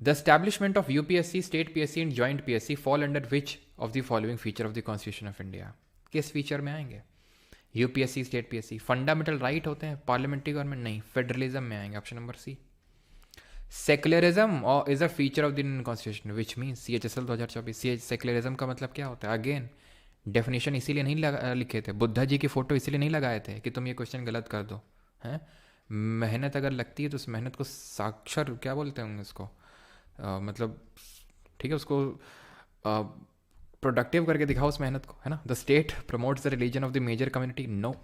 The establishment of UPSC, state PSC and joint PSC fall under which of the following feature of the constitution of India? किस फीचर में आएंगे? UPSC, state PSC fundamental right होते हैं, पार्लियामेंट्री गवर्नमेंट नहीं, फेडरलिज्म में आएंगे, ऑप्शन नंबर सी। सेक्युलरिज्म और is a feature of the Indian constitution which mean CHSL 2024। Secularism का मतलब क्या होता है? अगेन डेफिनेशन इसीलिए नहीं लिखे थे, बुद्धा जी की फ़ोटो इसीलिए नहीं लगाए थे कि तुम ये क्वेश्चन गलत कर दो, हैं। मेहनत अगर लगती है तो उस मेहनत को साक्षर क्या बोलते होंगे उसको, मतलब ठीक है, उसको प्रोडक्टिव करके दिखाओ उस मेहनत को, है ना। The state promotes the religion of the major community, no.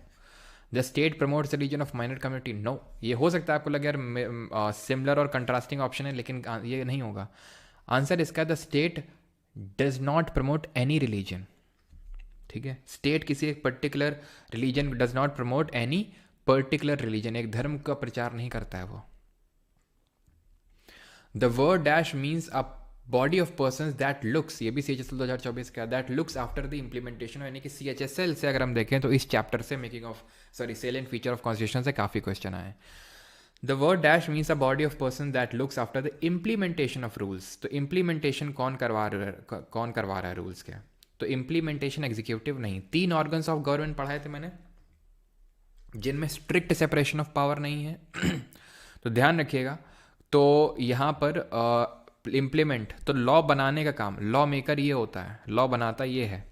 The state promotes the religion of minor community, no. ये हो सकता है आपको लगे यार सिमिलर और कंट्रास्टिंग ऑप्शन है, लेकिन ये नहीं होगा। आंसर इसका the state does not promote any religion, ठीक है। स्टेट किसी एक particular religion, does not promote any particular religion, एक धर्म का प्रचार नहीं करता है वो। The word dash means a body of person that looks, ये भी CHSL 2024 का, that looks after the implementation, यानी कि CHSL से अगर हम देखें तो इस चैप्टर से making of salient feature of constitution से काफ़ी क्वेश्चन आए। The word dash means a body of person that looks after the implementation of rules, तो इम्प्लीमेंटेशन कौन करवा रहा है रूल्स के? तो इम्प्लीमेंटेशन एग्जीक्यूटिव नहीं। 3 ऑर्गन्स ऑफ गवर्नमेंट पढ़ाए थे मैंने जिनमें स्ट्रिक्ट सेपरेशन ऑफ पावर नहीं है तो ध्यान रखिएगा। तो यहाँ पर इम्प्लीमेंट, तो लॉ बनाने का काम लॉ मेकर ये होता है, लॉ बनाता ये है।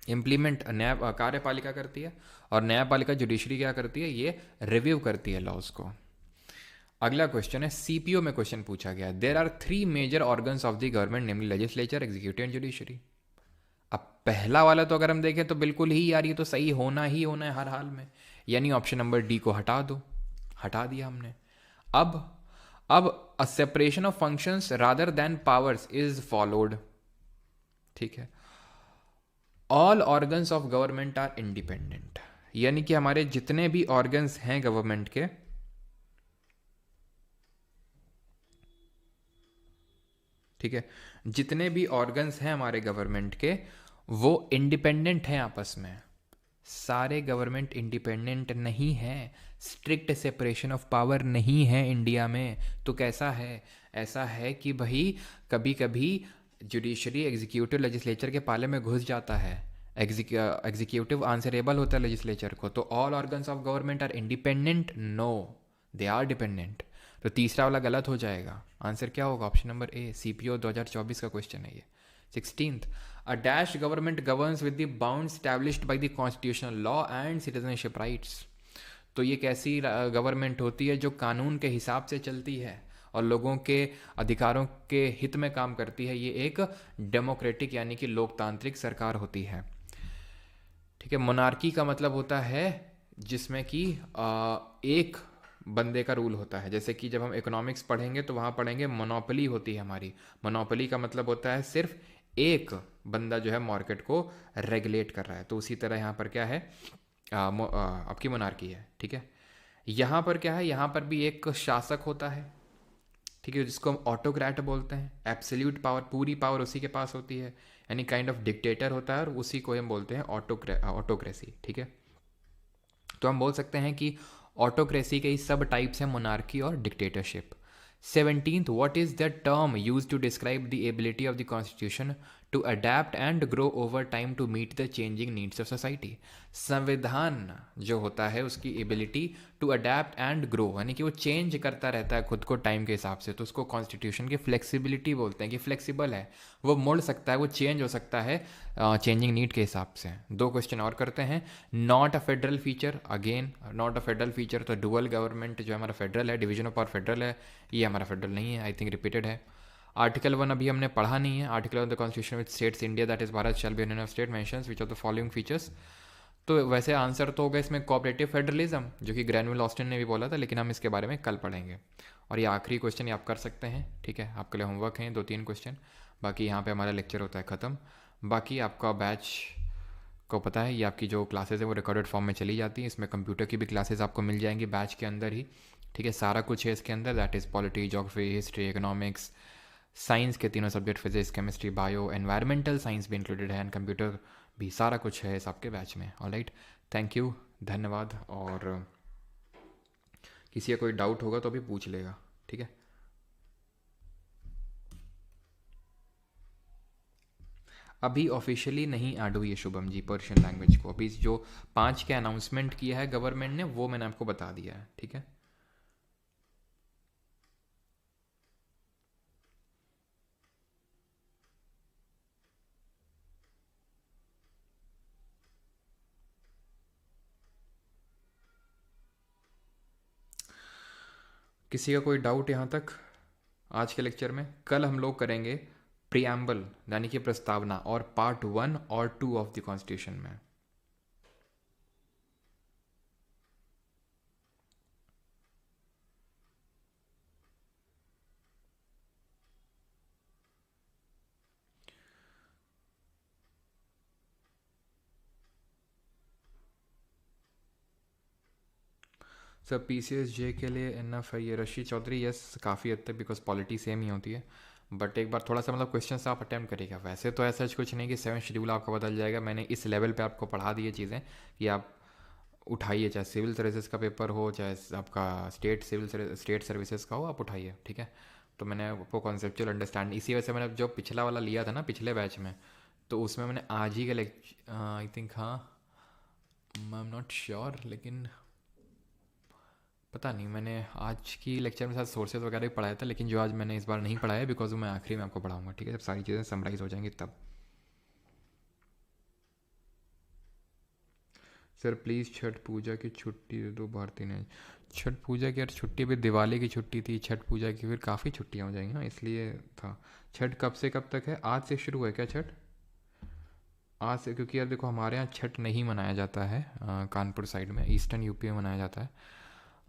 इम्प्लीमेंट न्याय कार्यपालिका करती है, और न्यायपालिका जुडिशरी क्या करती है? ये रिव्यू करती है लॉज को। अगला क्वेश्चन है, CPO में क्वेश्चन पूछा गया, there are 3 major organs of the government namely legislature, executive and judiciary. अब पहला वाला तो अगर हम देखें तो बिल्कुल ही यार ये तो सही होना ही होना है हर हाल में, यानी ऑप्शन नंबर डी को हटा दो, हटा दिया हमने। अब a separation of functions rather than powers is followed, ठीक है। All organs of government are independent, यानी कि हमारे जितने भी ऑर्गन्स हैं गवर्नमेंट के, ठीक है, जितने भी ऑर्गन्स हैं हमारे गवर्नमेंट के वो इंडिपेंडेंट हैं आपस में। सारे गवर्नमेंट इंडिपेंडेंट नहीं है, स्ट्रिक्ट सेपरेशन ऑफ पावर नहीं है इंडिया में। तो कैसा है? ऐसा है कि भाई कभी कभी जुडिशरी एग्जीक्यूटिव लेजिस्लेचर के पाले में घुस जाता है, एग्जीक्यूटिव आंसरेबल होता है लेजिस्लेचर को। तो all organs of government are independent, no, they are dependent. तो तीसरा वाला गलत हो जाएगा। आंसर क्या होगा? ऑप्शन नंबर ए, CPO 2024 का क्वेश्चन है ये। 16th, a dash government governs with the bounds established by the constitutional law and citizenship rights. तो ये कैसी गवर्नमेंट होती है जो कानून के हिसाब से चलती है और लोगों के अधिकारों के हित में काम करती है? ये एक डेमोक्रेटिक यानी कि लोकतांत्रिक सरकार होती है। ठीक है, मोनार्की का मतलब होता है जिसमें कि एक बंदे का रूल होता है। जैसे कि जब हम इकोनॉमिक्स पढ़ेंगे तो वहाँ पढ़ेंगे मोनोपोली होती है हमारी। मोनोपोली का मतलब होता है सिर्फ एक बंदा जो है मार्केट को रेगुलेट कर रहा है। तो उसी तरह यहाँ पर क्या है, आपकी मोनार्की है। ठीक है, यहाँ पर क्या है, यहाँ पर भी एक शासक होता है। ठीक है, जिसको हम ऑटोक्रेट बोलते हैं। एब्सोल्यूट पावर, पूरी पावर उसी के पास होती है, यानी काइंड ऑफ डिक्टेटर होता है, और उसी को हम बोलते हैं ऑटोक्रेसी। ठीक है, तो हम बोल सकते हैं कि ऑटोक्रेसी के ही सब टाइप्स हैं, मोनार्की और dictatorship. 17th, what is the term used to describe the ability of the constitution to adapt and grow over time to meet the changing needs of society? संविधान जो होता है उसकी ability to adapt and grow, यानी कि वो change करता रहता है खुद को टाइम के हिसाब से, तो उसको कॉन्स्टिट्यूशन की फ्लेक्सिबिलिटी बोलते हैं कि फ्लेक्सिबल है, वो मुड़ सकता है, वो चेंज हो सकता है चेंजिंग नीड के हिसाब से। 2 क्वेश्चन और करते हैं। Not a federal feature, again not a federal feature, तो डुअल गवर्नमेंट जो हमारा फेडरल है, डिवीजन ऑफ पावर फेडरल है, ये हमारा फेडरल नहीं है, आई थिंक रिपीटेड है। आर्टिकल 1 अभी हमने पढ़ा नहीं है। Article 1 the constitution with states India that is Bharat shall be union of state mentions which of the following features. तो वैसे आंसर तो होगा इसमें कोऑपरेटिव फेडरलिज्म, जो कि ग्रैनुअल ऑस्टिन ने भी बोला था, लेकिन हम इसके बारे में कल पढ़ेंगे। और ये आखिरी क्वेश्चन ये आप कर सकते हैं। ठीक है, आपके लिए होमवर्क हैं 2-3 क्वेश्चन, बाकी यहाँ पे हमारा लेक्चर होता है ख़त्म। बाकी आपका बैच को पता है, ये आपकी जो क्लासेस है वो रिकॉर्डेड फॉर्म में चली जाती हैं। इसमें कंप्यूटर की भी क्लासेस आपको मिल जाएंगी बैच के अंदर ही। ठीक है, सारा कुछ है इसके अंदर, that is polity, geography, history, economics, science के तीनों subject, physics, chemistry, bio, environmental science भी इंक्लूडेड है, एंड कंप्यूटर भी, सारा कुछ है इस आपके बैच में। ऑलराइट, थैंक यू, धन्यवाद। और किसी का कोई डाउट होगा तो अभी पूछ लेगा। ठीक है, अभी ऑफिशियली नहीं ऐड हुई है शुभम जी पर्शियन लैंग्वेज को। अभी जो 5 के अनाउंसमेंट किया है गवर्नमेंट ने वो मैंने आपको बता दिया है। ठीक है, किसी का कोई डाउट यहाँ तक आज के लेक्चर में? कल हम लोग करेंगे प्रियम्बल यानी कि प्रस्तावना, और पार्ट 1 और 2 ऑफ द कॉन्स्टिट्यूशन में। सर पीसीएस जे के लिए इनफ है ये? रशी चौधरी, यस काफ़ी हद तक, बिकॉज पॉलिटी सेम ही होती है, बट एक बार थोड़ा सा मतलब क्वेश्चन आप अटैम्प्ट करिएगा। वैसे तो ऐसा कुछ नहीं कि 7 शेड्यूल आपका बदल जाएगा। मैंने इस लेवल पे आपको पढ़ा दी ये चीज़ें कि आप उठाइए, चाहे सिविल सर्विसेज का पेपर हो, चाहे आपका स्टेट सर्विसेज का हो, आप उठाइए। ठीक है, तो मैंने आपको कॉन्सेप्चुअल अंडरस्टैंड, इसी वजह से मैंने जो पिछला वाला लिया था ना पिछले बैच में, तो उसमें मैंने आज ही का लेक्चर, आई थिंक, हाँ आई एम नॉट श्योर, लेकिन पता नहीं, मैंने आज की लेक्चर में साथ सोर्सेज वगैरह भी पढ़ाया था, लेकिन जो आज मैंने इस बार नहीं पढ़ाया बिकॉज मैं आखिरी में आपको पढ़ाऊंगा। ठीक है, जब सारी चीज़ें समराइज हो जाएंगी तब। सर प्लीज़ छठ पूजा की छुट्टी दे दो, भारती ने। छठ पूजा की यार छुट्टी, अभी दिवाली की छुट्टी थी, छठ पूजा की फिर काफ़ी छुट्टियाँ हो जाएंगी ना, इसलिए था। छठ कब से कब तक है? आज से शुरू है क्या छठ? आज से, क्योंकि यार देखो हमारे यहाँ छठ नहीं मनाया जाता है, कानपुर साइड में, ईस्टर्न यूपी में मनाया जाता है।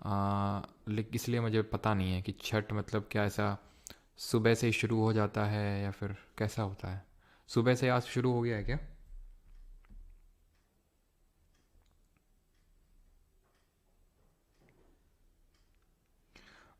लेकिन इसलिए मुझे पता नहीं है कि छठ मतलब क्या, ऐसा सुबह से ही शुरू हो जाता है या फिर कैसा होता है? सुबह से आज शुरू हो गया है क्या?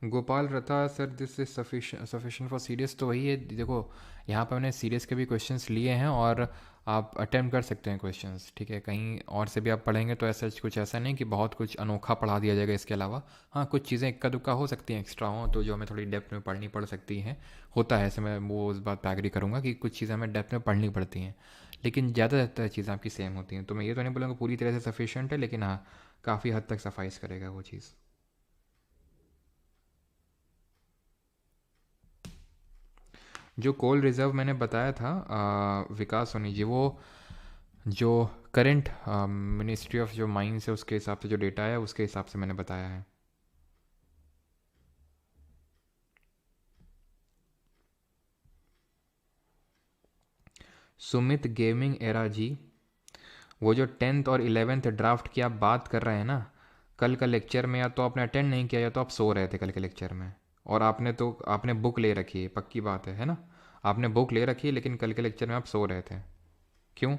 गोपाल रथा, sir this is sufficient for serious, तो वही है देखो, यहाँ पर मैंने सीरियस के भी क्वेश्चंस लिए हैं और आप अटेम्प्ट कर सकते हैं क्वेश्चंस। ठीक है, कहीं और से भी आप पढ़ेंगे तो ऐसा कुछ ऐसा नहीं कि बहुत कुछ अनोखा पढ़ा दिया जाएगा इसके अलावा। हाँ, कुछ चीज़ें इक्का दुक्का हो सकती हैं एक्स्ट्रा हो, तो जो हमें थोड़ी डेप्थ में पढ़नी पड़ सकती हैं, होता है ऐसे। मैं वो उस बात पर एग्री करूँगा कि कुछ चीज़ें हमें डेप्थ में पढ़नी पड़ती हैं, लेकिन ज़्यादातर चीज़ें आपकी सेम होती हैं। तो मैं ये तो नहीं बोलूँगा पूरी तरह से सफिशिएंट है, लेकिन हाँ काफ़ी हद तक सफाइस करेगा वो चीज़। जो कोल रिज़र्व मैंने बताया था विकास सोनी जी, वो जो करंट मिनिस्ट्री ऑफ जो माइंस है उसके हिसाब से जो डेटा है उसके हिसाब से मैंने बताया है। सुमित गेमिंग एरा जी, वो जो 10th और 11th ड्राफ्ट की आप बात कर रहे हैं ना, कल का लेक्चर में या तो आपने अटेंड नहीं किया या तो आप सो रहे थे कल के लेक्चर में। और आपने बुक ले रखी है, पक्की बात है ना? आपने बुक ले रखी है लेकिन कल के लेक्चर में आप सो रहे थे। क्यों?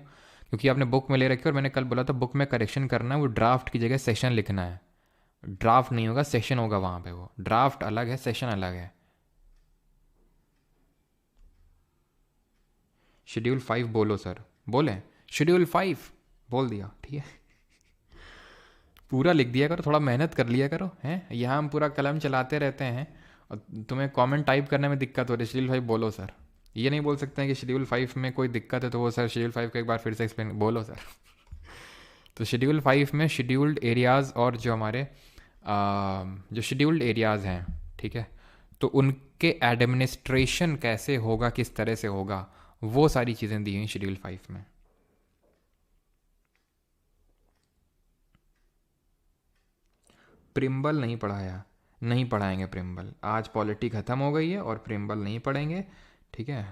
क्योंकि आपने बुक में ले रखी है और मैंने कल बोला था बुक में करेक्शन करना है, वो ड्राफ्ट की जगह सेशन लिखना है। ड्राफ्ट नहीं होगा, सेशन होगा वहाँ पे। वो ड्राफ्ट अलग है, सेशन अलग है। शेड्यूल 5 बोलो सर। बोले शेड्यूल 5 बोल दिया, ठीक है। पूरा लिख दिया करो, थोड़ा मेहनत कर लिया करो, हैं? यहाँ हम पूरा कलम चलाते रहते हैं और तुम्हें कमेंट टाइप करने में दिक्कत हो रही है। शेड्यूल 5 बोलो सर। ये नहीं बोल सकते हैं कि शेड्यूल 5 में कोई दिक्कत है तो वो सर शेड्यूल 5 को एक बार फिर से एक्सप्लेन बोलो सर। तो शेड्यूल 5 में शेड्यूल्ड एरियाज़ और जो हमारे जो शेड्यूल्ड एरियाज़ हैं, ठीक है, तो उनके एडमिनिस्ट्रेशन कैसे होगा, किस तरह से होगा, वो सारी चीज़ें दी हैं शेड्यूल 5 में। प्रिम्बल नहीं पढ़ाया, नहीं पढ़ाएंगे प्रिम्बल। आज पॉलिटी ख़त्म हो गई है और प्रिम्बल नहीं पढ़ेंगे, ठीक है।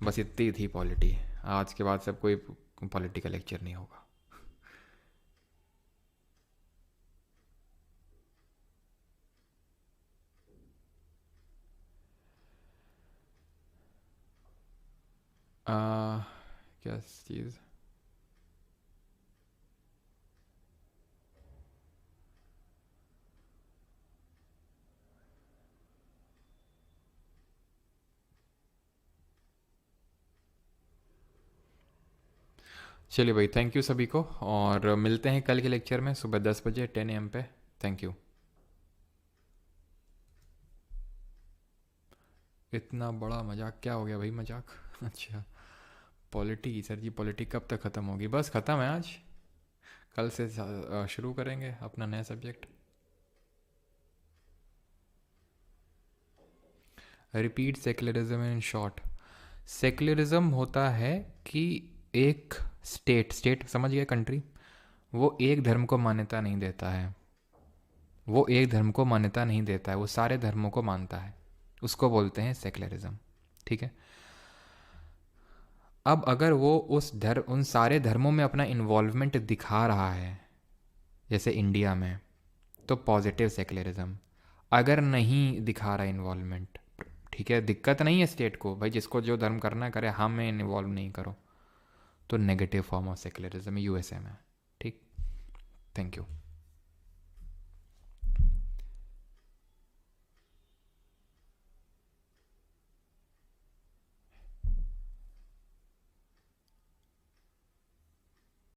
बस इतनी थी पॉलिटी। आज के बाद सब कोई पॉलिटी का लेक्चर नहीं होगा। क्या चीज़? चलिए भाई, थैंक यू सभी को, और मिलते हैं कल के लेक्चर में सुबह 10 बजे 10 AM पे। Thank you. इतना बड़ा मजाक क्या हो गया भाई? मजाक अच्छा। पॉलिटी सर जी, पॉलिटी कब तक ख़त्म होगी? बस ख़त्म है आज। कल से शुरू करेंगे अपना नया subject. Repeat secularism in short. Secularism होता है कि एक स्टेट समझ गया, कंट्री, वो एक धर्म को मान्यता नहीं देता है। वो एक धर्म को मान्यता नहीं देता है, वो सारे धर्मों को मानता है। उसको बोलते हैं सेक्युलरिज्म, ठीक है। अब अगर वो उन सारे धर्मों में अपना इन्वॉल्वमेंट दिखा रहा है, जैसे इंडिया में, तो पॉजिटिव सेक्युलरिज्म। अगर नहीं दिखा रहा इन्वॉल्वमेंट, ठीक है, दिक्कत नहीं है स्टेट को, भाई जिसको जो धर्म करना है करे, हमें इन्वॉल्व नहीं करो, तो negative form of secularism USA में। ठीक, थैंक यू।